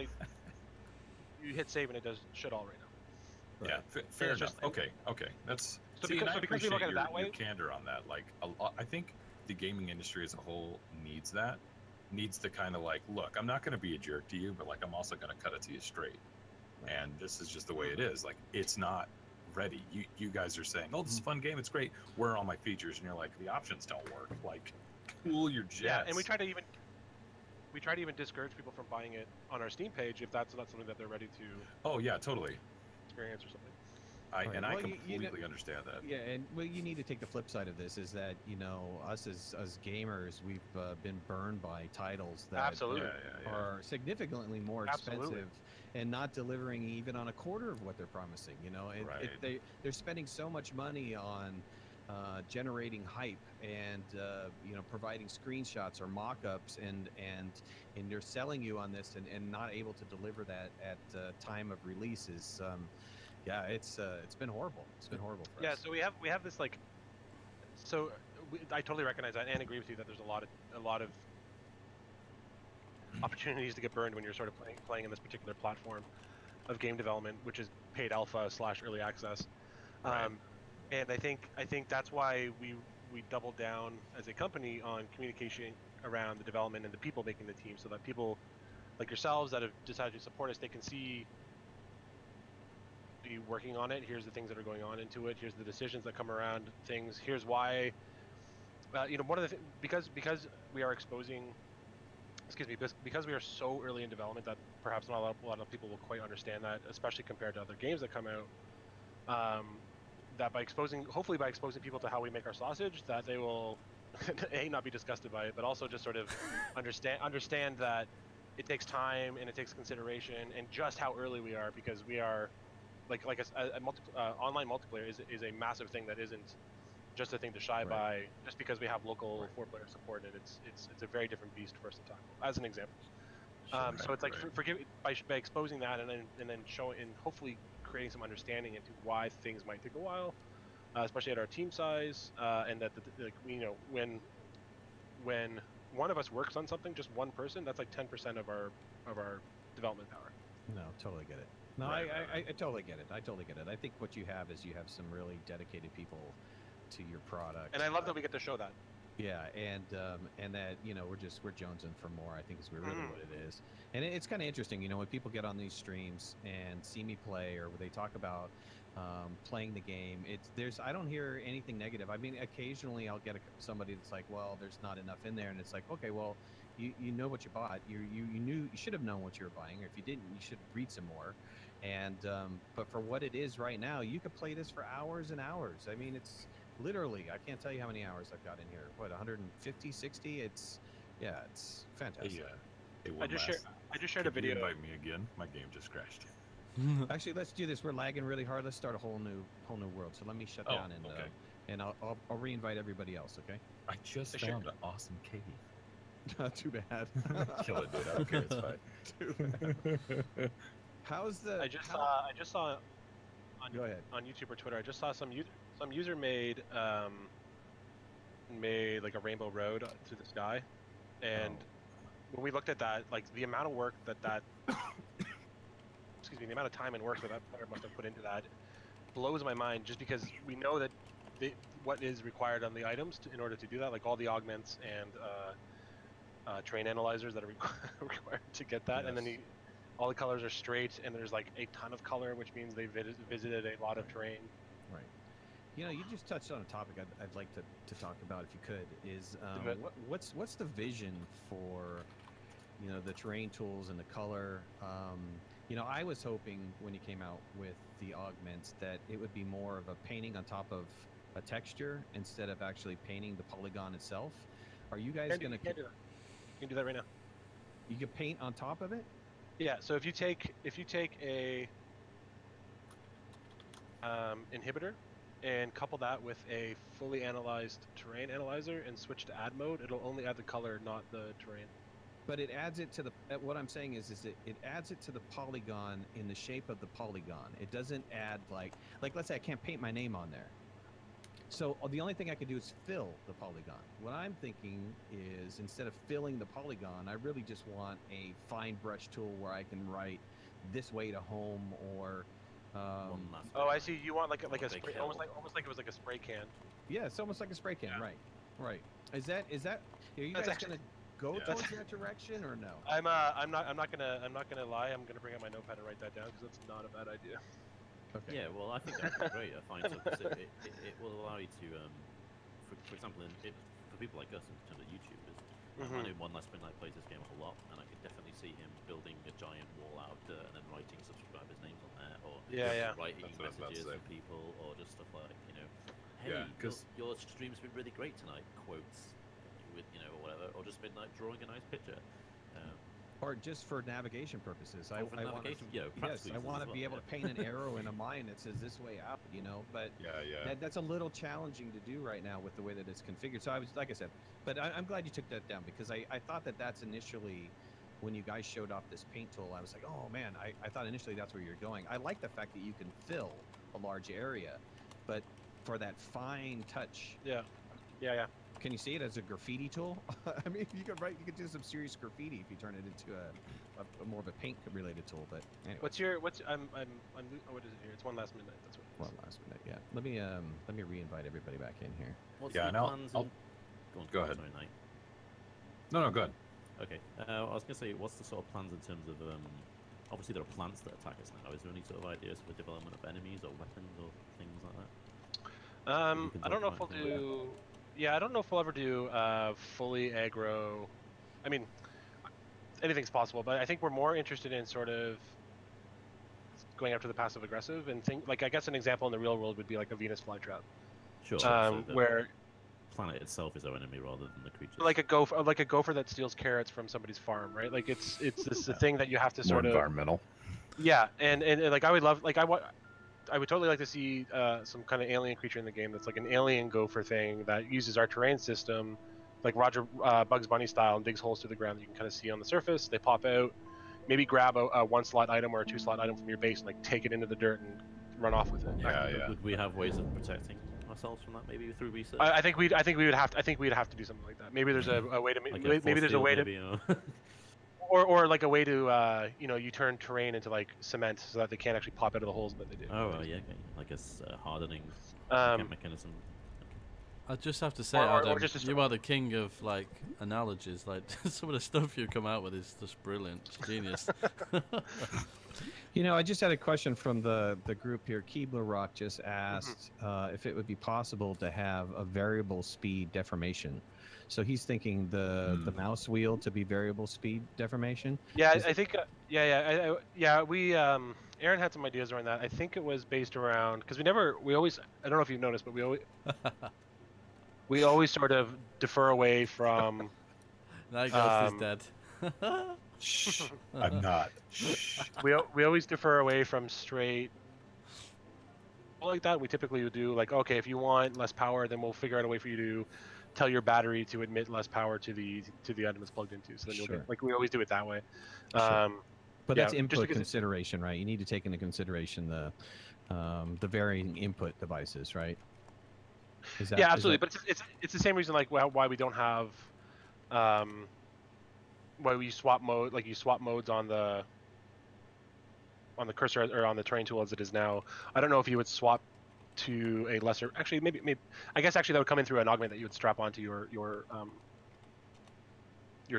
you hit save and it does shit all right now. Yeah, fair enough. Okay, that's so because we look at it that way, your candor on that. Like I think the gaming industry as a whole needs to kind of like, look, I'm not going to be a jerk to you, but like I'm also going to cut it to you straight. And this is just the way it is. Like it's not ready. You guys are saying, oh, this is a fun game, it's great, where are all my features? And you're like, the options don't work. Like, cool your jets. Yeah, and we try to even discourage people from buying it on our Steam page if that's not something that they're ready to. Oh yeah, totally. Experience or something. I completely understand that. Yeah, and you need to take the flip side of this is that us as gamers, we've been burned by titles that are significantly more expensive and not delivering even on a quarter of what they're promising. They're spending so much money on generating hype and providing screenshots or mock-ups and they're selling you on this and not able to deliver that at time of release is it's been horrible. It's been horrible for us. So we have this like, so I totally recognize that and agree with you that there's a lot of opportunities to get burned when you're sort of playing in this particular platform of game development, which is paid alpha / early access. Right. And I think that's why we doubled down as a company on communication around the development and the people making the team, so that people like yourselves that have decided to support us, they can see you working on it. Here's the things that are going on into it. Here's the decisions that come around things. Here's why. One of the because we are exposing. Excuse me, because we are so early in development that perhaps not a lot of people will quite understand that, especially compared to other games that come out. That hopefully by exposing people to how we make our sausage, that they will not be disgusted by it, but also just sort of understand that it takes time and it takes consideration and just how early we are, because we are online multiplayer is a massive thing that isn't just a thing to shy by just because we have local 4-player support, and it's a very different beast for us to tackle, as an example. So it's like by exposing that and then showing and hopefully creating some understanding into why things might take a while, especially at our team size, and that when one of us works on something, just one person, that's like 10% of our development power. No, totally get it. No, I totally get it. I totally get it. I think what you have is you have some really dedicated people to your product, and I love that we get to show that. Yeah, and that we're jonesing for more, I think is really what it is. And it's kind of interesting, when people get on these streams and see me play, or they talk about playing the game. I don't hear anything negative. I mean, occasionally I'll get somebody that's like, well, there's not enough in there, and it's like, okay, well, you know what you bought. You should have known what you were buying, or if you didn't, you should read some more. And but for what it is right now, you could play this for hours and hours. I mean, it's literally, I can't tell you how many hours I've got in here. What, 150, 60? It's fantastic. I just shared a video. Invite me again. My game just crashed. Actually, let's do this. We're lagging really hard. Let's start a whole new world. So let me shut down and I'll re-invite everybody else. Okay. I just found an awesome cave. Too bad. Kill it, dude. I don't care. It's fine. Too bad. How's the? I just saw. Go ahead. On YouTube or Twitter, I just saw some user made like a rainbow road through the sky, and when we looked at that, like the amount of work that excuse me, the amount of time and work that player must have put into that blows my mind, just because we know that what is required on the items in order to do that, like all the augments and terrain analyzers that are required to get that, and then all the colors are straight, and there's like a ton of color, which means they visited a lot of terrain. Right. You just touched on a topic I'd like to talk about, if you could, is what's the vision for the terrain tools and the color. I was hoping when you came out with the augments that it would be more of a painting on top of a texture instead of actually painting the polygon itself. Are you guys going to? You can do that right now. You can paint on top of it. Yeah. So if you take a inhibitor and couple that with a fully analyzed terrain analyzer and switch to add mode, it'll only add the color, not the terrain. But it adds it to the. What I'm saying is it adds it to the polygon in the shape of the polygon. It doesn't add like let's say I can't paint my name on there. So the only thing I could do is fill the polygon. What I'm thinking is, instead of filling the polygon, I really just want a fine brush tool where I can write "this way to home" or. Oh, I see. You want like a spray, almost like it was like a spray can. Yeah, it's almost like a spray can, right? Right. Is that? Are you guys gonna go towards that direction or no? I'm not gonna lie. I'm gonna bring out my notepad and write that down, because that's not a bad idea. Okay. Yeah, well, I think that'd be great. I find so it will allow you to, for example, for people like us in terms of YouTubers, I know OneLastMidnight plays this game a lot, and I could definitely see him building a giant wall out of dirt and then writing subscribers' names on there, or writing messages for people, or just stuff like, hey, your stream's been really great tonight, quotes, with or whatever, or just Midnight drawing a nice picture. part just for navigation purposes. For navigation, yes, I want to be able to paint an arrow in a mine that says this way out, you know. But that's a little challenging to do right now with the way that it's configured. So I was, like I said, but I'm glad you took that down, because I thought that that's initially, when you guys showed off this paint tool, I was like, oh man, I thought initially that's where you're going. I like the fact that you can fill a large area, but for that fine touch. Yeah. Can you see it as a graffiti tool? I mean, you could do some serious graffiti if you turn it into a more of a paint related tool. But anyway. What is it here? It's OneLastMidnight. That's what it is. OneLastMidnight. Yeah. Let me re-invite everybody back in here. What's the plans? Go ahead. Sorry, Knight. No, go ahead. Okay. I was gonna say, what's the sort of plans in terms of obviously there are plants that attack us now. Is there any sort of ideas for development of enemies or weapons or things like that? I don't know if we'll do. Yeah, I don't know if we'll ever do fully aggro. I mean, anything's possible, but I think we're more interested in sort of going after the passive aggressive and like I guess an example in the real world would be like a Venus flytrap. Sure. Where planet itself is our enemy rather than the creature. Like a gopher that steals carrots from somebody's farm, right? Like it's this the thing that you have to More sort of environmental. Yeah, and like I would love like I would totally like to see some kind of alien creature in the game that's like an alien gopher thing that uses our terrain system, like Bugs Bunny style, and digs holes through the ground that you can kind of see on the surface. They pop out, maybe grab a 1-slot item or a 2-slot item from your base and like take it into the dirt and run off with it. Yeah. Would we have ways of protecting ourselves from that, maybe through research? I think we'd have to do something like that. Maybe there's a way to like maybe there's a way to. Or like a way to you turn terrain into like cement so that they can't actually pop out of the holes that they do. Oh yeah, okay. Like a hardening mechanism. I just have to say, or Adam, just you are the king of like analogies. Like some of the stuff you come out with is just brilliant. It's genius. You know, I just had a question from the group here. Keebler Rock just asked if it would be possible to have a variable speed deformation. So he's thinking the mouse wheel to be variable speed deformation. Yeah, I think we Aaron had some ideas around that. I think it was based around because we always I don't know if you've noticed, but we always sort of defer away from. Nightghost is dead. Shh, I'm not. Shh. We always defer away from straight like that. We typically would do like, okay, if you want less power, then we'll figure out a way for you to tell your battery to admit less power to the item it's plugged into. So then you'll get, like we always do it that way. Sure. But that's input consideration, right? You need to take into consideration the varying input devices, right? Yeah, absolutely. But it's the same reason like why we don't have why we swap mode, like you swap modes on the cursor or on the terrain tool as it is now. I don't know if you would swap to a lesser. Actually, maybe. I guess actually that would come in through an augment that you would strap onto your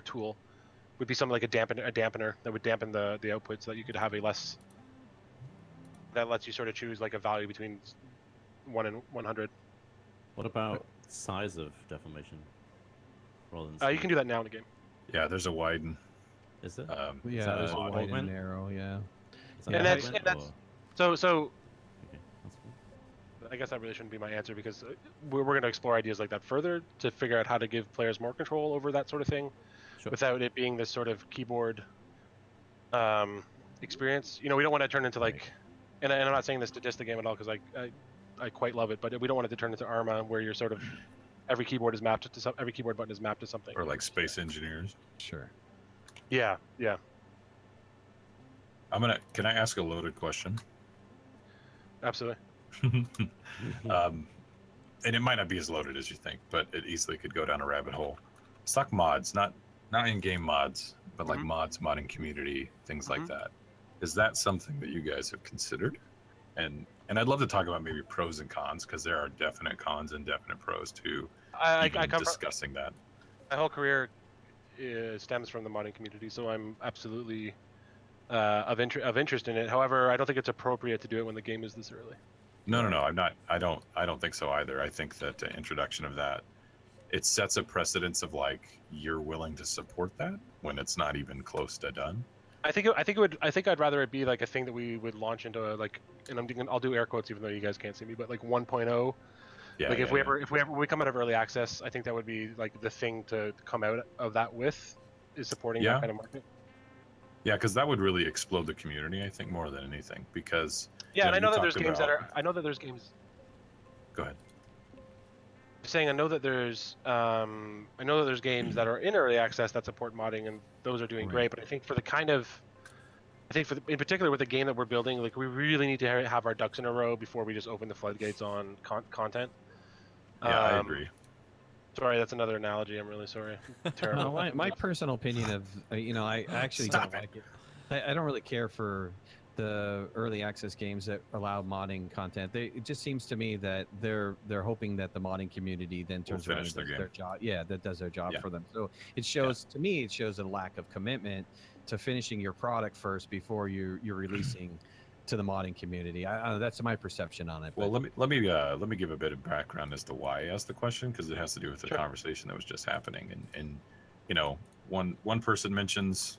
tool. Would be something like a dampener that would dampen the output so that you could have a less. That lets you sort of choose like a value between 1 and 100. What about size of deformation? Rather than you can do that now in the game. Yeah, there's a widen. Is there? Yeah, there's a wide and narrow. Yeah. And that's so. Okay, that's cool. I guess that really shouldn't be my answer because we're going to explore ideas like that further to figure out how to give players more control over that sort of thing, without it being this sort of keyboard experience. You know, we don't want to turn into like, and I'm not saying this to diss the game at all because I quite love it, but we don't want it to turn into Arma where you're sort of every keyboard button is mapped to something. Or like Space Engineers. Sure. Yeah. Can I ask a loaded question? Absolutely. And it might not be as loaded as you think, but it easily could go down a rabbit hole. Stock mods, not in-game mods, but like mods, modding community, things like that. Is that something that you guys have considered? And I'd love to talk about maybe pros and cons, because there are definite cons and definite pros to discussing that. My whole career stems from the modding community, so I'm absolutely of interest in it. However, I don't think it's appropriate to do it when the game is this early. No, I'm not. I don't think so either. I think that the introduction of that, it sets a precedence of like you're willing to support that when it's not even close to done. I think I'd rather it be like a thing that we would launch into and I'll do air quotes even though you guys can't see me, but like 1.0. Yeah. Like if we come out of early access, I think that would be like the thing to come out of that with is supporting that kind of market. Yeah, because that would really explode the community, I think, more than anything. Because Yeah, and I you know that there's talked games that about- are. I know that there's games. Go ahead. Saying I know that there's games that are in early access that support modding, and those are doing Right. great. But I think for the kind of, in particular with the game that we're building, like we really need to have our ducks in a row before we just open the floodgates on content. Yeah, I agree. Sorry, that's another analogy. I'm really sorry. Terrible. No, my personal opinion of I actually Stop don't like it. I don't really care for the early access games that allow modding content. It just seems to me that they're hoping that the modding community then turns around and finish does their their game. job. Yeah, that does their job Yeah. for them. So it shows to me, it shows a lack of commitment to finishing your product first before you're releasing to the modding community. That's my perception on it. Well, but- let me give a bit of background as to why I asked the question, because it has to do with the conversation that was just happening. And one person mentions,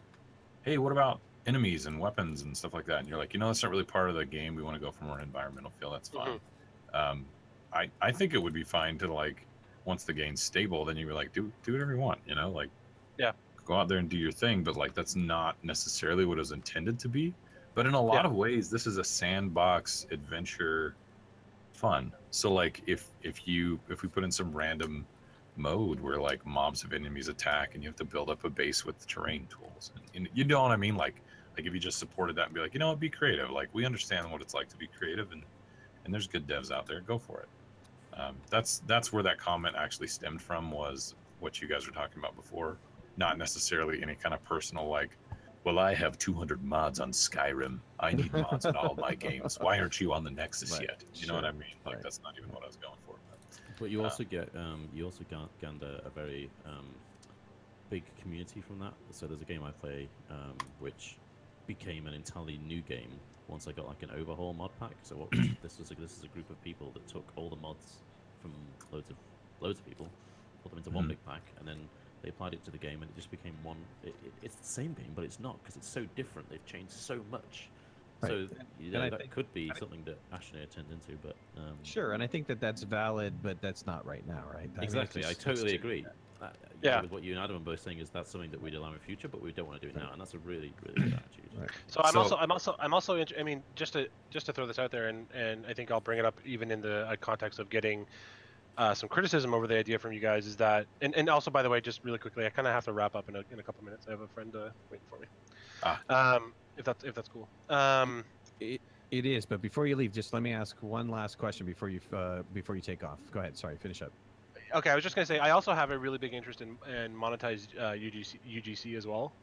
hey, what about enemies and weapons and stuff like that? And you're like, that's not really part of the game. We want to go for more environmental feel. That's fine. I think it would be fine to, like, once the game's stable, then you're like, do whatever you want, like, go out there and do your thing. But like, that's not necessarily what it was intended to be. But in a lot of ways, this is a sandbox adventure fun. So like, if we put in some random mode where like mobs of enemies attack and you have to build up a base with terrain tools, and you know what I mean? Like if you just supported that and be like, be creative. Like, we understand what it's like to be creative, and there's good devs out there. Go for it. That's where that comment actually stemmed from, was what you guys were talking about before. Not necessarily any kind of personal, like, well, I have 200 mods on Skyrim. I need mods in all my games. Why aren't you on the Nexus yet? You know what I mean? Like, that's not even what I was going for. But you also gained a very big community from that. So there's a game I play which became an entirely new game once I got like an overhaul mod pack. So this is a group of people that took all the mods from loads of people, put them into one big pack, and then they applied it to the game, and it just became one. It's the same game, but it's not, because it's so different. They've changed so much. Right. So that think, could be something that ASTRONEER turned into, but sure, and I think that's valid, but that's not right now, right? Exactly, I totally agree. Yeah. With what you and Adam are both saying, is that's something that we'd allow in the future, but we don't want to do it now, and that's a really, really good attitude. Right. So I'm also I mean, just to throw this out there, and I think I'll bring it up even in the context of getting some criticism over the idea from you guys, is that, and also, by the way, just really quickly, I kind of have to wrap up in a couple minutes. I have a friend waiting for me. If that's cool. It is, but before you leave, just let me ask one last question before you take off. Go ahead. Sorry, finish up. Okay, I was just gonna say I also have a really big interest in monetized UGC as well.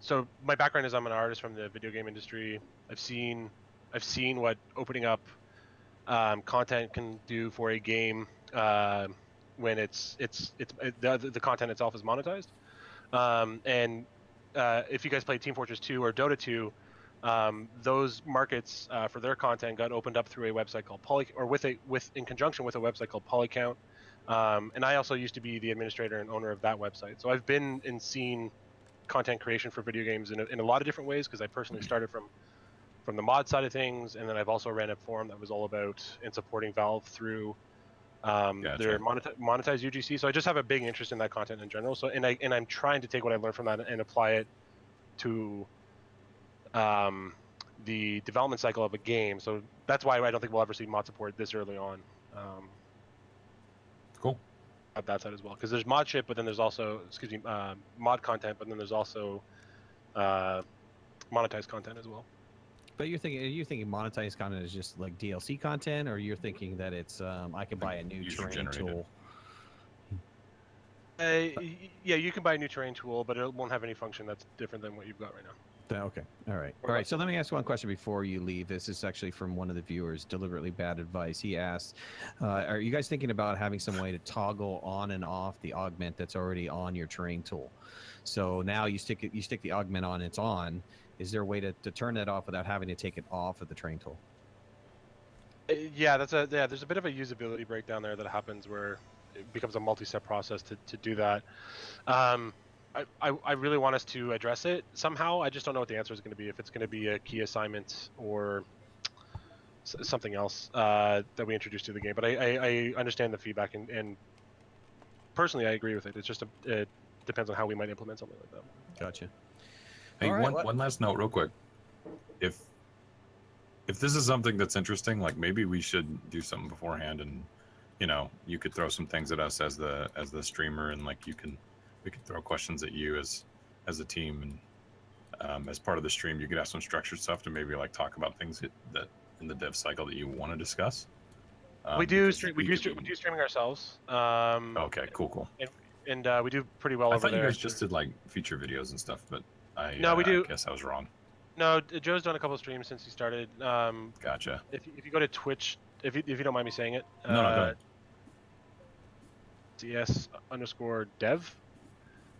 So my background is I'm an artist from the video game industry. I've seen what opening up content can do for a game when the content itself is monetized. And if you guys play Team Fortress 2 or Dota 2, those markets for their content got opened up through a website called in conjunction with a website called Polycount. And I also used to be the administrator and owner of that website. So I've been and seen content creation for video games in a lot of different ways, because I personally started from the mod side of things, and then I've also ran a forum that was all about and supporting Valve through their monetized UGC. So I just have a big interest in that content in general. So and I'm trying to take what I learned from that and apply it to the development cycle of a game. So that's why I don't think we'll ever see mod support this early on. Cool. At that side as well, because there's mod ship, but then there's also mod content, but then there's also monetized content as well. But are you thinking monetized content is just like DLC content, or you're thinking that it's I can buy a new terrain tool? Yeah, you can buy a new terrain tool, but it won't have any function that's different than what you've got right now. Okay. All right. So let me ask one question before you leave. This is actually from one of the viewers. Deliberately bad advice. He asked, "Are you guys thinking about having some way to toggle on and off the augment that's already on your terrain tool? So now you stick the augment on, it's on. Is there a way to turn that off without having to take it off of the terrain tool?" Yeah, there's a bit of a usability breakdown there that happens where it becomes a multi-step process to do that. I really want us to address it somehow. I just don't know what the answer is going to be. If it's going to be a key assignment or something else that we introduce to the game. But I understand the feedback, and personally I agree with it. It's just depends on how we might implement something like that. Gotcha. Hey, All right, one last note, real quick. If this is something that's interesting, like maybe we should do something beforehand, and you could throw some things at us as the streamer, and like we could throw questions at you as a team, and as part of the stream, you could have some structured stuff to maybe like talk about things that in the dev cycle that you want to discuss. We do streaming ourselves. Okay, cool. And we do pretty well I over thought there. you guys just did like feature videos and stuff, but we do. I guess I was wrong. No, Joe's done a couple of streams since he started. Gotcha. If you go to Twitch, if you don't mind me saying it. No, go ahead. CS_dev.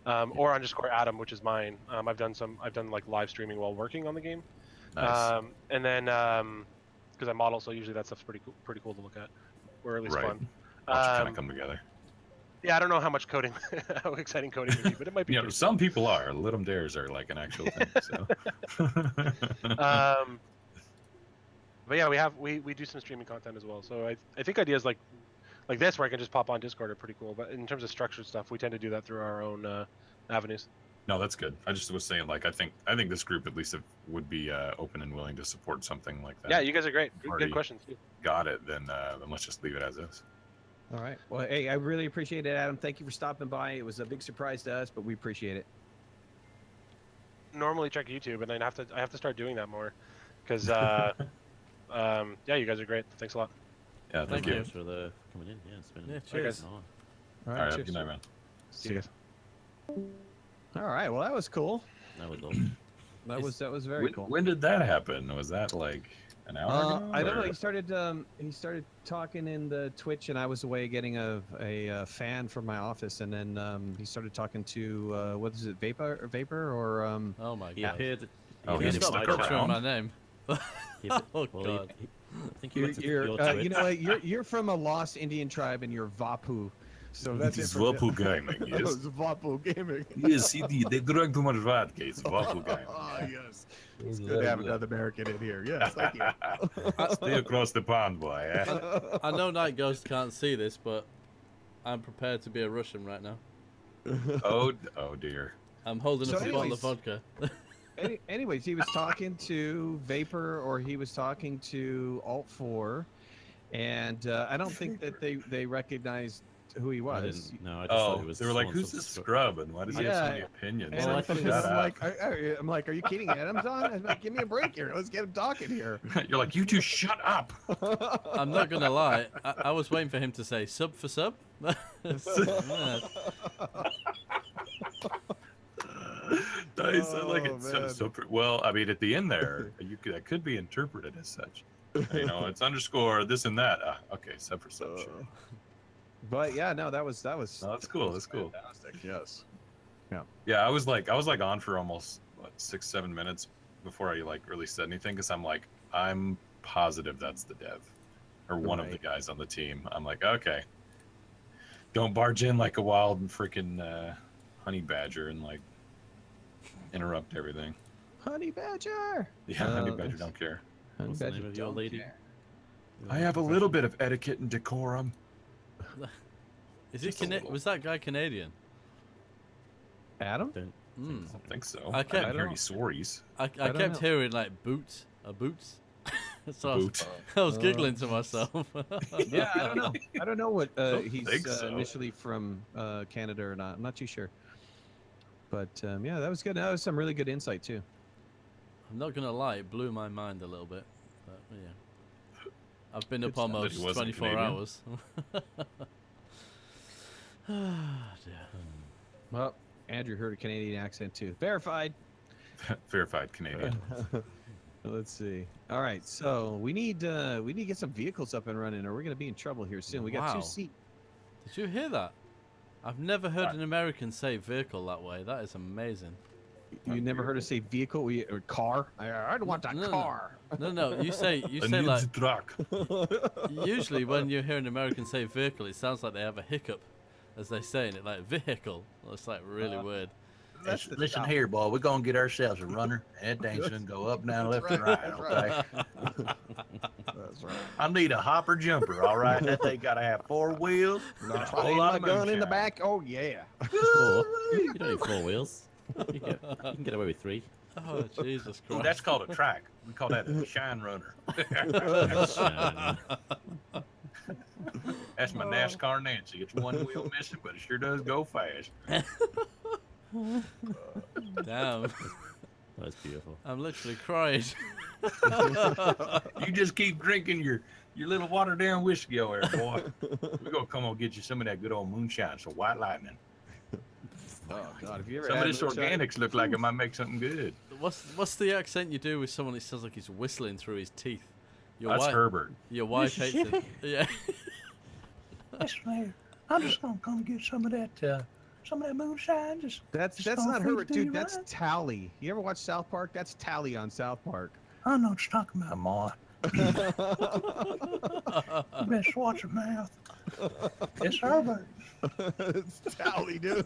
Or _Adam, which is mine. I've done like live streaming while working on the game. Nice. And then because I model, so usually that stuff's pretty cool to look at, or at least fun. Watch it kind of come together. Yeah, I don't know how much coding, how exciting coding would be, but it might be. Some people are. Lit 'em dares are like an actual thing. So. But yeah, we do some streaming content as well. So I think ideas like this, where I can just pop on Discord, are pretty cool. But in terms of structured stuff, we tend to do that through our own avenues. No, that's good. I just was saying, like, I think this group at least would be open and willing to support something like that. Yeah, you guys are great. Good questions too. Got it. Then let's just leave it as is. All right. Well, hey, I really appreciate it, Adam. Thank you for stopping by. It was a big surprise to us, but we appreciate it. Normally check YouTube, and then I have to start doing that more, because yeah, you guys are great. Thanks a lot. Yeah, thank you. Thanks for the coming in. Yeah, it's been cheers. on. All All right, cheers. good night, man. See you guys. All right. Well, that was cool. That was awesome. That was very cool. When did that happen? Was that like an hour ago? I don't know. or- He started talking in the Twitch, and I was away getting a fan from my office, and then he started talking to what is it, Vapor or Oh my He god. appeared. Oh, he he's appeared stuck by around. What's my name? Oh well, god. I think he went to you're your you Twitch. know what, you're from a lost Indian tribe, and you're Vapu, so that's It's it for Vapu Gaming, It's yes. Vapu Gaming. Yes, they drank too much vodka. It's Vapu Gaming. Oh yes, it's good to have another American in here. Yes, thank you. Stay across the pond, boy. Eh? I know Nightghost can't see this, but I'm prepared to be a Russian right now. Oh dear. I'm holding So up a bottle anyways- of vodka. Anyways, he was talking to Vapor, or he was talking to Alt4, and I don't think that they recognized who he I was. didn't. No, I just thought Oh, it was. they were like, someone "Who's this from- scrub? And why does he have so Yeah. many opinions?" And Well, I'm, I thought he thinking, was- I'm like, are you kidding? Adam's on. I'm like, give me a break here. Let's get him talking here. You're like, "You two, shut up." I'm not gonna lie. I was waiting for him to say sub for sub. Yeah. Nice. I like Oh, it. So, man. so well, I mean, at the end there, that could be interpreted as such. It's underscore this and that. Okay, sub for sub. Sure. But yeah, no, that was. No, that's cool. That's cool. Fantastic. Yes. Yeah, I was on for almost 6-7 minutes before I like really said anything, because I'm positive that's the dev or one of the Right. guys on the team. I'm like, okay, don't barge in like a wild freaking honey badger and like interrupt everything. Honey Badger. Yeah, honey badger that's- don't care. Honey What's the Badger name of your don't lady? care. I have a little bit of etiquette and decorum. Is he Just a little. Was that guy Canadian? Adam. Don't Hmm. I don't think so. I I can't- didn't I hear don't- any sorries. I don't kept know. hearing like boots. So Boot. I was giggling to myself. Yeah, I don't know. I don't know what Don't he's think so. initially from Canada or not. I'm not too sure. But yeah, that was good. That was some really good insight too. I'm not gonna lie, it blew my mind a little bit. But yeah, I've been Good up stuff. That almost he wasn't 24 Canadian. hours. Ah, dear. Well, Andrew heard a Canadian accent too. Verified. Verified Canadian. Let's see. All right, so we need to get some vehicles up and running, or we're gonna be in trouble here soon. We got Wow. 2 seats. Did you hear that? I've never heard an American say vehicle that way. That is amazing. You never heard us say vehicle or car? I don't want that No, no. car. No, you say I say need like the truck. usually when you hear an American say vehicle, it sounds like they have a hiccup as they say it, like vehicle. It's like really weird. That's the Listen top. here, boy. We're gonna get ourselves a runner. And that thing's gonna go up, down, left, and right. That's Okay. That's right. I need a hopper jumper. All right. That thing gotta have 4 wheels. And a whole Aim lot my of gun in the moonshine. back. Oh yeah. 4. You don't need 4 wheels. You can get away with 3. Oh, Jesus Ooh, Christ. that's called a track. We call that a shine runner. That's my NASCAR Nancy. It's 1 wheel missing, but it sure does go fast. Damn. That's beautiful. I'm literally crying. You just keep drinking your little watered down whiskey over there, boy. We're gonna come on get you some of that good old moonshine, some white lightning. Oh God, if you ever Some of had this moonshine- organics look like it might make something good. What's the accent you do with someone that sounds like he's whistling through his teeth? Your That's wife, Herbert. Your wife hates it. Yeah. Listen, I'm just gonna come get some of that moonshine. That's not Herbert, dude. That's Tally. You ever watch South Park? That's Tally on South Park. I know what you're talking about, Ma. You best watch your mouth. It's Herbert. It's Tally, dude.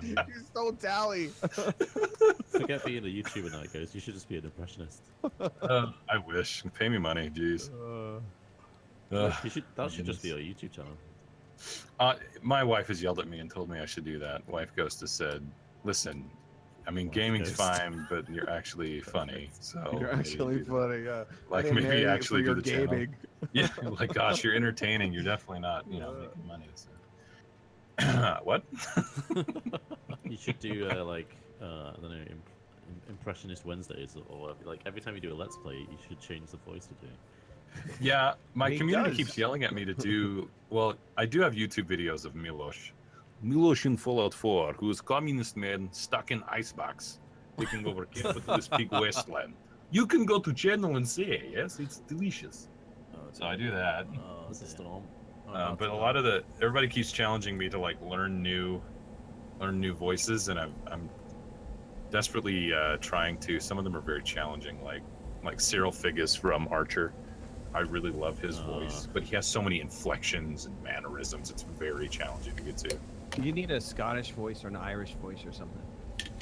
You stole Tally. Forget being a YouTuber, Nightghost. You should just be an impressionist. I wish. Pay me money, jeez. That should just be your YouTube channel. My wife has yelled at me and told me I should do that. Wife Ghost has said, "Listen, I mean, Wife gaming's Ghost. fine, but you're actually funny. So You're maybe actually do that." funny. Yeah. Like, I didn't maybe marry you actually for do the your channel. gaming. Yeah, like, gosh, you're entertaining. You're definitely not, making money. So. What? You should do I don't know, Impressionist Wednesdays, or like every time you do a Let's Play, you should change the voice to do. Yeah, my He community does. keeps yelling at me to do. Well, I do have YouTube videos of Milosh in Fallout 4, who is communist man stuck in icebox, taking over capitalist pig wasteland. You can go to channel and say, yes, it's delicious. So I do that. Oh, This is dear. Storm. But a lot of everybody keeps challenging me to like learn new voices, and I'm desperately trying to. Some of them are very challenging, like Cyril Figgis from Archer. I really love his voice, but he has so many inflections and mannerisms. It's very challenging to get to. You need a Scottish voice or an Irish voice or something.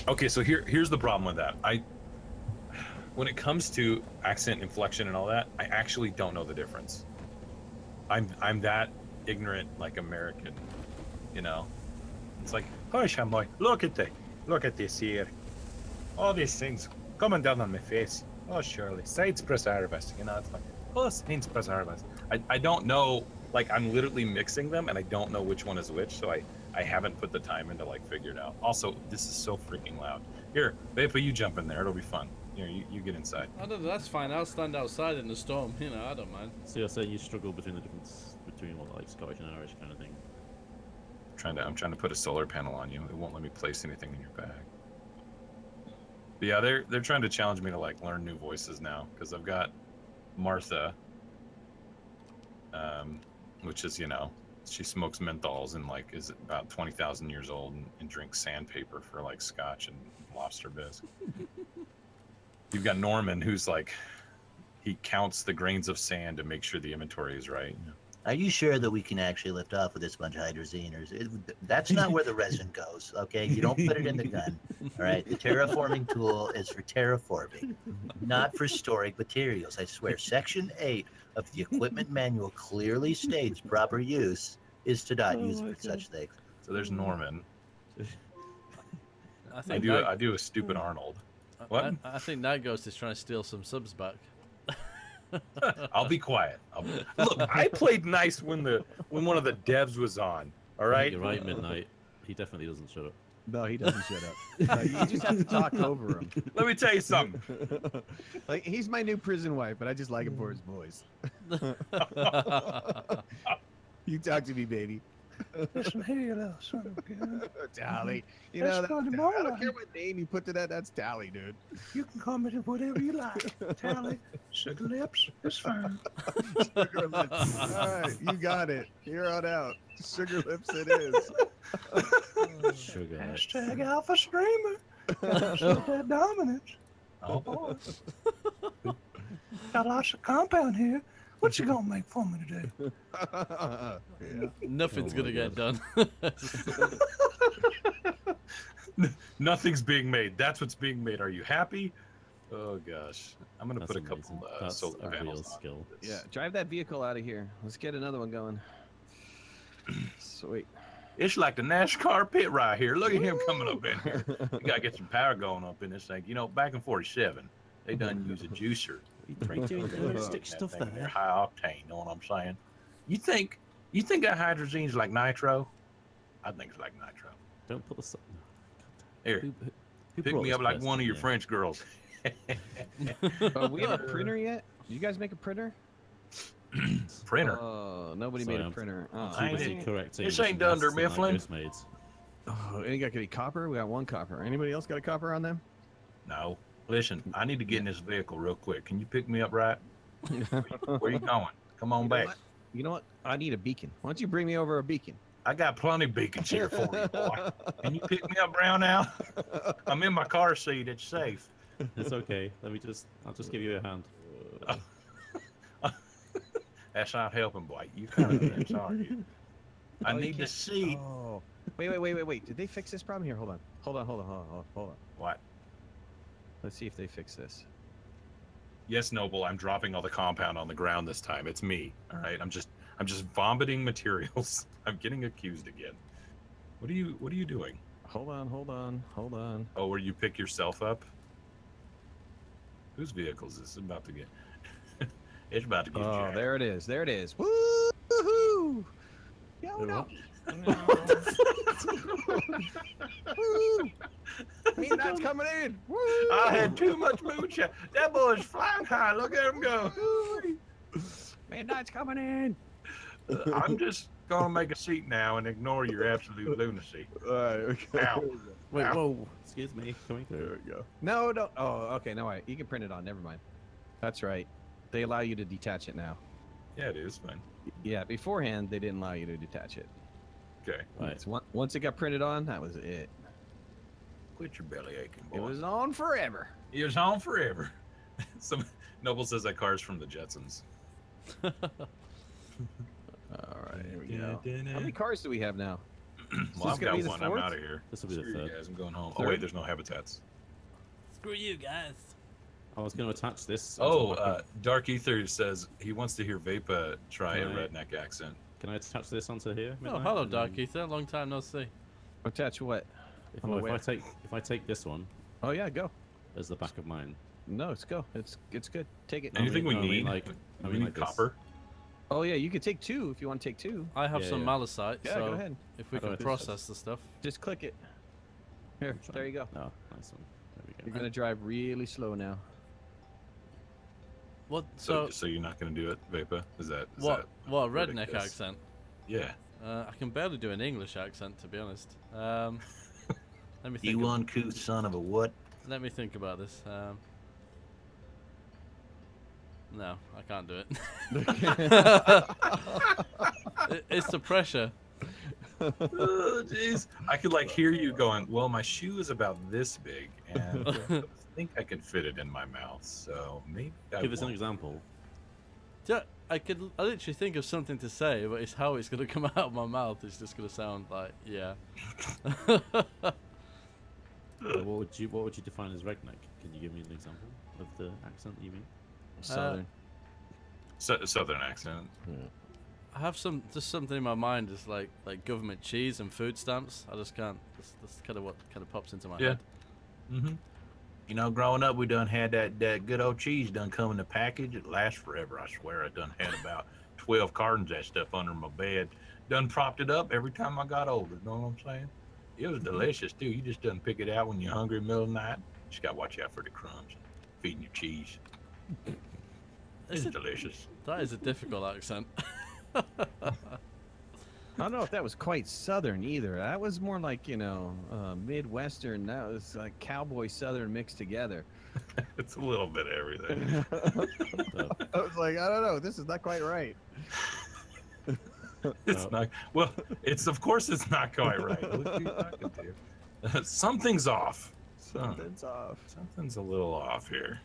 Okay, so here's the problem with that. When it comes to accent, inflection, and all that, I actually don't know the difference. I'm that ignorant, like American, It's like, hush, I'm like, look at this here. All these things coming down on my face. Oh, surely, sides preservers. It's like, oh, saints preservers. I don't know, like, I'm literally mixing them, and I don't know which one is which, so I haven't put the time into, like, figure it out. Also, this is so freaking loud. Here, Vapa, you jump in there. It'll be fun. You get inside. I don't know, that's fine. I'll stand outside in the storm. I don't mind. So you're saying you struggle between the difference between what, like Scottish and Irish kind of thing? I'm trying to put a solar panel on you. It won't let me place anything in your bag. But yeah, they're trying to challenge me to like learn new voices now, because I've got Martha, which is she smokes menthols and like is about 20,000 years old and drinks sandpaper for like scotch and lobster bisque. You've got Norman, who's like, he counts the grains of sand to make sure the inventory is right. Are you sure that we can actually lift off with this bunch of hydrazine? That's not where the resin goes, okay? You don't put it in the gun, all right? The terraforming tool is for terraforming, not for storing materials. I swear, Section 8 of the equipment manual clearly states proper use is to not use it for such things. So there's Norman. I do a stupid Arnold. What? I think Nightghost is trying to steal some subs back. I'll be quiet. Look, I played nice when one of the devs was on. All right. You're right, Midnight. He definitely doesn't shut up. No, he doesn't shut up. No, you just have to talk over him. Let me tell you something. Like, he's my new prison wife, but I just like him for his voice. You talk to me, baby. Listen here, you little son of a gun. Tally. That's I called don't Marla. care what name you put to that. That's Tally, dude. You can call me whatever you like. Tally, sugar lips, it's fine. Sugar lips. All right, you got it. Here on out. Sugar lips it is. Sugar. Hashtag alpha streamer. Hashtag dominance. Oh boy. Got lots of compound here. What you gonna make for me today? Yeah. Nothing's Oh gonna my get God. done. Nothing's being made. That's what's being made. Are you happy? Oh gosh, I'm gonna That's put a amazing. couple That's solar a real panels on skill. this. Yeah, drive that vehicle out of here. Let's get another one going. Sweet. It's like the NASCAR pit right here. Look at him coming up in here. You gotta get some power going up in this thing. You know, back in '47, they done use a juicer. Are you doing realistic That stuff thing in there, there? high octane. Know what I'm saying? You think that hydrazine's like nitro? I think it's like nitro. Don't put the. Here, Who pick brought me this up like person one of your here? French girls. We have a printer yet? Did you guys make a printer? Printer. Oh, nobody Sorry, made a I'm printer. Too I Oh, ain't busy it. correcting This the ain't Dunder messes that Mifflin. Nightghost made. oh, any got any copper? We got one copper. Anybody else got a copper on them? No. Listen, I need to get in this vehicle real quick. Can you pick me up right? Where you going? Come on back. You know what? I need a beacon. Why don't you bring me over a beacon? I got plenty of beacons here for you, boy. Can you pick me up, Brown now? I'm in my car seat. It's safe. It's okay. I'll just give you a hand. That's not helping, boy. You kind of nuts, aren't you? I Oh, you need to can't- see. Oh, wait. Did they fix this problem here? Hold on. What? Let's see if they fix this. Yes, Noble. I'm dropping all the compound on the ground this time. It's me. All right. I'm just vomiting materials. I'm getting accused again. What are you doing? Hold on. Oh, where you pick yourself up? Whose vehicle is this about to get? It's about to get Oh, jacked. there it is. Woo-hoo! Yo, no. Woo! Midnight's coming in. Woo! I had too much moonshine. That boy's flying high. Look at him go. Midnight's coming in. I'm just gonna make a seat now and ignore your absolute lunacy. All right, okay. Ow. Wait, Ow. whoa. Excuse me. Coming through. There we go. No. Oh, okay. No, wait. You can print it on. Never mind. That's right. They allow you to detach it now. Yeah, it is fine. Yeah, beforehand they didn't allow you to detach it. Okay. Right. So once it got printed on, that was it. Quit your belly aching, boy. It was on forever. It was on forever. Some Noble says that car's from the Jetsons. All right, here we go. How many cars do we have now? Well, I've gonna got be the one. I'm fourth? out of here. This will be the Screw you third. guys. I'm going home. Oh Third? wait, there's no habitats. Screw you guys. I was going to attach this. Oh, onto my- Dark Ether says he wants to hear Vapa try a Right. redneck accent. Can I attach this onto here? Oh, Midnight? hello, And Dark then Ether. Long time no see. Attach what? If, I'm well, aware. if I take this one Oh yeah, go. as the back of mine, No, it's go. It's good. Take it. Anything we I mean, need? like- I we mean, need like this. copper. Oh yeah, you can take two if you want to take two. I have Yeah, some yeah. malachite, Yeah, so go ahead. if we How do I can do this? process the stuff. Just click it. Here, there you go. Oh, nice one. There we go. You're gonna drive really slow now. What? So, So, so you're not going to do it, Vapa? Is that what? What a redneck ridiculous? accent? Yeah. I can barely do an English accent, to be honest. Let me think. You uncouth son of a what? Let me think about this. No, I can't do it. It's the pressure. Oh, jeez. I could like hear you going, well, my shoe is about this big, and I think I can fit it in my mouth, so maybe I Give us an won't. example. Yeah, I literally think of something to say, but it's how it's gonna come out of my mouth. It's just gonna sound like, yeah. What would you define as redneck? Can you give me an example of the accent you mean? Southern. Southern accent. I have just something in my mind is like government cheese and food stamps. I just can't. That's kind of what kind of pops into my Yeah. head. Mm-hmm. You know, growing up, we done had that good old cheese done come in the package. It lasts forever, I swear. I done had about 12 cartons of that stuff under my bed. Done propped it up every time I got older. Know what I'm saying? It was delicious, too. You just done pick it out when you're hungry in the middle of the night. Just got to watch out for the crumbs. Feeding your cheese. It's delicious. That is a difficult accent. I don't know if that was quite Southern either. That was more like, Midwestern. That was like cowboy Southern mixed together. It's a little bit of everything. I was like, I don't know. This is not quite right. It's not. Well, of course it's not quite right. What are you talking to? Something's off. Something's off. Something's a little off here.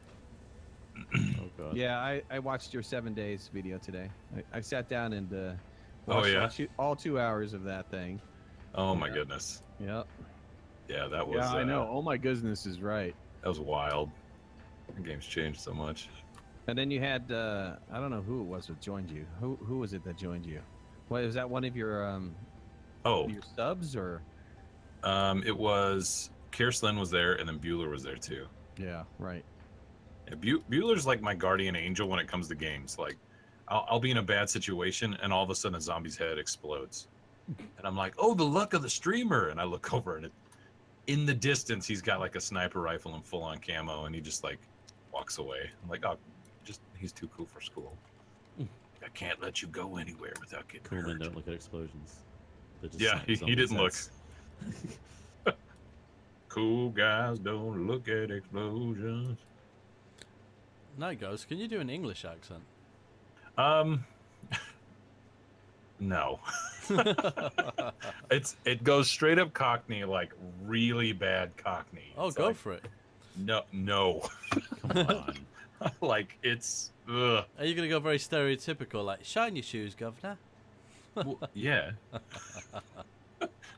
Oh god. Yeah, I watched your 7 days video today. I sat down and Oh, watched yeah? all 2 hours of that thing. Oh my Yeah. goodness. Yep. Yeah, that was. Yeah, I know. Oh my goodness is right. That was wild. The game's changed so much. And then you had I don't know who it was that joined you. Who was it that joined you? What was that? One of your your subs or? It was Kirslyn was there, and then Bueller was there too. Yeah, right. Yeah, Bueller's like my guardian angel when it comes to games. Like, I'll be in a bad situation, and all of a sudden a zombie's head explodes, and I'm like, "Oh, the luck of the streamer!" And I look over, and in the distance, he's got like a sniper rifle and full-on camo, and he just like walks away. I'm like, "Oh, he's too cool for school. I can't let you go anywhere without getting Cool men hurt." don't look at explosions. They're just Yeah, he zombies' didn't look. heads. Cool guys don't look at explosions. Nightghost, can you do an English accent? No. It goes straight up Cockney, like really bad Cockney. Oh, It's go like, for it. No. Come on. Like it's ugh. Are you going to go very stereotypical, like, shine your shoes, governor? Well, yeah.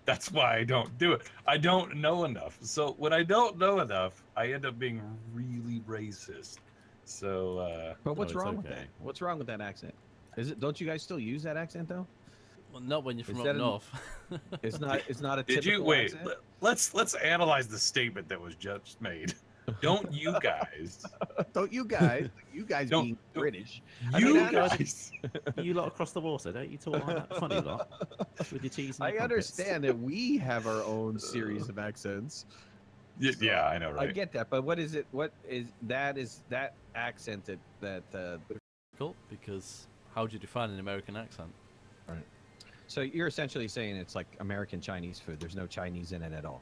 That's why I don't do it. I don't know enough. So when I don't know enough, I end up being really racist. So But what's No, it's wrong with okay. that? What's wrong with that accent? Is it? Don't you guys still use that accent though? Well, not when you're from Is up that an- north. It's not. It's not a did typical you wait? accent? Let's analyze the statement that was just made. Don't you guys? Don't you guys? You guys Don't- being don't- British. You mean, I know- guys. You lot across the water, don't you talk like that funny lot with your cheese and I your crumpets? understand that we have our own series of accents. Yeah, I know, right? I get that, but what is it? What is that? Is that accent that Cool, because how do you define an American accent? So you're essentially saying it's like American Chinese food. There's no Chinese in it at all.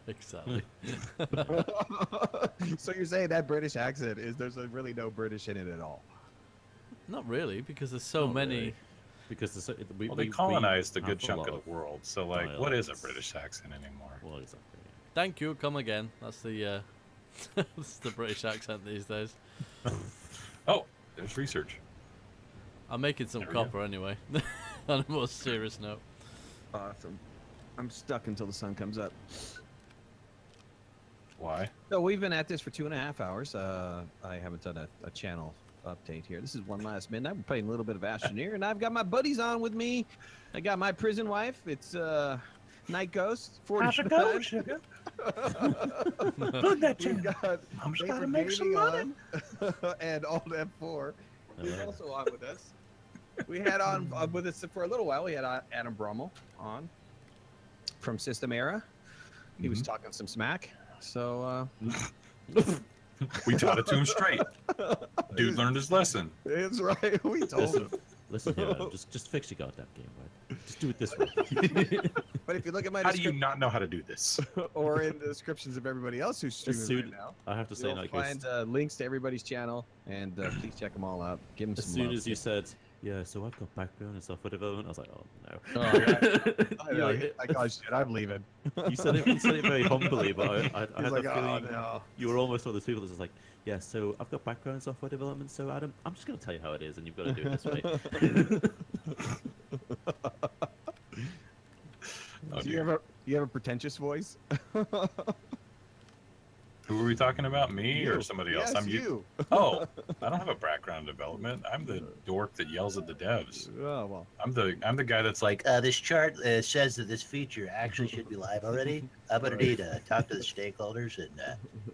Exactly. So you're saying that British accent is there's really no British in it at all. Not really, because there's so Not many. really. Because we Well, they colonized a have good chunk lot of the world, so like, what is a dialects. British accent anymore? Well, exactly. Thank you, come again. That's the that's the British accent these days. Oh, there's research. I'm making some There we go. copper anyway. On a more serious note. Awesome. I'm stuck until the sun comes up. Why? So we've been at this for 2.5 hours. I haven't done a channel update here. This is One Last Midnight. We're playing a little bit of ASTRONEER, and I've got my buddies on with me. I got my prison wife. It's Nightghost49. How's it going, sugar? Plug that We've channel. got I'm just Vapor gotta make some Gaming money. on, and ALTF4. Who's Yeah. also on with us. We had on with us for a little while. We had Adam Brummel on from System Era. He was talking some smack. So We taught it to him straight. Dude learned his lesson. it's right. We told him. Listen here, Adam, just fix your goddamn game, right? Just do it this way. But if you look at my How do you description not know how to do this? or in the descriptions of everybody else who's streaming soon- right now, I have to say, you'll like, find links to everybody's channel, and please check them all out. Give them as some soon love. as you said, yeah, so I've got background in software development, I was like, oh no. Oh, yeah. You're I like- got shit. I'm leaving. you said it very humbly, but I He's had like, the oh feeling no. you were almost one of those people that's just like, yeah, so I've got background in software development, so Adam, I'm just going to tell you how it is, and you've got to do it this way. Oh, Do you dear. have a pretentious voice? Who are we talking about? Me or You. somebody else? Yes, I'm you. Oh, I don't have a background in development. I'm the dork that yells at the devs. Oh well. I'm the guy that's like, This chart says that this feature actually should be live already. I'm gonna need to talk to the stakeholders and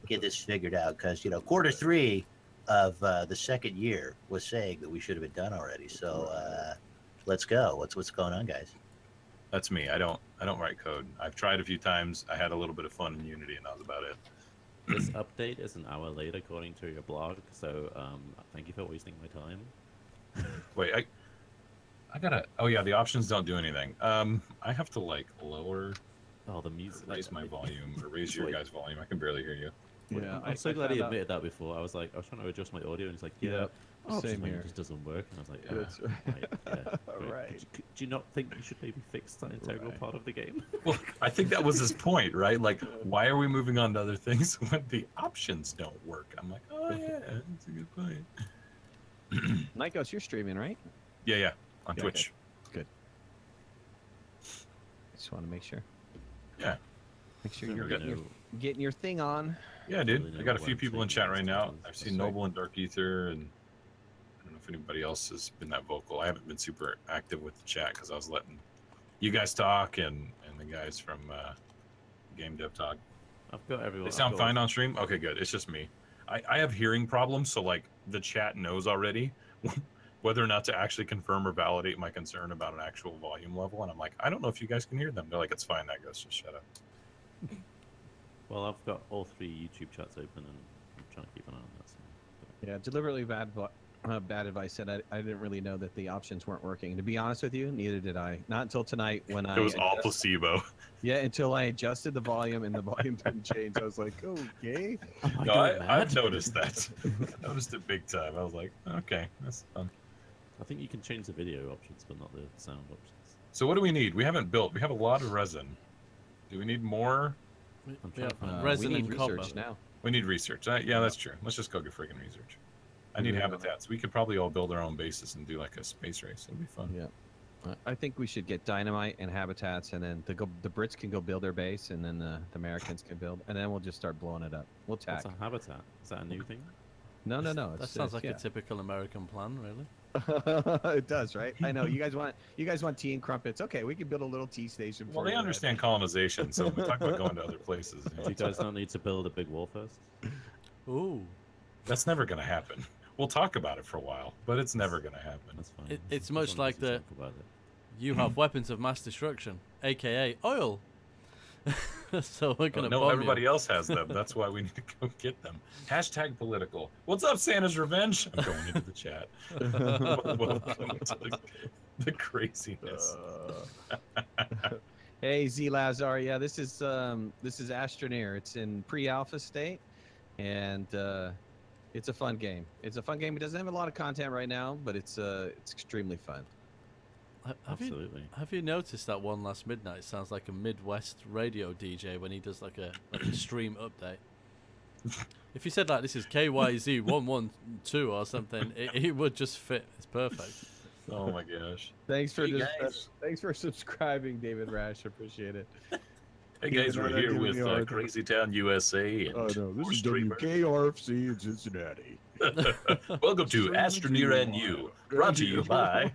get this figured out because Q3 of the second year was saying that we should have been done already. So let's go. What's going on, guys? that's me. I don't write code. I've tried a few times. I had a little bit of fun in Unity, and that was about it. This update is an hour late, according to your blog, so thank you for wasting my time. Wait, I gotta. Oh yeah, the options don't do anything. I have to like lower, Oh, the music. raise my volume, or raise Just your wait. guys' volume. I can barely hear you. Yeah. I'm so glad he admitted that before. I was trying to adjust my audio, and he's like, yeah, Yep, options same menu here. just doesn't work. And I was like, Yeah. That's right. great. Right. Do you not think you should maybe fix that integral Right. part of the game? Well, I think that was his point, right? Like, why are we moving on to other things when the options don't work? I'm like, oh yeah, that's a good point. Nightghost, you're streaming, right? Yeah, on Yeah, Twitch. Just want to make sure. Yeah. Make sure Don't you're really getting your thing on. Yeah, dude. Really I know got a what few I'm people in taking chat right these now. titles. I've seen That's right. Noble and Dark Ether, and I don't know if anybody else has been that vocal. I haven't been super active with the chat because I was letting you guys talk and the guys from Game Dev talk. I've got everyone. They I've sound got- fine on stream? Okay, good. It's just me. I have hearing problems, so like the chat knows already whether or not to actually confirm or validate my concern about an actual volume level. And I'm like, I don't know if you guys can hear them. They're like, it's fine, Nightghost, just shut up. Well, I've got all 3 YouTube chats open, and I'm trying to keep an eye on that. So. Yeah, deliberately bad advice. Said I didn't really know that the options weren't working. To be honest with you, neither did I. Not until tonight when It was all placebo. Yeah, until I adjusted the volume and the volume didn't change. I was like, okay. Am I No, going I've mad? noticed that. I noticed it big time. I was like, okay, that's fun. I think you can change the video options, but not the sound options. So what do we need? We haven't built. We have a lot of resin. Do we need more? I'm We trying have to find We resin need and copper. research now. We need research. Yeah, that's true. Let's just go get friggin' research. I need Yeah. habitats. We could probably all build our own bases and do like a space race. It'd be fun. Yeah. I think we should get dynamite and habitats, and then the Brits can go build their base, and then the Americans can build, and then we'll just start blowing it up. We'll tack. What's a habitat? Is that a new thing? No. That sounds like yeah. a typical American plan, really. It does, right? I know you guys want tea and crumpets. Okay, we can build a little tea station. Well, for they you. understand colonization, so we talk about going to other places. Do you guys not need to build a big wall first? Ooh. That's never going to happen. We'll talk about it for a while, but it's never going to happen. That's fine. It's As much long like as you the- talk about it. You have weapons of mass destruction, aka oil. So we're gonna No, bomb everybody you. else has them. That's why we need to go get them. Hashtag political. What's up, Santa's Revenge? I'm going into the chat. Welcome to the craziness. Hey, Z Lazar. Yeah, this is Astroneer. It's in pre-alpha state, and it's a fun game. It's a fun game. It doesn't have a lot of content right now, but it's extremely fun. Absolutely. Have you noticed that One Last Midnight sounds like a Midwest radio DJ when he does like a stream update? If you said like this is KYZ 112 or something, it would just fit. It's perfect. Oh my gosh. Thanks for Hey, guys. thanks for subscribing, David Rash. Appreciate it. Hey guys, Even we're though they're here giving with me a hard time. Crazy Town USA. And Oh no, this more is streamers. WKRFC in Cincinnati. Welcome to Astroneer and You, brought to you by.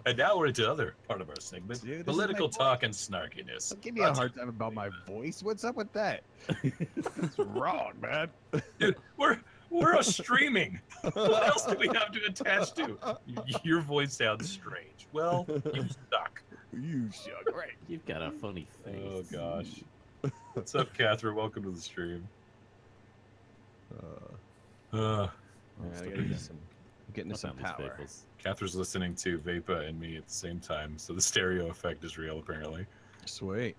And now we're into other part of our segment, Dude, this is political my talk and snarkiness. Don't give me a hard time about my voice. What's up with that? It's wrong, man. Dude, we're a streaming. What else do we have to attach to? Your voice sounds strange. Well, you suck. You suck. Right. You've got a funny face. Oh gosh. What's up, Catherine? Welcome to the stream. I gotta get some, getting My some family's power. vehicles. Catherine's listening to Vapa and me at the same time, so the stereo effect is real, apparently. Sweet.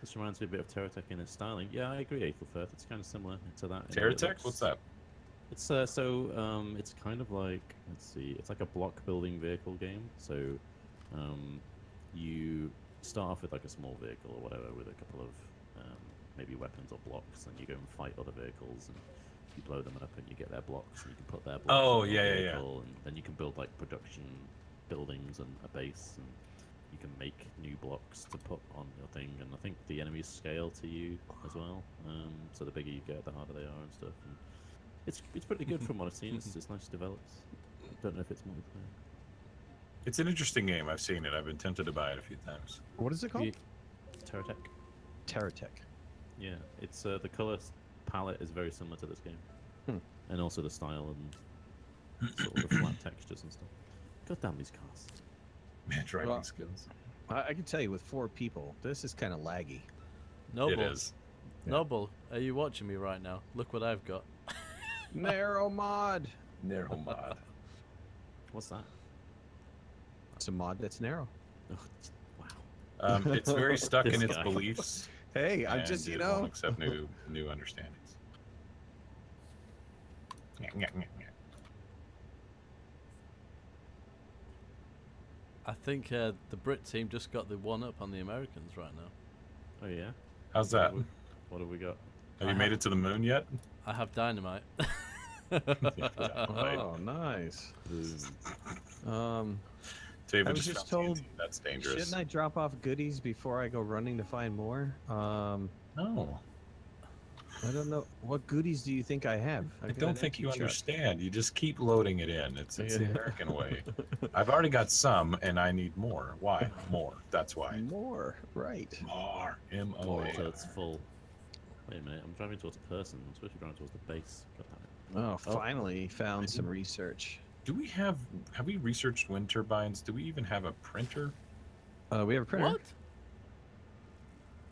This reminds me a bit of Terratech in its styling. Yeah, I agree, Aethelfirth. It's kind of similar to that. in the way it Terratech? looks. What's that? It's it's kind of like, let's see, it's like a block building vehicle game. So you start off with like a small vehicle or whatever with a couple of maybe weapons or blocks, and you go and fight other vehicles, and you blow them up, and you get their blocks, and you can put their blocks Oh, on your yeah, yeah, yeah. vehicle, and then you can build like production buildings and a base, and you can make new blocks to put on your thing, and I think the enemies scale to you as well. So the bigger you get, the harder they are and stuff. And it's pretty good from what I've seen. It's nice developed. Don't know if it's multiplayer. It's an interesting game. I've seen it. I've been tempted to buy it a few times. What is it called? Terratech. Terratech. Yeah, it's the color palette is very similar to this game, and also the style and sort of the flat textures and stuff. God damn these cars! Man, driving Well, skills. I can tell you with 4 people, this is kind of laggy. Noble, It is. Noble, are you watching me right now? Look what I've got. Narrow mod. Narrow mod. What's that? It's a mod that's narrow. Oh, wow. It's very stuck in This its guy. beliefs. Hey, I'm and just, you it won't know. accept new understandings. I think the Brit team just got the one up on the Americans right now. Oh yeah. How's that? What have we got? Have you made it to the moon yet? I have dynamite. Oh, nice. Boom. David I was just just found told. TNT. That's dangerous. Shouldn't I drop off goodies before I go running to find more? No, I don't know. What goodies do you think I have? I I've got don't an think empty you truck. understand. You just keep loading it in. It's the Yeah. American way. I've already got some, and I need more. Why? More. That's why. More, right? More. More M-O-A. until it's full. Wait a minute, I'm driving towards a person. I'm supposed to be driving towards the base. God damn it. Oh, finally found some research. Do we have we researched wind turbines? Do we even have a printer? We have a printer. What?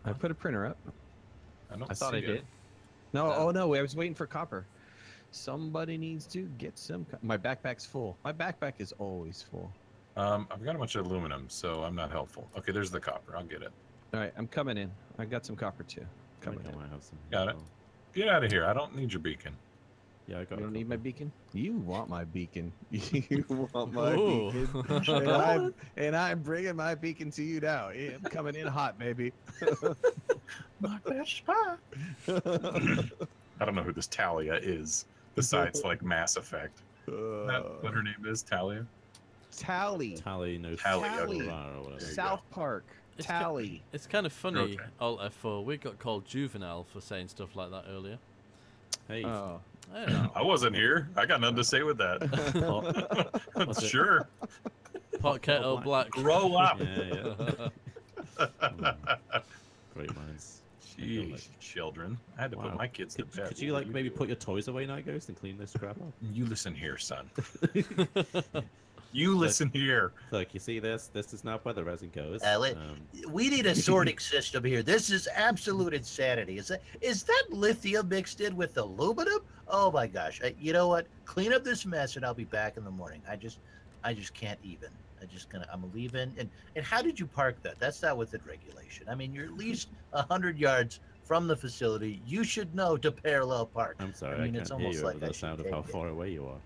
I put a printer up. I thought see I it. did. No, oh no, I was waiting for copper. Somebody needs to get some. My backpack's full. My backpack is always full. I've got a bunch of aluminum, so I'm not helpful. Okay, there's the copper. I'll get it. All right, I'm coming in. I got some copper too. I Coming think in. I might have some. Got it. as well. Get out of here. I don't need your beacon. Yeah, I got You a don't need my couple. beacon? You want my beacon. You want my Ooh. beacon. And I'm bringing my beacon to you now. Yeah, I'm coming in hot, baby. My best spot. I don't know who this Talia is, besides like Mass Effect. Isn't that what her name is? Talia? Tally. Tally, no Tally, Tally. or whatever. There you South Park. It's Tally. It's kind of funny, Okay. ALTF4. We got called juvenile for saying stuff like that earlier. Hey, Oh. I don't know. I wasn't here. I got nothing to say with that. What's it? Sure. Pot kettle black. Grow up. yeah, yeah. Great minds. Jeez, children. I had to put Wow. my kids to bed. Could you like maybe put your toys away, Nightghost, and clean this crap up? You listen here, son. You listen here. Look, you see this? This is not where the resin goes. We need a sorting system here. This is absolute insanity. Is that lithium mixed in with aluminum? Oh my gosh! You know what? Clean up this mess, and I'll be back in the morning. I just can't even. I'm leaving. And how did you park that? That's not within regulation. I mean, you're at least 100 yards from the facility. You should know to parallel park. I'm sorry, I mean, I it's can't hear almost you like over I the should sound of take how it. far away you are.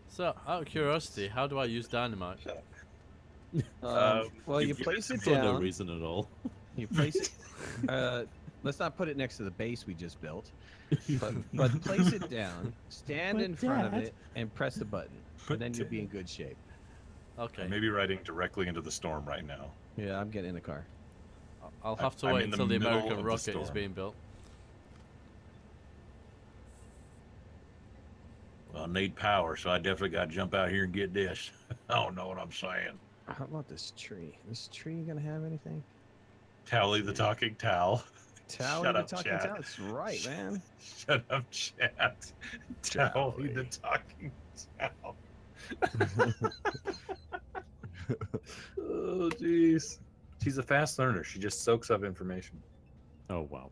So, out of curiosity, how do I use dynamite? Well, you you give place it it For no down. reason at all. You place it. Let's not put it next to the base we just built. But place it down, stand But in front of Dad- it, and press the button. But And then you'll be in Dad- good shape. Okay. I may be riding directly into the storm right now. Yeah, I'm getting in the car. I'll have to I'm wait in the until the middle American of the rocket is storm. being built. Well, I need power, so I definitely got to jump out here and get this. I don't know what I'm saying. How about this tree? This tree gonna have anything? Tally the talking towel. Tally Shut the up, talking Chad. towel. That's right, man. Shut up, chat. Tally the Tally. talking towel. Oh, jeez. She's a fast learner. She just soaks up information. Oh wow.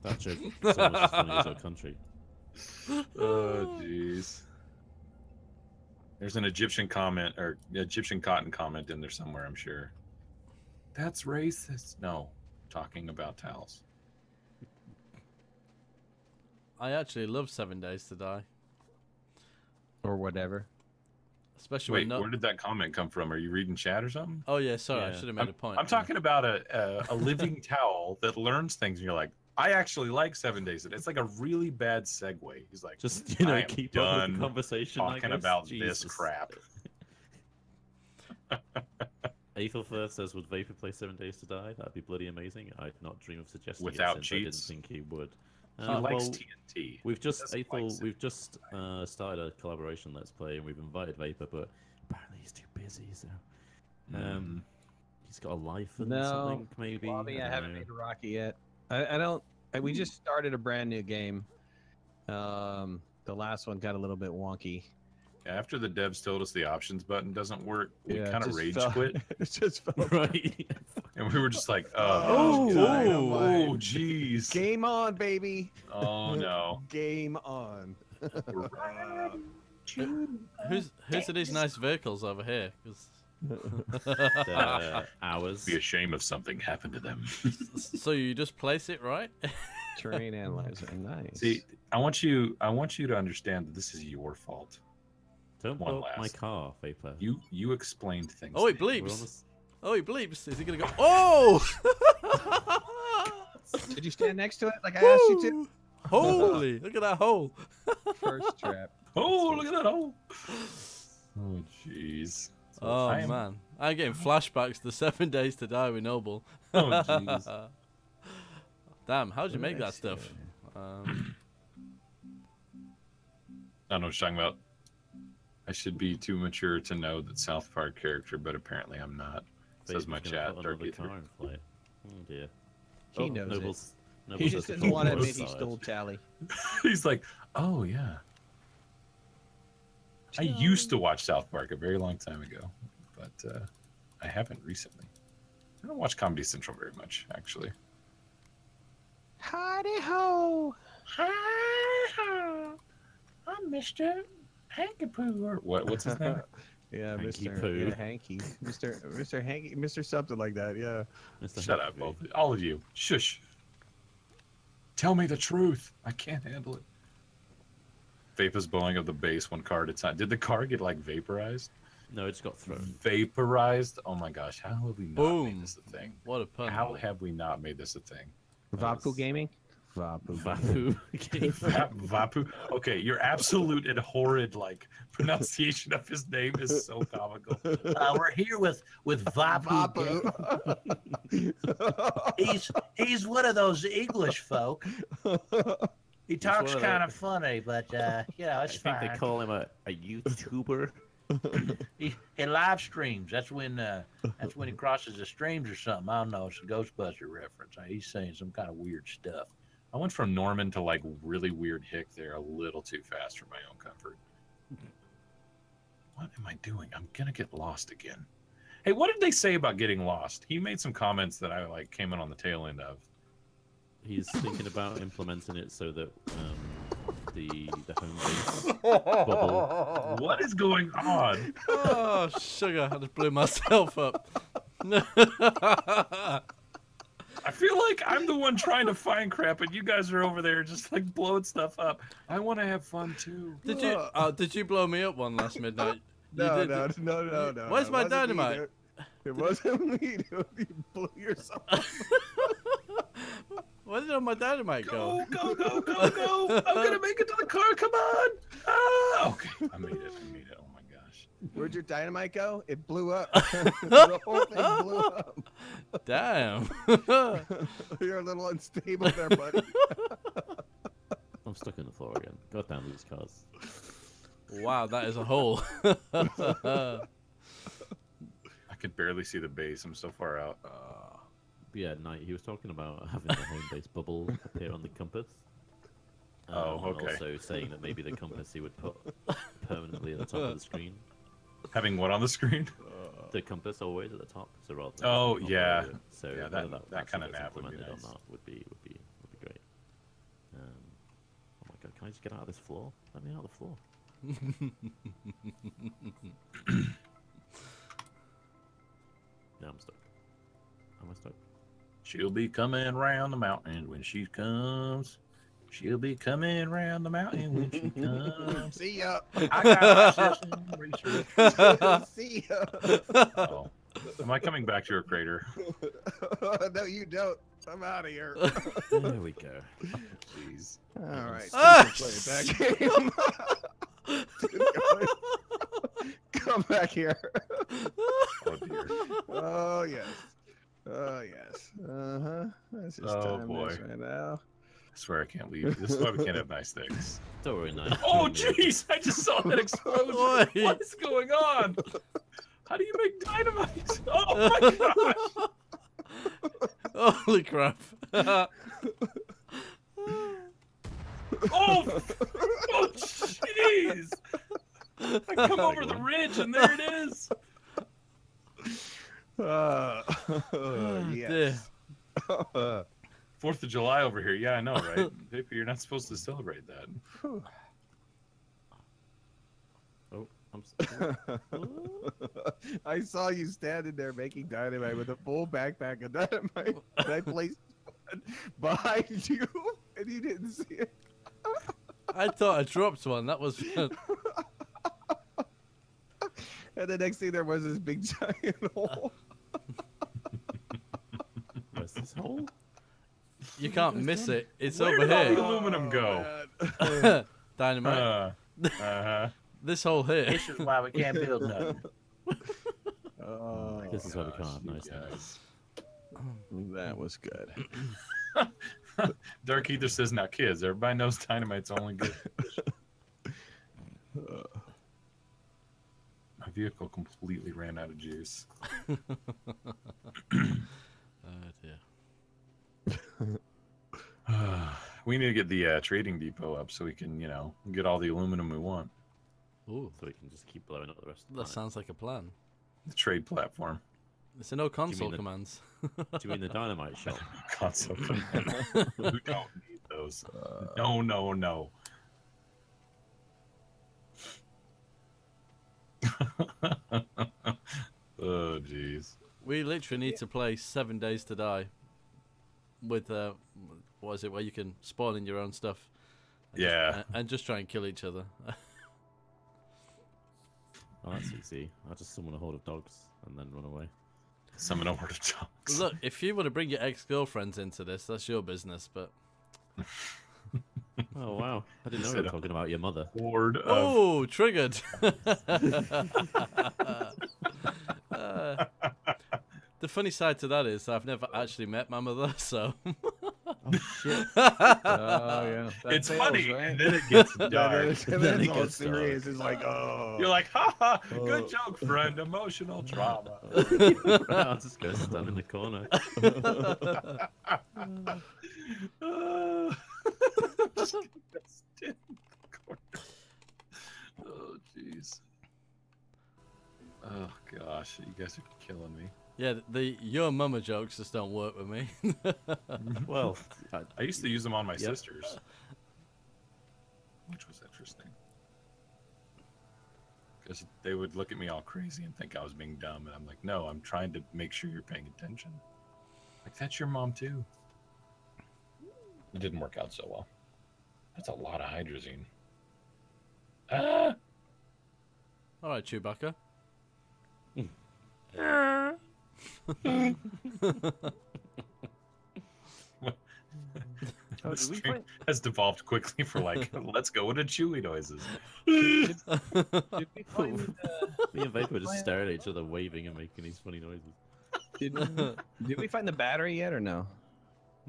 That joke so much as funny as our country. Oh, jeez. There's an Egyptian comment or Egyptian cotton comment in there somewhere, I'm sure. That's racist. No, talking about towels. I actually love 7 Days to Die. Or whatever. Especially Wait, when no... where did that comment come from? Are you reading chat or something? Oh yeah, sorry, I Yeah. should have made a point. I'm talking about a living towel that learns things, and you're like, I actually like 7 Days. It's like a really bad segue. He's like, Just I am keep up with done the conversation. talking Nightghost. about Jesus. this crap. Aethelfirth says, would Vapor play 7 Days to Die? That'd be bloody amazing. I'd not dream of suggesting Without it since cheats? I didn't think he would. He likes well, TNT. we've just Doesn't Aethel, like we've just started a collaboration Let's Play, and we've invited Vapor, but apparently he's too busy. So he's got a life and No, something maybe. Bobby, I don't haven't know. made Rocky yet. I don't. We just started a brand new game. The last one got a little bit wonky. After the devs told us the options button doesn't work, we Yeah, kind of just rage felt- quit, It just felt Right. and we were just like, Oh, oh, dynamite. jeez, Game on, baby. oh no. Game on. Who's of these nice vehicles over here? 'Cause- Hours. Be a shame if something happened to them. so you just place it right? Terrain analyzer. Nice. See, I want you to understand that this is your fault. Don't One blow up my last. car, Vapor. You explained things. Oh, it to me. We're on bleeps. this- Oh, he bleeps. Is he gonna go? Oh! Did you stand next to it like I asked you to? Holy! Look at that hole. First trap. Oh, look at that hole. Oh, jeez. Oh man, I'm getting flashbacks to 7 Days to Die with Noble. Oh, jeez. Damn, how'd you make that stuff? I don't know what you're talking about. I should be too mature to know that South Park character, but apparently I'm not. Says my chat. Another car in flight. Oh dear. He knows Nobles, it. He just doesn't want to admit he stole Tally. He's like, oh yeah. I used to watch South Park a very long time ago, but I haven't recently. I don't watch Comedy Central very much, actually. Howdy ho! Hi, ho. I'm Mr. Hankapoo. Or what's his name? Yeah, Hanky Mr. Poo. Yeah, Hanky. Mr. Hanky. Mr. something like that, yeah. Shut up, all of you. Shush. Tell me the truth. I can't handle it. Vapa's blowing up the base one car at a time. Did the car get like vaporized? No, it just got thrown. Vaporized? Oh my gosh, how have we not made this a thing? What a pun. How have we not made this a thing? Vapu Gaming? Vapu. Vapu. Vapu. Okay, your absolute and horrid like pronunciation of his name is so comical. We're here with Vapu. He's one of those English folk. He talks kind of funny, but you know, it's fine. I think they call him a YouTuber. He live streams. That's when he crosses the streams or something. I don't know. It's a Ghostbuster reference. He's saying some kind of weird stuff. I went from Norman to like really weird hick there a little too fast for my own comfort. What am I doing? I'm gonna get lost again. Hey, what did they say about getting lost? He made some comments that I like came in on the tail end of. He's thinking about implementing it so that the home base bubble. What is going on? Oh, sugar. I just blew myself up. I feel like I'm the one trying to find crap, and you guys are over there just like blowing stuff up. I want to have fun too. Did you blow me up one last midnight? No. Where's my dynamite? It wasn't me, dude. You blew yourself up. Where did all my dynamite go? Go. I'm gonna make it to the car. Come on. Ah, okay. I made it. Oh my gosh. Where'd your dynamite go? It blew up. The whole thing blew up. Damn. You're a little unstable there, buddy. I'm stuck in the floor again. God damn these cars. Wow, that is a hole. I could barely see the base. I'm so far out. But yeah, Knight, he was talking about having the home base bubble appear on the compass. Oh, okay. And also saying that maybe the compass he would put permanently at the top of the screen. Having what on the screen? The compass always at the top. So rather than Oh, on yeah. below it. So Yeah, whether that actually kind of gets nav would be implemented nice. or not would be great. Oh my god, can I just get out of this floor? Let me out of the floor. Now I'm stuck. Am I stuck? She'll be coming round the mountain when she comes. She'll be coming round the mountain when she comes. See ya. I got my system research. See ya. Oh. Am I coming back to your crater? No, you don't. I'm out of here. There we go. Jeez. All right. Ah! Play it back. Come back here. Oh dear. Oh yes. Oh yes. This is Oh, time boy. right now. I swear I can't leave. This is why we can't have nice things. Don't worry, Knight. Oh jeez! I just saw that explosion. Oi. What is going on? How do you make dynamite? Oh my gosh! Holy crap. Oh! Oh jeez! I come over the ridge and there it is. Yes. 4th of July over here. Yeah, I know, right? Vapor, you're not supposed to celebrate that. Oh, I'm I saw you standing there making dynamite with a full backpack of dynamite, and I placed one behind you, and you didn't see it. I thought I dropped one. That was... And the next thing there was this big giant hole. Where's this hole? You can't miss it. It's Where over did all here. the aluminum go? Oh, Dynamite. This hole here. This is why we can't build nothing. Oh, This is why we gosh, can't have you nice guys. things. that was good. Dark Ether says, now kids, everybody knows dynamite's only good. My vehicle completely ran out of juice. Dear. We need to get the trading depot up so we can, get all the aluminum we want. Ooh, So we can just keep blowing up the rest of the that planet. sounds like a plan. The trade platform. It's a no console the- commands. Do you mean the dynamite shop? Console command. We don't need those. No, no, no. Oh, jeez. We literally need to play 7 Days to Die with what is it, where you can spawn in your own stuff. And Yeah. and just try and kill each other. Oh, that's easy. I'll just summon a horde of dogs and then run away. Summon a horde of dogs. Look, if you want to bring your ex-girlfriends into this, that's your business, but... Oh, wow. I didn't know we Said were a talking about your mother. Horde of... Oh, triggered! The funny side to that is I've never actually met my mother, so... Oh, shit. Oh yeah, that It's fails, funny, right? and then it gets dark. Then it all gets serious. dark. It's like, oh, You're like, ha, good joke, friend. Emotional trauma. I'll just go stand in the corner. Just stand in the corner. Oh, jeez. Oh, gosh. You guys are killing me. Yeah, the your mama jokes just don't work with me. Well, I used to use them on my Yep. sisters, which was interesting. Because they would look at me all crazy and think I was being dumb, and I'm like, no, I'm trying to make sure you're paying attention. Like, that's your mom, too. It didn't work out so well. That's a lot of hydrazine. Ah! All right, Chewbacca. Oh, This did we stream find- has devolved quickly for like, let's go into Chewy noises. did we find, me and Vapor just stare at each other, waving and making these funny noises. did we find the battery yet or no?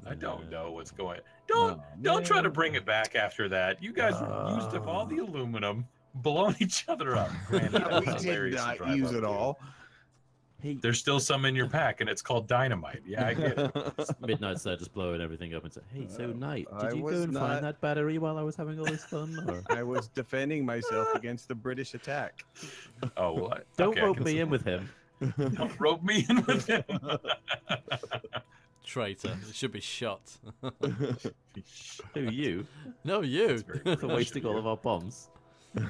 I don't know what's going. Don't try to bring it back after that. You guys used up all the aluminum, blowing each other up. Granted, that We was did hilarious to not drive use up it to. all. Hey, There's still some in your pack, and it's called dynamite. Yeah, I get it. Midnight's there just blowing everything up and say, hey, so Night, I did you go was and not- find that battery while I was having all this fun? Or... I was defending myself against the British attack. Oh, well, Don't okay, I rope can me see- in with him. Don't rope me in with him. Traitor. It should be shot. Who, you? No, you. That's very For British wasting of all you. of our bombs. Oh,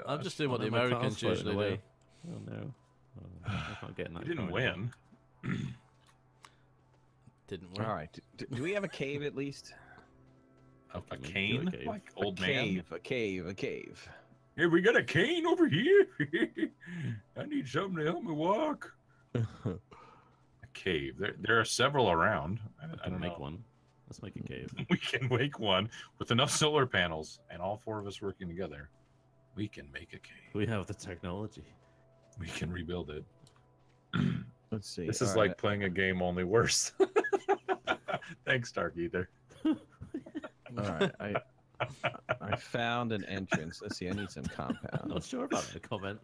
I'm gosh. just doing what Oh, the no, my Americans car's floating usually do. away. Oh, no. Oh, I can't get in that You didn't car anymore. win. Didn't work. All right. Do we have a cave at least? A I mean, cane? do a cave. Like old a man? cave, a cave. Hey, we got a cane over here. I need something to help me walk. A cave. There are several around. I Can don't make know. one. Let's make a cave. We can make one with enough solar panels and all four of us working together. We can make a cave. We have the technology. We can rebuild it. Let's see. This is All like right. playing a game, only worse. Thanks, Dark Ether. All right. I found an entrance. Let's see. I need some compound. Not sure about the comment.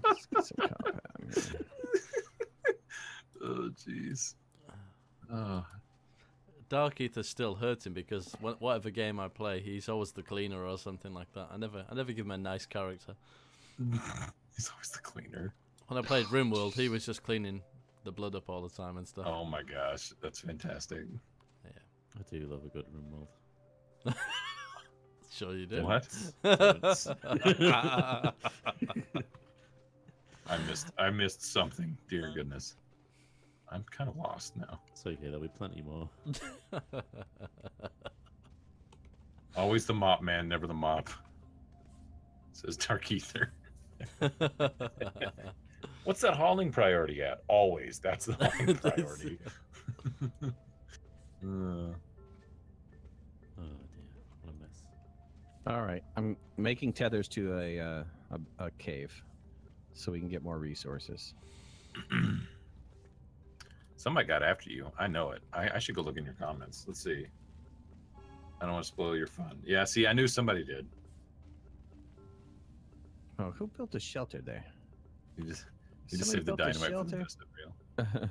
Let's get some compound here. Oh, jeez. Oh, Dark Ether's still hurting because whatever game I play, he's always the cleaner or something like that. I never give him a nice character. he's always the cleaner. When I played RimWorld, he was just cleaning the blood up all the time and stuff. Oh my gosh, that's fantastic. I do love a good room world. Sure you do. What? Don't. I missed something. Dear goodness. I'm kind of lost now. It's okay, there'll be plenty more. Always the mop man, never the mop. Says Dark Ether. What's that hauling priority at? Always. That's the hauling priority. Oh dear, what a mess. All right, I'm making tethers to a cave, so we can get more resources. Somebody got after you. I know it. I should go look in your comments. Let's see. I don't want to spoil your fun. Yeah, see, I knew somebody did. Oh, who built a shelter there? You just Somebody saved the built a dynamite from the shelter? dust of real.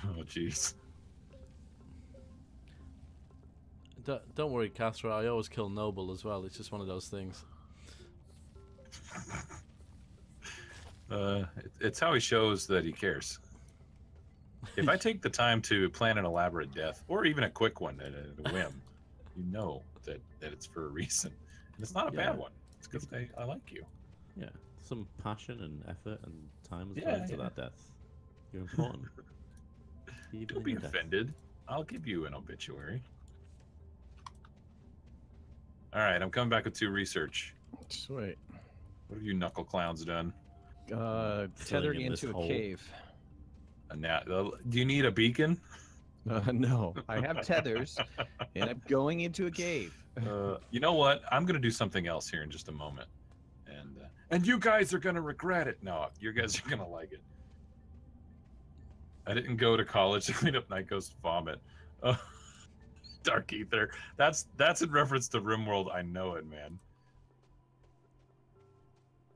Oh, jeez. Don't worry, Castro. I always kill Noble as well. It's just one of those things. It's how he shows that he cares. If I take the time to plan an elaborate death, or even a quick one at a whim, you know that it's for a reason. And it's not a Yeah. bad one. It's because I like you. Yeah, some passion and effort and time has Yeah, gone into yeah. that death. You're important. Even Don't in be your death. offended. I'll give you an obituary. All right, I'm coming back with 2 research. Sweet. What have you knuckle clowns done? Tethering in this into a hole. cave. Now, do you need a beacon? No, I have tethers, and I'm going into a cave. You know what? I'm gonna do something else here in just a moment, and you guys are gonna regret it. No, you guys are gonna like it. I didn't go to college to clean up Nightghost vomit. Dark Ether. That's in reference to RimWorld. I know it, man.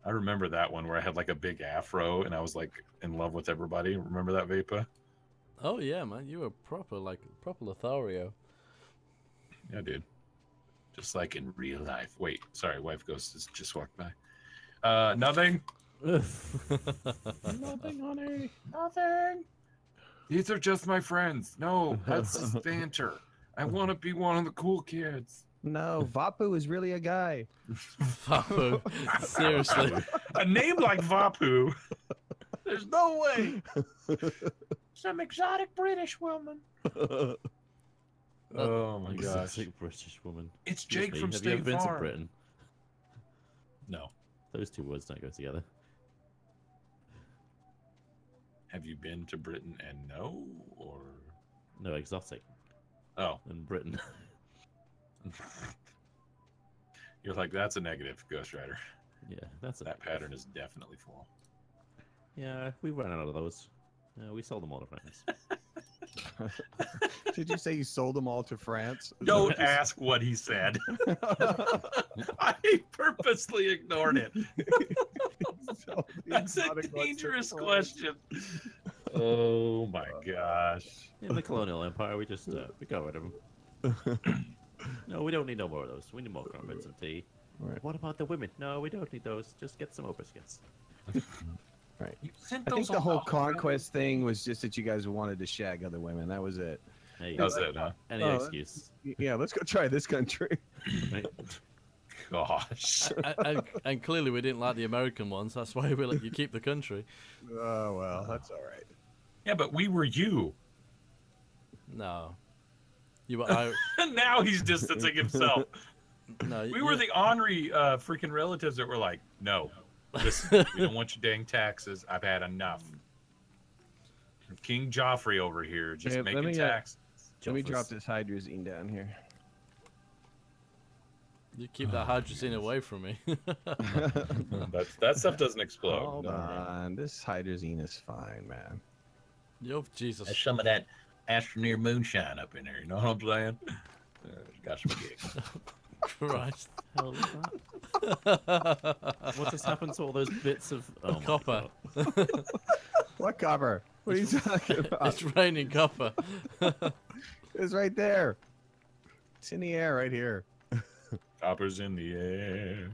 I remember that one where I had like a big afro and I was like in love with everybody. Remember that, Vapa? Oh yeah, man. You were proper Lothario. Yeah, dude. Just like in real life. Wait, sorry, wife ghost just walked by. Nothing. Nothing, honey. Nothing. These are just my friends. No, that's just banter. I want to be one of the cool kids. No, Vapu is really a guy. Vapu. Seriously. A name like Vapu. There's no way. Some exotic British woman. Oh my gosh. Exotic British woman. It's Excuse Jake me, from have you ever State been to Farm. Britain? No. Those two words don't go together. Have you been to Britain and no? Or No, exotic oh, in Britain. you're like, that's a negative, Ghost Rider. Yeah, that's That pattern is definitely full. Yeah, we ran out of those. We sold them all to friends. Did you say you sold them all to France? Don't ask what he said. I purposely ignored it. Sold the That's a exotic ones to dangerous France. question. Oh my gosh. In the colonial empire, we just we got rid of them. No, we don't need no more of those. We need more crumpets and tea. Right. What about the women? No, we don't need those. Just get some more biscuits. Right. You sent I think those the all whole out. conquest thing was just that you guys wanted to shag other women. That was it. Hey, That's it, huh? any Oh, excuse. Yeah, let's go try this country. Right? Gosh. and clearly we didn't like the American ones. That's why we let you keep the country. Oh, well, that's all right. Yeah, but we were you. No. You were Now he's distancing himself. no. We were the ornery freaking relatives that were like, no, listen, we don't want your dang taxes. I've had enough. King Joffrey over here just Hey, let making me, taxes. Let me drop Joffers. this hydrazine down here. You keep that hydrazine away from me. That stuff doesn't explode. Hold Don't worry. on. This hydrazine is fine, man. Yo, Jesus. There's some of that ASTRONEER moonshine up in there. You know what I'm saying? Got some gigs. Christ. Hell is that? What just happened to all those bits of my Copper. God. What copper? What are you talking about? It's raining copper. It's right there. It's in the air right here. Copper's in the air.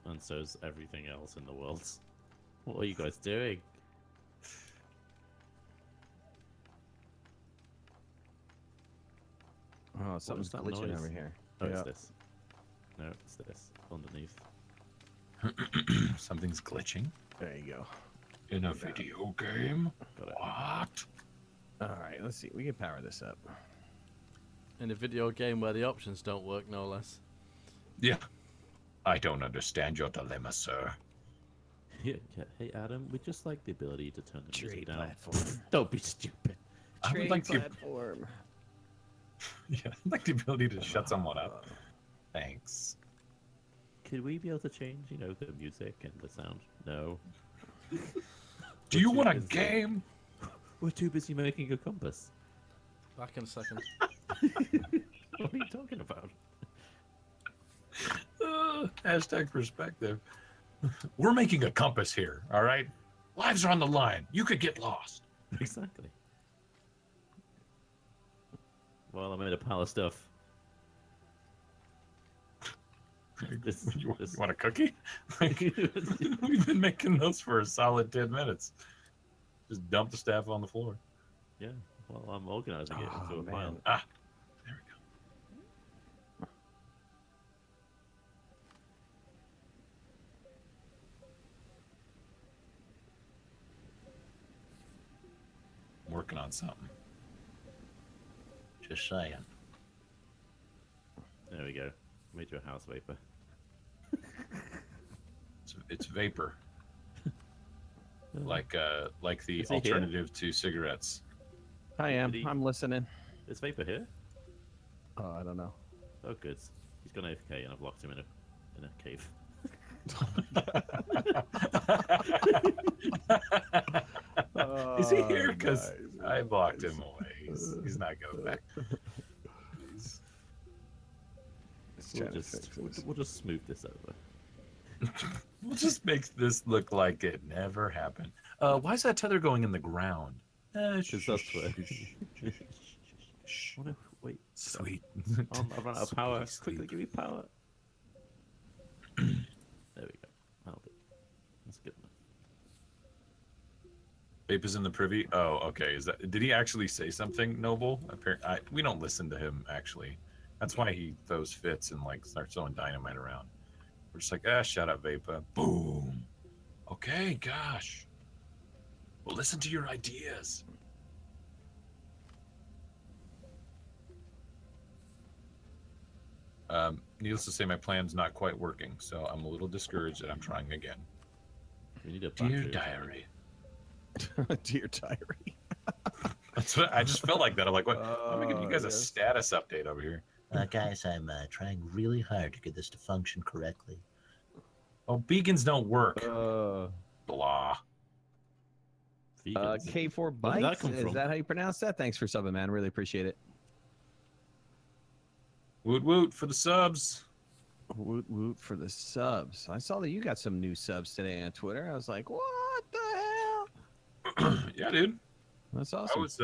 And so's everything else in the world. What are you guys doing? Oh, something's that glitching noise? over here. Oh, Yeah. it's this. No, it's this. Underneath. Something's glitching There you go. in a video game. Got it. What? All right, let's see. We can power this up. In a video game where the options don't work, no less. Yeah. I don't understand your dilemma, sir. Yeah, hey, Adam, we just like the ability to turn the music Trade down. platform. Don't be stupid. I would Trade like the platform. yeah, I'd like the ability to shut someone up. Thanks. could we be able to change, you know, the music and the sound? No. Do you We're want too a busy- game? We're too busy making a compass. Back in a second. What are you talking about? Hashtag perspective. We're making a compass here, all right? Lives are on the line. You could get lost. Exactly. Well, I made a pile of stuff. You want a cookie? Like, we've been making those for a solid 10 minutes. Just dump the staff on the floor. Yeah, well, I'm organizing it into a pile. Ah, there we go. I'm working on something. Just saying. There we go. Made you a house vapor. It's vapor. Like the Is he here? alternative to cigarettes. I am. Did he- I'm listening. Is vapor here? Oh, I don't know. Oh, good. He's gone AFK and I've locked him in a cave. Is he here? Because I locked him away. He's not going back. We'll just smooth this over. We'll just make this look like it never happened. Why is that tether going in the ground? Because that's where. Oh, no, wait. Sweet. I've run out of power. Sweet. Quickly, give me power. There we go. That'll do. That's good enough. Vape is in the privy. Oh, okay. Is that? Did he actually say something, Noble? Apparently, we don't listen to him. Actually, that's why he throws fits and like starts throwing dynamite around. We're just like, shut up, Vapa. Boom. Okay, gosh. Well, listen to your ideas. Needless to say, my plan's not quite working, so I'm a little discouraged, and I'm trying again. We need a Dear battery. diary. Dear diary. That's what I just felt like that. I'm like, what? Let me give you guys a yes. status update over here. Guys, I'm trying really hard to get this to function correctly. Oh, beacons don't work. Uh, Blah. Vegans. K4 Where did that Bites. come Is from? that how you pronounce that? Thanks for subbing, man. Really appreciate it. Woot woot for the subs. Woot woot for the subs. I saw that you got some new subs today on Twitter. I was like, what the hell? Yeah, dude. That's I awesome. was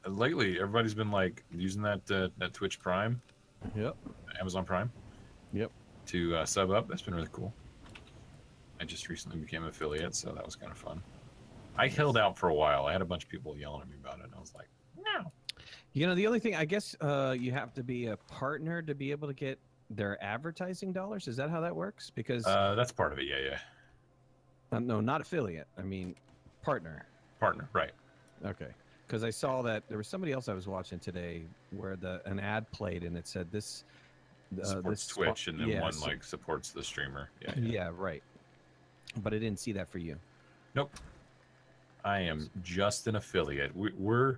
lately. Everybody's been like using that Twitch Prime, Yep. Amazon Prime. Yep. To sub up. That's been really cool. I just recently became an affiliate, so that was kind of fun. I held out for a while. I had a bunch of people yelling at me about it, and I was like, no. You know, the only thing, I guess you have to be a partner to be able to get their advertising dollars. Is that how that works? Because, That's part of it. Yeah, yeah. no, not affiliate. I mean, partner. Partner, right. Okay. Because I saw that there was somebody else I was watching today where an ad played and it said this. Supports this Twitch, and then yeah, one so- like supports the streamer. Yeah, Yeah, right. But I didn't see that for you. Nope. I am just an affiliate. We're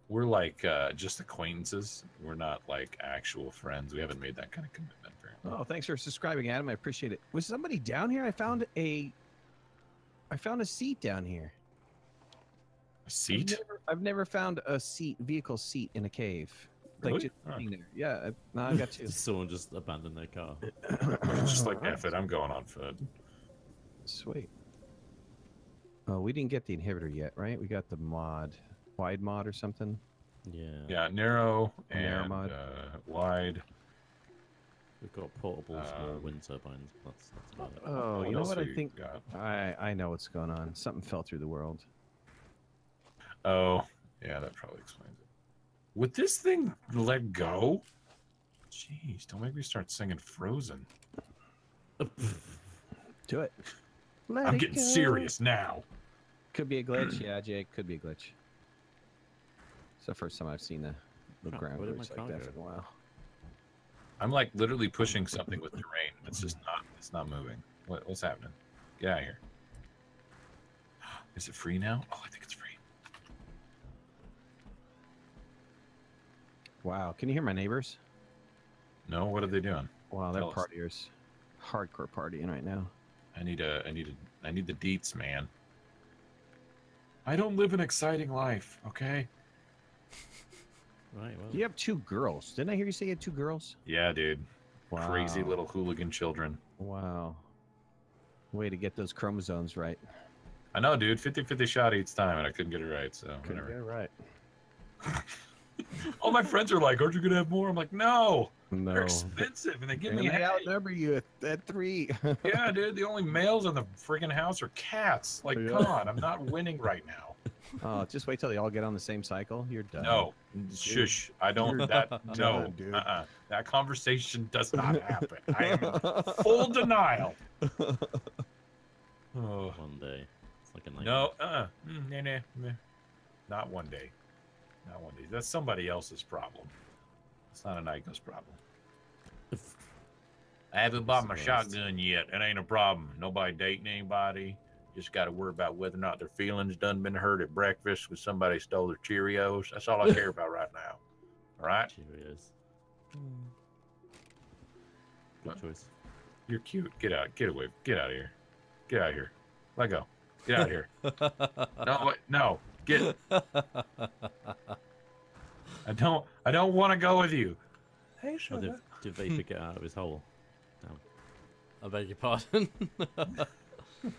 like just acquaintances. We're not like actual friends. We haven't made that kind of commitment. Apparently. Oh, thanks for subscribing, Adam. I appreciate it. Was somebody down here? I found a seat down here. A seat? I've never found a vehicle seat in a cave. Like Really? just sitting there. Yeah, I got two. Someone just abandoned their car. It's just like F it. I'm going on foot. Sweet. Oh, we didn't get the inhibitor yet, right? We got the wide mod or something. Yeah. Yeah, narrow and Narrow mod. wide. We've got portable small wind turbines. That's about it. Oh, What you know else what do I you think? got? I know what's going on. Something fell through the world. Oh, yeah, that probably explains it. Would this thing let go? Jeez, don't make me start singing Frozen. Do it. I'm getting serious now. Could be a glitch. Yeah, Jake, could be a glitch. It's the first time I've seen the Crap, ground where did glitch my like car that go? for a while. I'm like literally pushing something with terrain. It's just not. It's not moving. What's happening? Get out of here. Is it free now? Oh, I think it's free. Wow, can you hear my neighbors? No, what are they doing? Wow, they're Tell us. partiers. hardcore partying right now. I need the deets, man. I don't live an exciting life, okay? Right, well. You have 2 girls. Didn't I hear you say you had 2 girls? Yeah, dude. Wow. Crazy little hooligan children. Wow. Way to get those chromosomes right. I know, dude. 50-50 shot each time, and I couldn't get it right, so Couldn't get it right. All my friends are like, aren't you going to have more? I'm like, no. No. They're expensive, and they give And me I hate. outnumber you at 3. Yeah, dude. The only males in the freaking house are cats. Like, Yeah. come on. I'm not winning right now. Oh, just wait till they all get on the same cycle. You're done. No. Shush. I don't. You're That. No. done, dude. That conversation does not happen. I am in full denial. Oh. One day. It's like a night. No, nah. Not one day. Not one day. That's somebody else's problem. It's not a Nightghost problem. I haven't bought my shotgun yet. It ain't a problem. Nobody dating anybody. Just got to worry about whether or not their feelings done been hurt at breakfast because somebody stole their Cheerios. That's all I care about right now. All right? Cheerios. Good choice. You're cute. Get out. Get away. Get out of here. Get out of here. Let go. Get out of here. No, wait, no. Get. I don't want to go with you. Hey, Oh, sugar. did Vapor get out of his hole? Damn. I beg your pardon.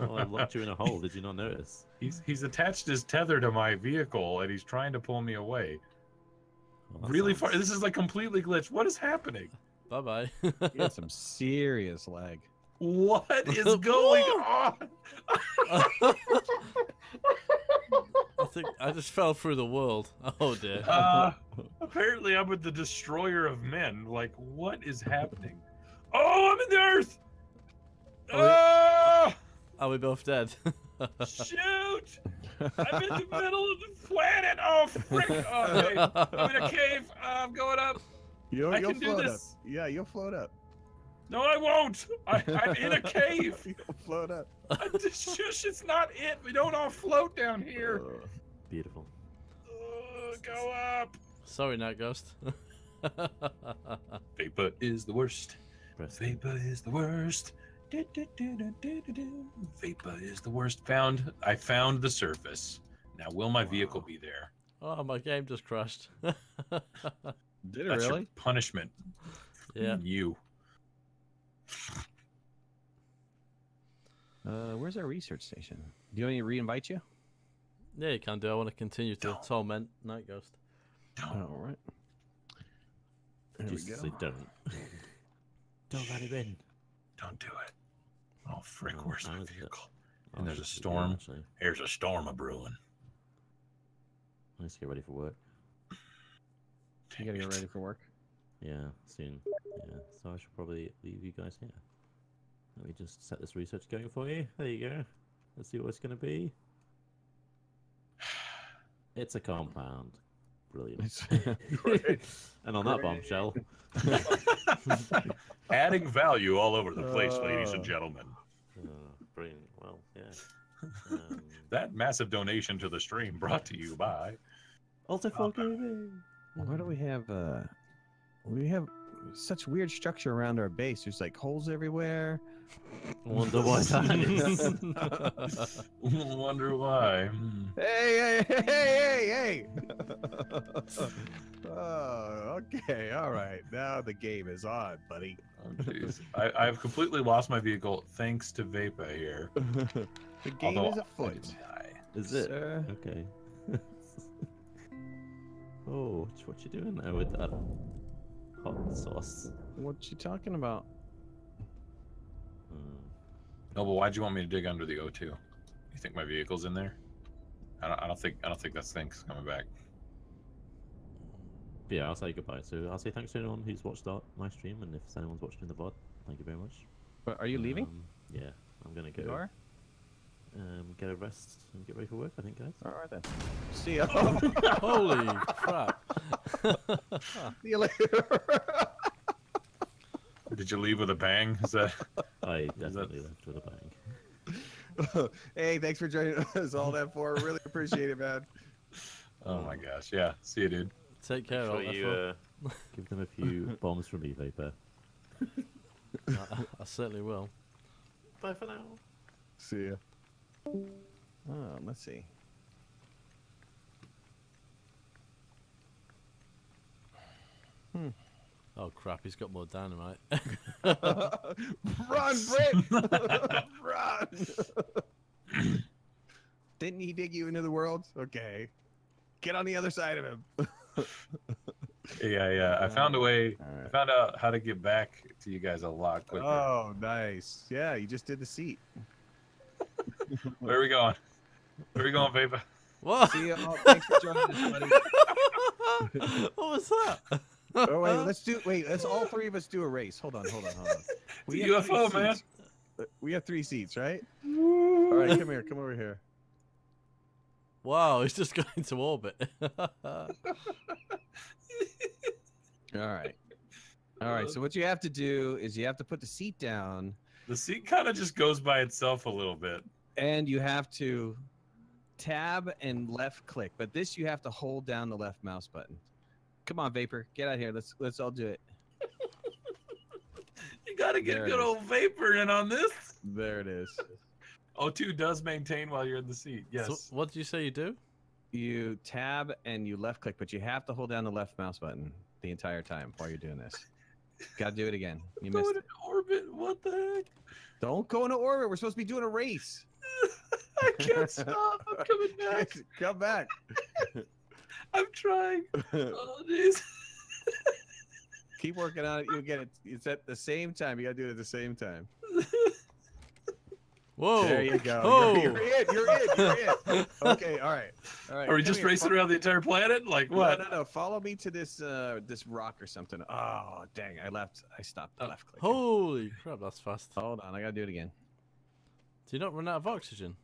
Oh, I locked you in a hole. Did you not notice? He's attached his tether to my vehicle and he's trying to pull me away. Oh, that Really sounds- far. This is like completely glitched. What is happening? Bye bye. You got some serious lag. What is going on? I think I just fell through the world. Oh dear. Apparently I'm with the destroyer of men. Like, what is happening? Oh, I'm in the earth! Oh, Are we both dead? shoot! I'm in the middle of the planet! Oh, frick! Oh, okay. I'm in a cave. I'm going up. You'll I can do float this. up. Yeah, you'll float up. No, I won't. I'm in a cave. You'll float up. Shush, it's not it. We don't all float down here. Beautiful. Go up. Sorry, Nightghost. Vapor is the worst. Press Vapor is the worst. Vapor is the worst. I found the surface. Now, will my vehicle be there? Oh, my game just crashed. Did it That's really? your punishment. Yeah. You. Where's our research station? Do you want me to re-invite you? Yeah, you can do. I want to continue to Don't. torment Nightghost. All right. There we Just go. say don't. Don't let him in. Don't do it. Oh, frick, Oh, where's my how is it? vehicle? Oh, And there's a this is good, storm. Actually, There's a storm a brewing. let's get ready for work. You gotta get ready for work. Yeah, soon. Yeah, so I should probably leave you guys here. Let me just set this research going for you. There you go. Let's see what it's going to be. It's a compound. Brilliant. And on that bombshell, Adding value all over the place, ladies and gentlemen. brilliant. Well, yeah. That massive donation to the stream brought to you by. ALTF Gaming. Why do we have such weird structure around our base? There's like holes everywhere. Wonder why that is. Wonder why. Hey! Oh, okay, all right. Now the game is on, buddy. Oh, jeez. I've completely lost my vehicle thanks to Vapor here. The game Although is I afoot. didn't die. Is it? Sir. Okay. Oh, what you doing there with that hot sauce? What you talking about? No, but why'd you want me to dig under the O2? You think my vehicle's in there? I don't think that thing's coming back. But yeah, I'll say goodbye. So I'll say thanks to anyone who's watched my stream, and if anyone's watching in the VOD, thank you very much. But are you leaving? Yeah, I'm gonna You go. are? Get a rest and get ready for work. I think, guys. All right then. See ya. Holy crap. See you later. Did you leave with a bang? Is that? I definitely left with a bang. Hey, thanks for joining us all that for. Really appreciate it, man. Oh my gosh. Yeah. See you, dude. Take care, Sure ALTF. you give them a few bombs from me, Vapor. I certainly will. Bye for now. See ya. Oh, let's see. Oh crap, he's got more dynamite. Run, Britt! Run! Didn't he dig you into the world? Okay. Get on the other side of him. Yeah. I found a way. Alright. I found out how to get back to you guys a lot quicker. Oh, nice. Yeah, you just did the seat. Where are we going? Where are we going, Vapor? What? See ya. Oh, thanks for joining us, buddy. What was that? Oh, wait, let's all three of us do a race. Hold on. It's a have UFO, three man. seats. We have 3 seats, right? All right, come here. Come over here. Wow, he's just going into orbit. All right. So what you have to do is you have to put the seat down, The seat kind of just goes by itself a little bit. and you have to tab and left click. But this you have to hold down the left mouse button. Come on, Vapor, get out here. Let's all do it. You got to get There it good is. old Vapor in on this. There it is. O2 does maintain while you're in the seat. Yes. So, what did you say you do? You tab and you left click, but you have to hold down the left mouse button the entire time while you're doing this. Got to do it again. You missed Going it. in orbit. What the heck? Don't go into orbit. We're supposed to be doing a race. I can't stop. I'm coming back. Come back. I'm trying. Oh, jeez. Keep working on it. You get it. It's at the same time. You got to do it at the same time. Whoa! There you go. Oh. You're in. Okay. All right. Are we Come just here. racing around the entire planet? Like what? No. Follow me to this this rock or something. Oh, dang. I stopped the left click. Holy crap, that's fast. Hold on. I got to do it again. Do you not run out of oxygen?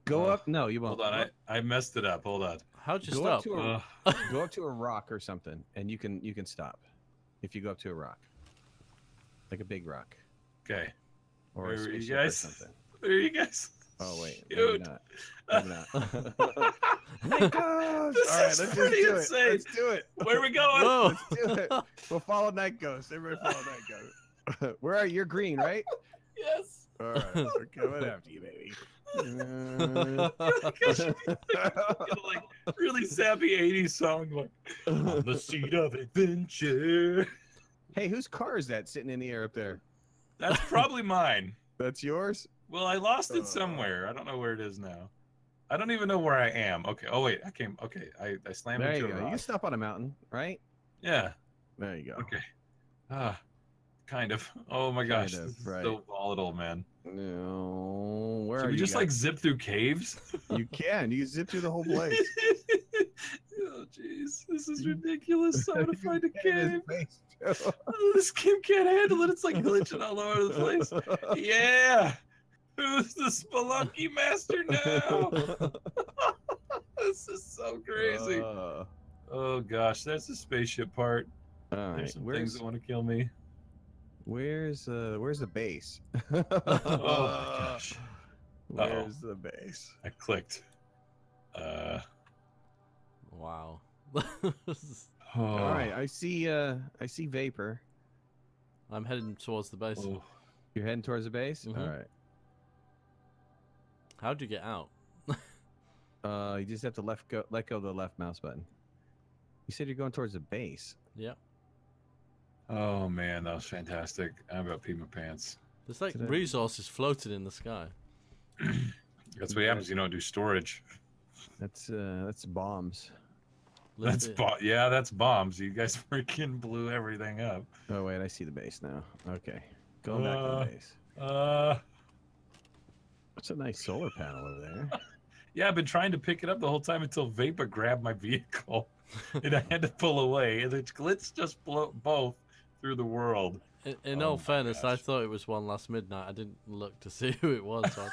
Go up. No, you won't. Hold on. I messed it up. Hold on. How'd you Go stop? up to go up to a rock or something, and you can stop if you go up to a rock, like a big rock Okay. or Where a are you spaceship or guys? something. There you guys. Oh wait, Dude. maybe not. Nightghost! All This right, is let's just pretty do insane. it. Let's do it. Where are we going? Whoa! Let's do it. We'll follow Nightghost. Everybody follow Nightghost. Where are you? You're green, right? Yes. All right, we're coming after you, baby. Like really sappy 80s song like on the seat of adventure. Hey, whose car is that sitting in the air up there? That's probably mine. That's yours? Well, I lost it somewhere. I don't know where it is now. I don't even know where I am. Okay. Oh wait, I came. Okay, I slammed There into you a go. You rock. can stop on a mountain, right? Yeah. There you go. Okay. Kind of. Oh my gosh, Kind of, this is right. so volatile, man. No, where Should are we you? just like zip through caves? You can. You can zip through the whole place. Oh jeez, this is ridiculous. I'm gonna find a Get in cave. his face, Joe. Oh, this game can't handle it. It's like glitching all over the place. Yeah. Who's the Spelunky master now? This is so crazy. Oh gosh, that's the spaceship part. all right. There's some things that want to kill me. Where's the base? Oh my gosh. Where's the base? I clicked. Wow. All right, I see vapor. I'm heading towards the base. Oh. You're heading towards the base. Mhm. All right. How'd you get out? You just have to let go of the left mouse button. You said you're going towards the base. Yeah. Oh man, that was fantastic. I'm about to pee my pants. There's like Did I- resources floating in the sky. That's what happens. You don't do storage. That's bombs. Lift it. Yeah, that's bombs. You guys freaking blew everything up. Oh wait, I see the base now. Okay, going back to the base. That's a nice solar panel over there. Yeah, I've been trying to pick it up the whole time until Vapor grabbed my vehicle, and I had to pull away. And the glitch just blew both through the world. In Oh all my fairness, I gosh. thought it was OneLastMidnight. I didn't look to see who it was. So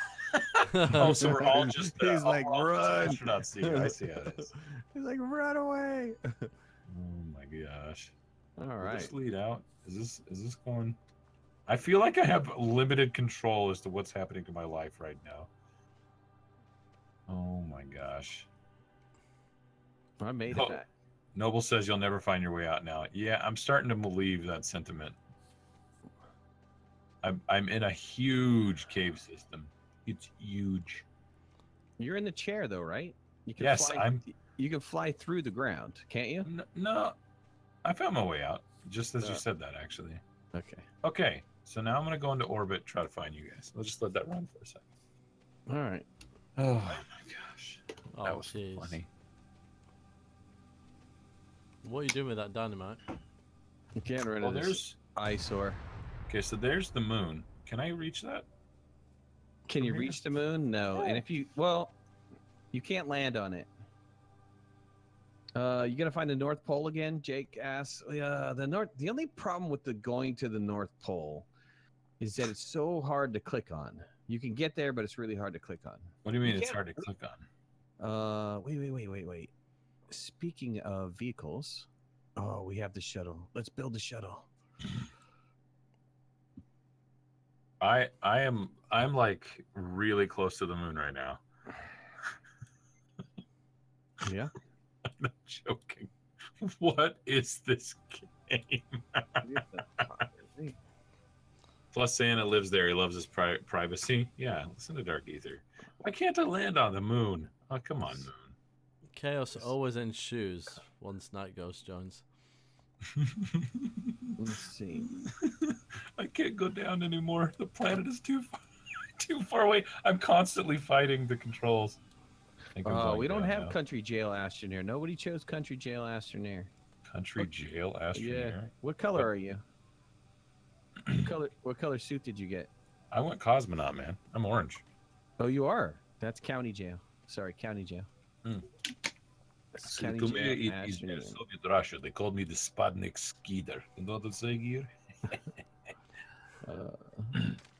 Oh, so we're all just He's like, all just "Run." astronauts here. I see how it is. He's like, run away. Oh my gosh. All Will right. this lead out? Is this going? I feel like I have limited control as to what's happening to my life right now. Oh my gosh. I made Oh. it back. Noble says you'll never find your way out now. Yeah, I'm starting to believe that sentiment. I'm in a huge cave system. It's huge. You're in the chair though, right? You can Yes, fly, I'm. You can fly through the ground, can't you? No, I found my way out just as you Oh. said that. Actually. Okay. Okay, so now I'm gonna go into orbit, try to find you guys. I'll just let that run for a second. All right. Oh my gosh, Oh, that was jeez. funny. What are you doing with that dynamite? You can't rid Well, of this there's eyesore. okay. So there's the moon. Can I reach that? Can you From here? reach the moon? No. And if you, well, you can't land on it. You gonna find the North Pole again? Jake asks. The only problem with the going to the North Pole is that it's so hard to click on. You can get there, but it's really hard to click on. What do you mean You it's can't- hard to click on? Wait. Speaking of vehicles, oh, we have the shuttle. Let's build the shuttle. I'm like really close to the moon right now. Yeah. I'm not joking. What is this game? Plus, Santa lives there. He loves his privacy. Yeah, listen to Dark Ether. Why can't I land on the moon? Oh, come on, moon. Chaos always ensues once Nightghost joins. Let's see. I can't go down anymore. The planet is too far away. I'm constantly fighting the controls. I think I'm going We don't down have now. Country Jail Astroneer. Nobody chose Country Jail Astroneer. Country jail astroneer. Yeah. What color are you? What color suit did you get? I went cosmonaut, man. I'm orange. Oh, you are. That's county jail. Sorry, county jail. Hmm. That's So county to jail. me, it is Astroneer. Soviet Russia. They called me the Sputnik Skeeter. You know what I'm saying here?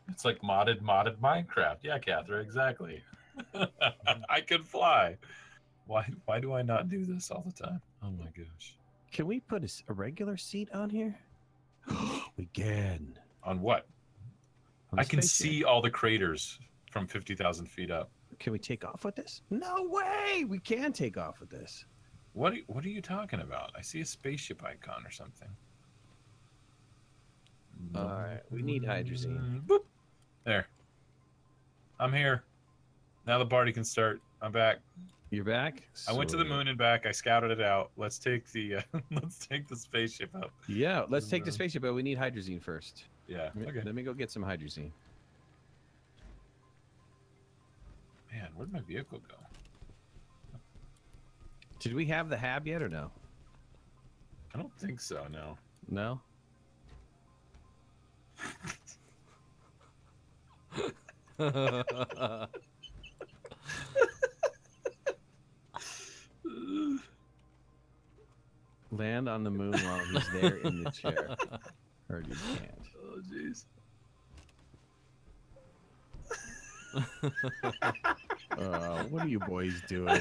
It's like modded Minecraft. Yeah, Catherine, exactly. I can fly. Why do I not do this all the time? Oh my gosh. Can we put a regular seat on here? We can. On what? On I the can spaceship. see all the craters from 50,000 feet up. Can we take off with this? No way! We can take off with this. What are you talking about? I see a spaceship icon or something. All right, we need hydrazine. Boop. There. I'm here. Now the party can start. I'm back. You're back. I went to the Sweet. moon and back. I scouted it out. Let's take the let's take the spaceship up. Yeah, let's take the spaceship, but we need hydrazine first. Yeah. Okay. Let me go get some hydrazine. Man, where'd my vehicle go? Did we have the hab yet or no? I don't think so. No. No. Land on the moon while he's there in the chair. Or you can't. Oh jeez. What are you boys doing?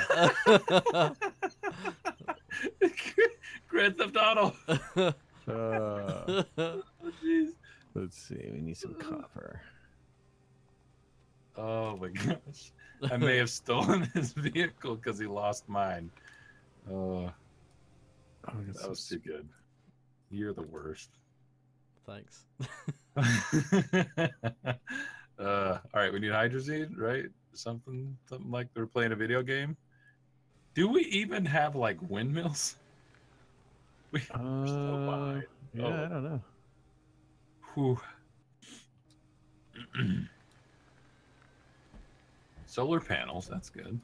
Grand Theft Auto. Uh, Oh jeez. let's see. We need some copper. Oh my gosh. I may have stolen his vehicle because he lost mine. Oh, Oh, we got that some was too good. You're the worst. Thanks. All right, we need hydrazine, right? Something like they're playing a video game. Do we even have like windmills? We're so behind. Yeah, I don't know. Whew. Solar panels, that's good.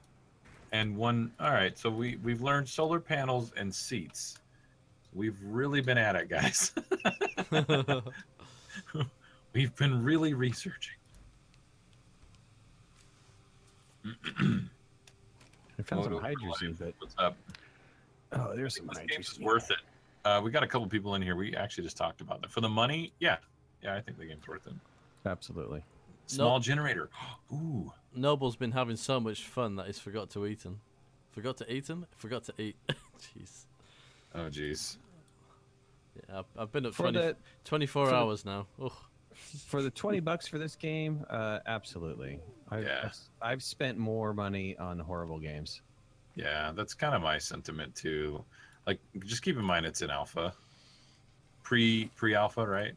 And one, all right, so we've learned solar panels and seats. We've really been at it, guys. We've been really researching. I found some Photo hydrazine, but What's up? oh, there's some This game is hydrazine. worth it. We got a couple people in here. We actually just talked about that. For the money, yeah. Yeah, I think the game's worth it. Absolutely. Small generator. Ooh. Noble's been having so much fun that he's forgot to eat him. Forgot to eat him? Forgot to eat. Jeez. Oh, jeez. Yeah, I've been up For 24 for the- hours now. Ugh. For the $20 for this game, absolutely. I've spent more money on horrible games. Yeah, that's kind of my sentiment too. Like, just keep in mind it's an alpha, pre-alpha, right?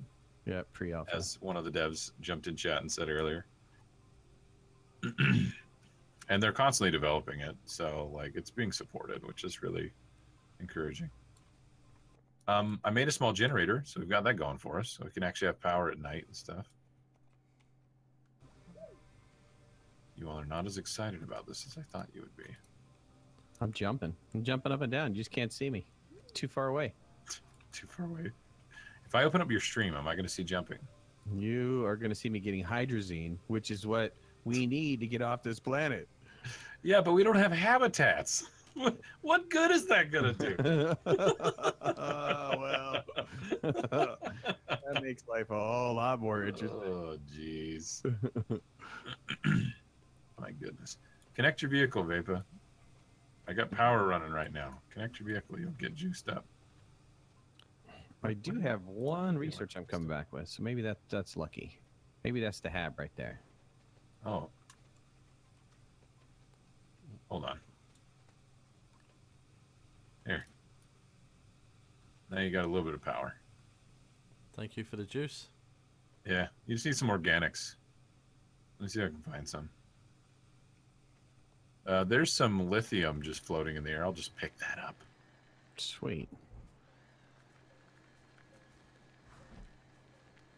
Yeah, pre-alpha. as one of the devs jumped in chat and said earlier. And they're constantly developing it, so like it's being supported, which is really encouraging. I made a small generator, so we've got that going for us, so we can actually have power at night and stuff. You all are not as excited about this as I thought you would be. I'm jumping. I'm jumping up and down. You just can't see me. Too far away. Too far away. If I open up your stream, am I going to see jumping? You are going to see me getting hydrazine, which is what we need to get off this planet. Yeah, but we don't have habitats. What good is that going to do? Well, that makes life a whole lot more interesting. Oh, jeez. My goodness. Connect your vehicle, Vapa. I got power running right now. Connect your vehicle. You'll get juiced up. I do have one research I'm coming back with, so maybe that's lucky. Maybe that's the hab right there. Oh. Hold on. Here. Now you got a little bit of power. Thank you for the juice. Yeah, you just need some organics. Let me see if I can find some. There's some lithium just floating in the air. I'll just pick that up. Sweet.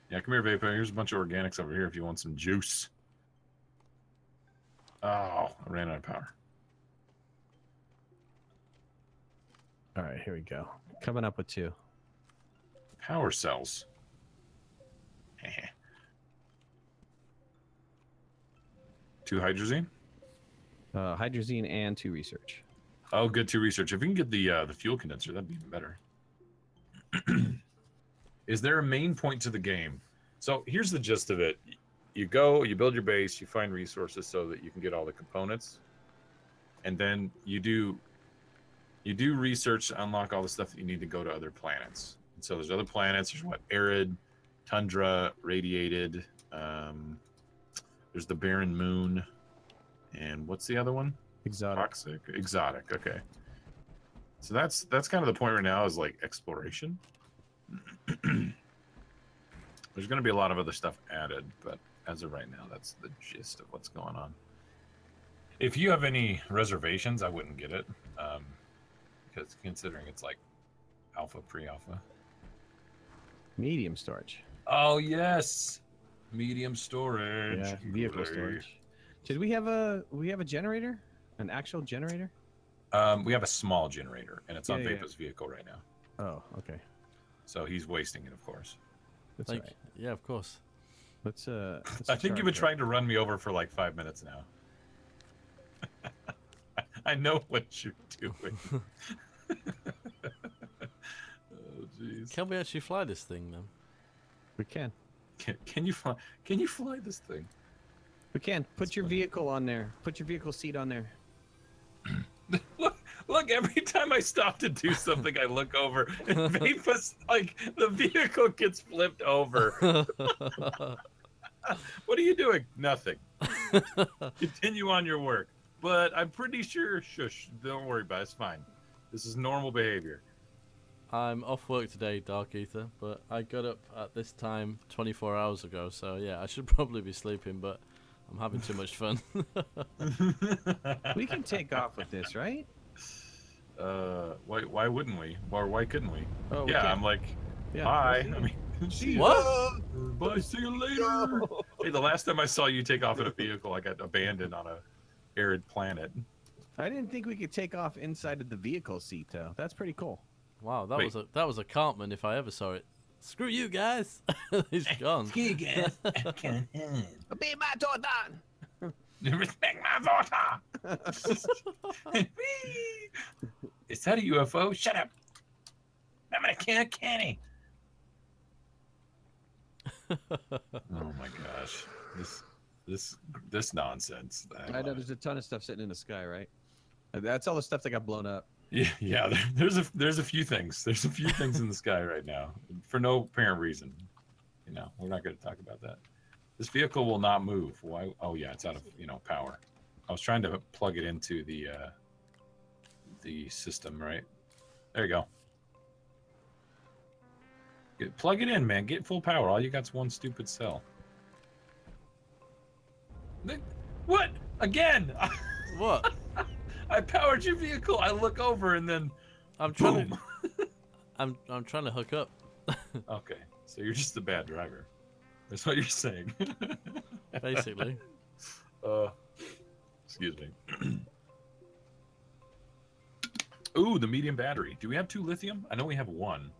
Yeah, come here, Vapor. Here's a bunch of organics over here if you want some juice. Oh, I ran out of power. All right, here we go. Coming up with 2. Power cells. 2 hydrazine? Hydrazine and 2 research. Oh, good 2 research. If we can get the fuel condenser, that'd be even better. Is there a main point to the game? So here's the gist of it. You go, you build your base, you find resources so that you can get all the components. And then you do research to unlock all the stuff that you need to go to other planets. And so there's other planets. There's what? Arid, tundra, radiated. There's the barren moon. And what's the other one? Exotic. Toxic. Exotic. Okay. So that's kind of the point right now is like exploration. There's going to be a lot of other stuff added, but as of right now, that's the gist of what's going on. If you have any reservations, I wouldn't get it, because considering it's like alpha, pre-alpha. Medium storage. Oh yes, medium storage. Yeah, vehicle storage. Did we have a generator? An actual generator? We have a small generator, and it's on Yeah, yeah. Vapa's vehicle right now. Oh, okay. So he's wasting it, of course. That's Thank all right. Yeah, of course. Let's I think you've been charge trying to run me over for like 5 minutes now. I know what you're doing. Oh, jeez. Can we actually fly this thing then? We can. Can you fly? Can you fly this thing? We can. Put your vehicle on there. Put your vehicle seat on there. Look! Every time I stop to do something, I look over, and Vapa's like the vehicle gets flipped over. What are you doing? Nothing. Continue on your work. But I'm pretty sure. Shush! Don't worry about it. It's fine. This is normal behavior. I'm off work today, Dark Ether, but I got up at this time 24 hours ago, so yeah, I should probably be sleeping, but I'm having too much fun. We can take off with this, right? Why wouldn't we? Or why couldn't we? Oh, we Yeah, can. I'm like, Yeah, bye. we'll see I you. mean, See you. what? Bye. See you later. Hey, the last time I saw you take off in a vehicle, I got abandoned on a arid planet. I didn't think we could take off inside of the vehicle seat, though. That's pretty cool. Wow, that Wait. was a Cartman if I ever saw it. Screw you guys. He's gone. You guys, I can't. Be my Jordan. Respect my daughter. Is that a UFO? Shut up. I'm gonna kill Kenny. Oh my gosh, this nonsense. I know there's a ton of stuff sitting in the sky, right? That's all the stuff that got blown up. Yeah. There's a few things. There's a few things in the sky right now for no apparent reason. You know, we're not going to talk about that. This vehicle will not move. Why? Oh yeah, it's out of power. I was trying to plug it into the system, right? There you go. Plug it in, man. Get full power. All you got's one stupid cell. What? Again? What? I powered your vehicle. I look over and then I'm trying boom. to. I'm trying to hook up. Okay, so you're just a bad driver. That's what you're saying. Basically. Excuse me. Ooh, the medium battery. Do we have 2 lithium? I know we have 1.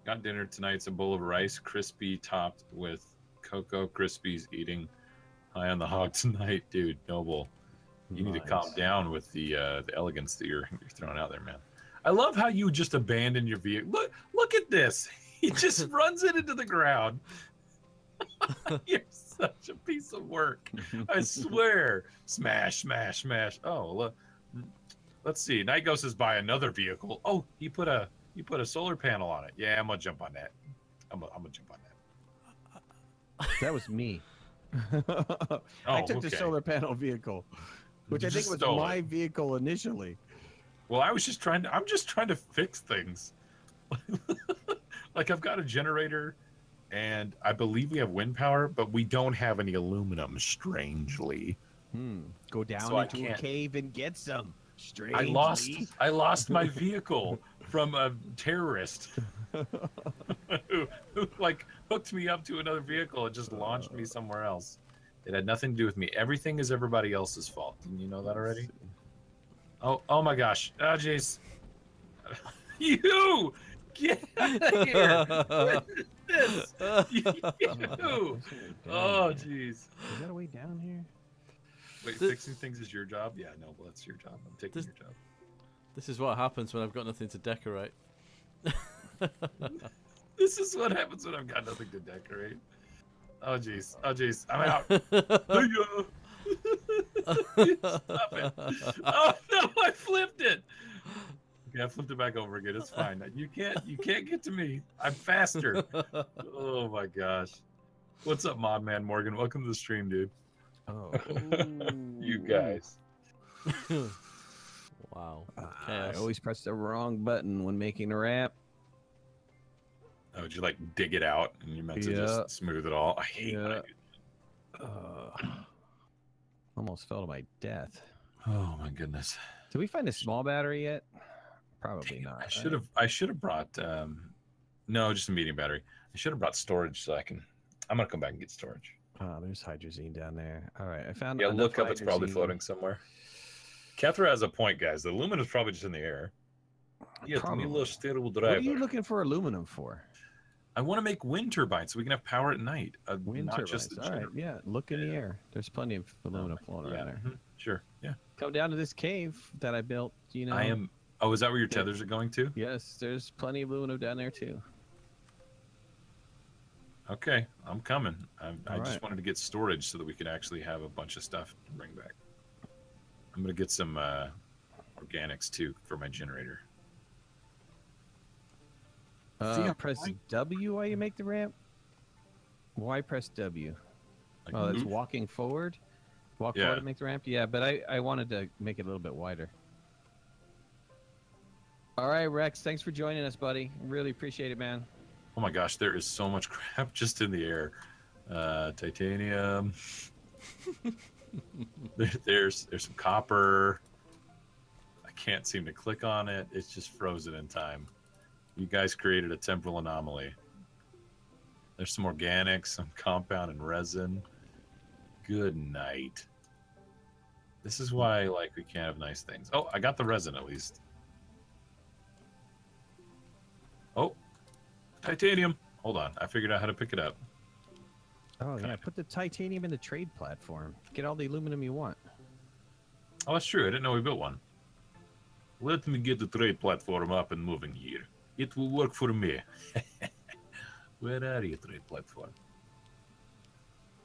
Got dinner tonight. It's a bowl of rice, crispy, topped with Cocoa Krispies. Eating high on the hog tonight, dude. Noble, you need to calm down with the elegance that you're throwing out there, man. I love how you just abandon your vehicle. Look at this. He just runs it into the ground. You're such a piece of work. I swear. Smash, smash, smash. Oh, look. Let's see. Nightghost is by another vehicle. Oh, he put a solar panel on it. Yeah, I'm gonna jump on that. I'm gonna jump on that. That was me. Oh, I took the okay. solar panel vehicle, which I think was my vehicle initially. Well, I'm just trying to fix things. Like I've got a generator, and I believe we have wind power, but we don't have any aluminum. Strangely, Go down So I into a can't- cave and get some. Strangely. I lost my vehicle from a terrorist who like hooked me up to another vehicle and just launched me somewhere else. It had nothing to do with me. Everything is everybody else's fault. Didn't you know that already? Oh my gosh. Oh jeez. You get out of here. What is this? You. Oh jeez. Is that a way down here? Wait, fixing things is your job? Yeah, no, well, that's your job. I'm taking your job. This is what happens when I've got nothing to decorate. This is what happens when I've got nothing to decorate. Oh jeez. Oh jeez. I'm out. Stop it. Oh no, I flipped it. Okay, I flipped it back over again. It's fine. You can't get to me. I'm faster. Oh my gosh. What's up, Mod Man Morgan? Welcome to the stream, dude. Oh. You guys. Wow. I always press the wrong button when making a ramp. Oh, did you like dig it out and you meant to just smooth it all? I hate when I do that. Almost fell to my death. Oh my goodness. Did we find a small battery yet? Probably not. I should have brought no, just a medium battery. I should have brought storage so I'm gonna come back and get storage. Oh, there's hydrazine down there. All right, I found. Yeah, enough look up. It's probably hydrazine. floating somewhere. Kethra has a point, guys. The aluminum is probably just in the air. Yeah, Probably. What What are you looking for aluminum for? I want to make wind turbines so we can have power at night. Wind not turbines. just the All right, generator. yeah. Look in the air. There's plenty of aluminum floating Yeah, around there. sure. Yeah. Come down to this cave that I built. You know. I am. Oh, is that where your tethers are going to? Yes, there's plenty of aluminum down there too. Okay, I'm coming. I just right. wanted to get storage so that we could actually have a bunch of stuff to bring back. I'm gonna get some organics too for my generator. Press W while you make the ramp. Why press W? Like Oh, that's move? walking forward. Walk Yeah. forward to make the ramp. Yeah, but I wanted to make it a little bit wider. All right, Rex. Thanks for joining us, buddy. Really appreciate it, man. Oh my gosh, there is so much crap just in the air. Titanium. There's some copper. I can't seem to click on it. It's just frozen in time. You guys created a temporal anomaly. There's some organics, some compound and resin. Good night. This is why we can't have nice things. Oh, I got the resin at least. Oh, titanium. Hold on. I figured out how to pick it up. Oh yeah, put the titanium in the trade platform. Get all the aluminum you want. Oh, that's true. I didn't know we built one. Let me get the trade platform up and moving here. It will work for me. Where are you, trade platform?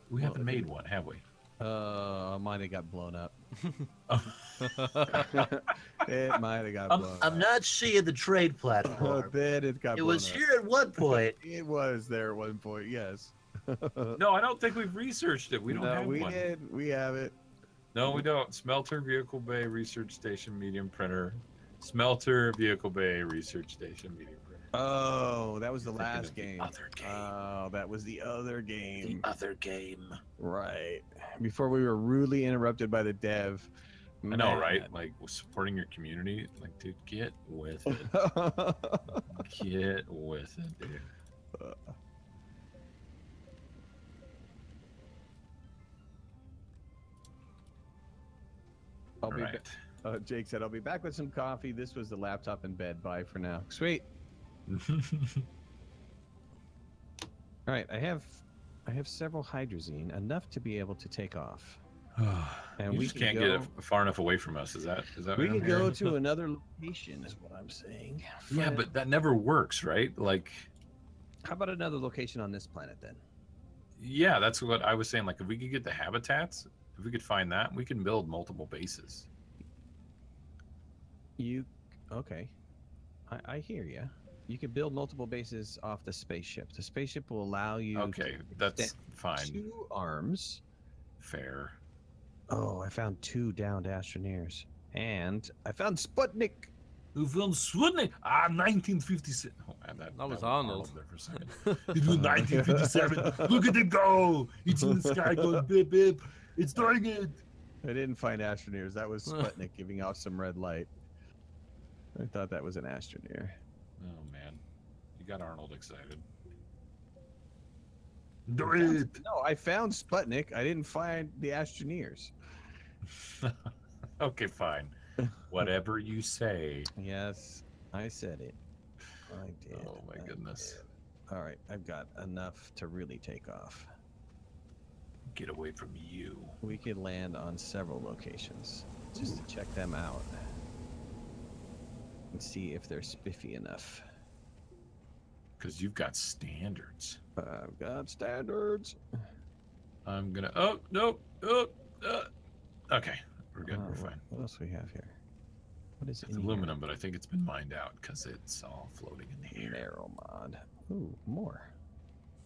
We haven't made one, have we? Mine have got blown up. Oh. It might have got blown I'm up. not seeing the trade platform. Then it got It blown was up. here at one point. It was there at one point, yes. No, I don't think we've researched it. We don't have we one. did. We have it. No, we don't. Smelter, vehicle bay, research station, medium printer. Smelter, vehicle bay, research station, medium printer. Oh, that was the You're thinking last of the game. other game. Oh, that was the other The game. other game. Right. Before we were rudely interrupted by the dev. I know, right? Man. Like supporting your community. Like, dude, get with it. Get with it, dude. I'll be Right. Jake said, I'll be back with some coffee. This was the laptop in bed. Bye for now. Sweet. All right, I have several hydrazine, enough to be able to take off. And you we just can can't go, get far enough away from us. Is that we what I'm can go hearing? to another location is what I'm saying. Yeah, Fred, but that never works, right? Like, how about another location on this planet then? yeah, that's what I was saying. Like, if we could get the habitats, if we could find that, we can build multiple bases. Okay. I hear you. You can build multiple bases off the spaceship. The spaceship will allow you Okay, to that's extend fine. 2 arms. Fair. Oh, I found 2 downed astroneers. And I found Sputnik. We found Sputnik. 1957. Oh, man, That was Arnold. there for a second. It was 1957. Look at it go. It's in the sky going bip bip. It's doing it. I didn't find astroneers. That was Sputnik giving off some red light. I thought that was an astroneer. Oh man, you got Arnold excited. Do it. No, I found Sputnik. I didn't find the astroneers. Okay, fine. Whatever you say. Yes, I said it. I did. Oh my I goodness. did. All right, I've got enough to really take off. Get away from you. We could land on several locations just to check them out and see if they're spiffy enough. Because you've got standards. I've got standards. I'm gonna. Oh nope. Oh. Okay, we're good. We're fine. What else we have here? What is It's in aluminum, but I think it's been mined out because it's all floating in the here? air. Narrow mod. Ooh, more.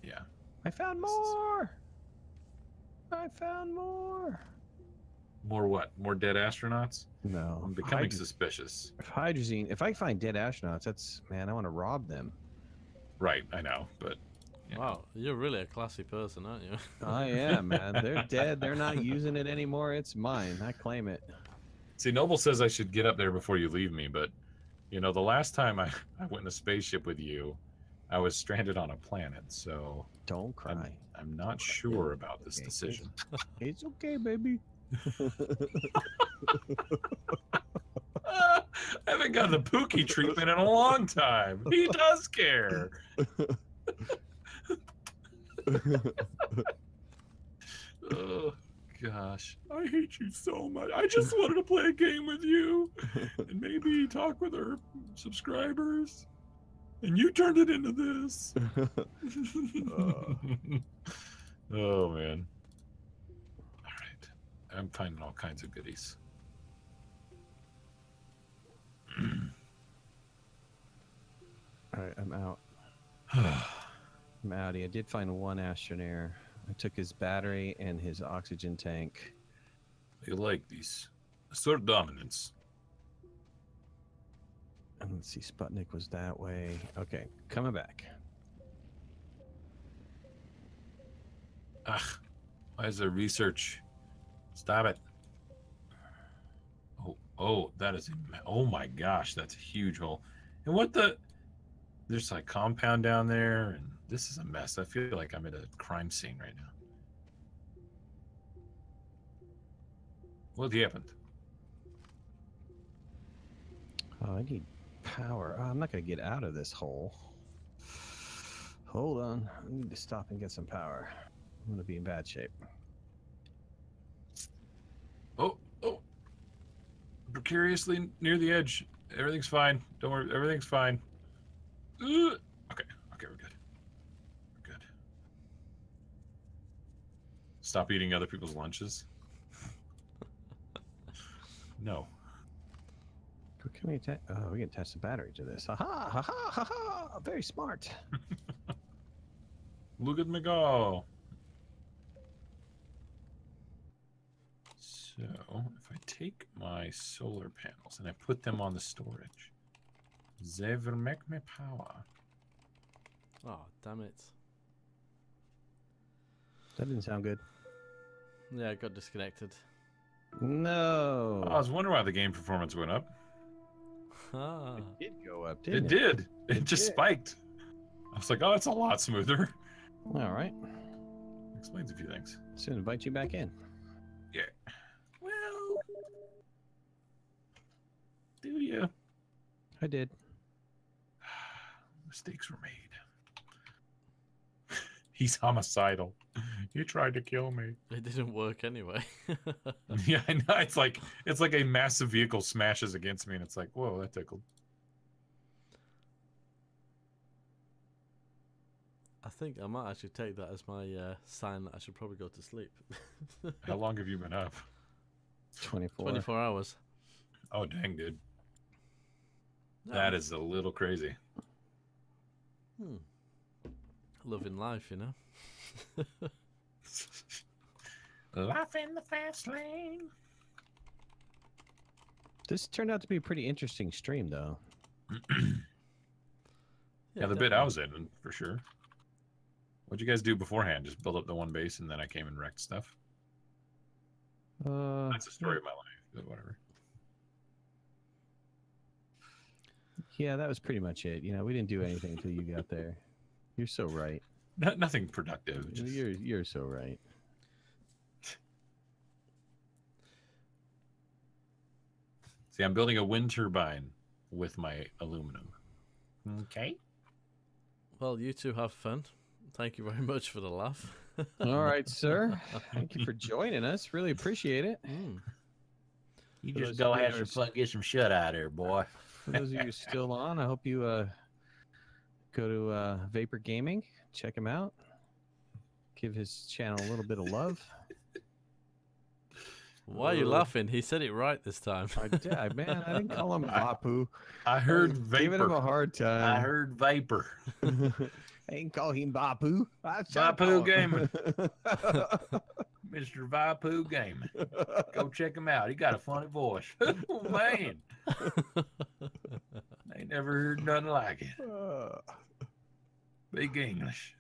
Yeah. I found more. I found more. More what? More dead astronauts? No. I'm becoming suspicious. Hydrazine. If I find dead astronauts, that's, man, I want to rob them. Right, I know, but you know. Wow, you're really a classy person, aren't you? I am, man. They're dead. They're not using it anymore. It's mine. I claim it. See, Noble says I should get up there before you leave me, but you know, the last time I went in a spaceship with you, I was stranded on a planet, so Don't cry. I'm not sure about this Okay. decision. It's okay, baby. I haven't got the Pookie treatment in a long time. He does care. Oh gosh, I hate you so much. I just wanted to play a game with you and maybe talk with our subscribers, and you turned it into this. Oh man. All right, I'm finding all kinds of goodies. All right, I'm out. I'm outie. I did find one astroneer. I took his battery and his oxygen tank. I like these. Assert dominance. And let's see, Sputnik was that way. Okay, coming back. Ugh. Why is there research? Stop it. Oh, that is. Oh my gosh, that's a huge hole. And what the? There's like compound down there, and this is a mess. I feel like I'm at a crime scene right now. What happened? Oh, I need power. Oh, I'm not going to get out of this hole. Hold on. I need to stop and get some power. I'm going to be in bad shape. Oh. Precariously near the edge. Everything's fine. Don't worry. Everything's fine. Okay, we're good. We're good. Stop eating other people's lunches. No. Can we attach? Oh, we can attach the battery to this. Ha ha ha ha ha ha! Very smart. Look at me go. So, if I take my solar panels and I put them on the storage, they will make me power. Oh, damn it. That didn't sound good. Yeah, I got disconnected. No. I was wondering why the game performance went up. Ah. It did go up, It didn't it? did. It It just did. spiked. I was like, oh, it's a lot smoother. All right. Explains a few things. So invite you back in. Yeah. Well, do you? I did. Mistakes were made. He's homicidal. You tried to kill me. It didn't work anyway. Yeah, I know. It's like a massive vehicle smashes against me, and it's like, whoa, that tickled. I think I might actually take that as my sign that I should probably go to sleep. How long have you been up? 24. 24 hours. Oh, dang, dude. No. That is a little crazy. Loving life, you know. Life in the fast lane. This turned out to be a pretty interesting stream, though. Yeah, the bit I was in, for sure. What'd you guys do beforehand? Just build up the one base, and then I came and wrecked stuff? That's the story of my life, but whatever. Yeah, that was pretty much it. You know, we didn't do anything until you got there. You're so right. Nothing productive. Just... You're so right. See, I'm building a wind turbine with my aluminum. Okay. Well, you two have fun. Thank you very much for the laugh. All right, sir. Thank you for joining us. Really appreciate it. You For just those go of you have who some are fun, get some shut eye there, boy. For those of you still on, I hope you go to Vapor Gaming, check him out, give his channel a little bit of love. Why are you laughing? He said it right this time. I did, man. I didn't call him Vapu. I heard Giving him a vapor. hard time. I heard vapor. I ain't call him Bapu. Vapu Gaming. Mr. Vapu Gaming. Go check him out. He got a funny voice. Oh, man. I ain't never heard nothing like it. Big English.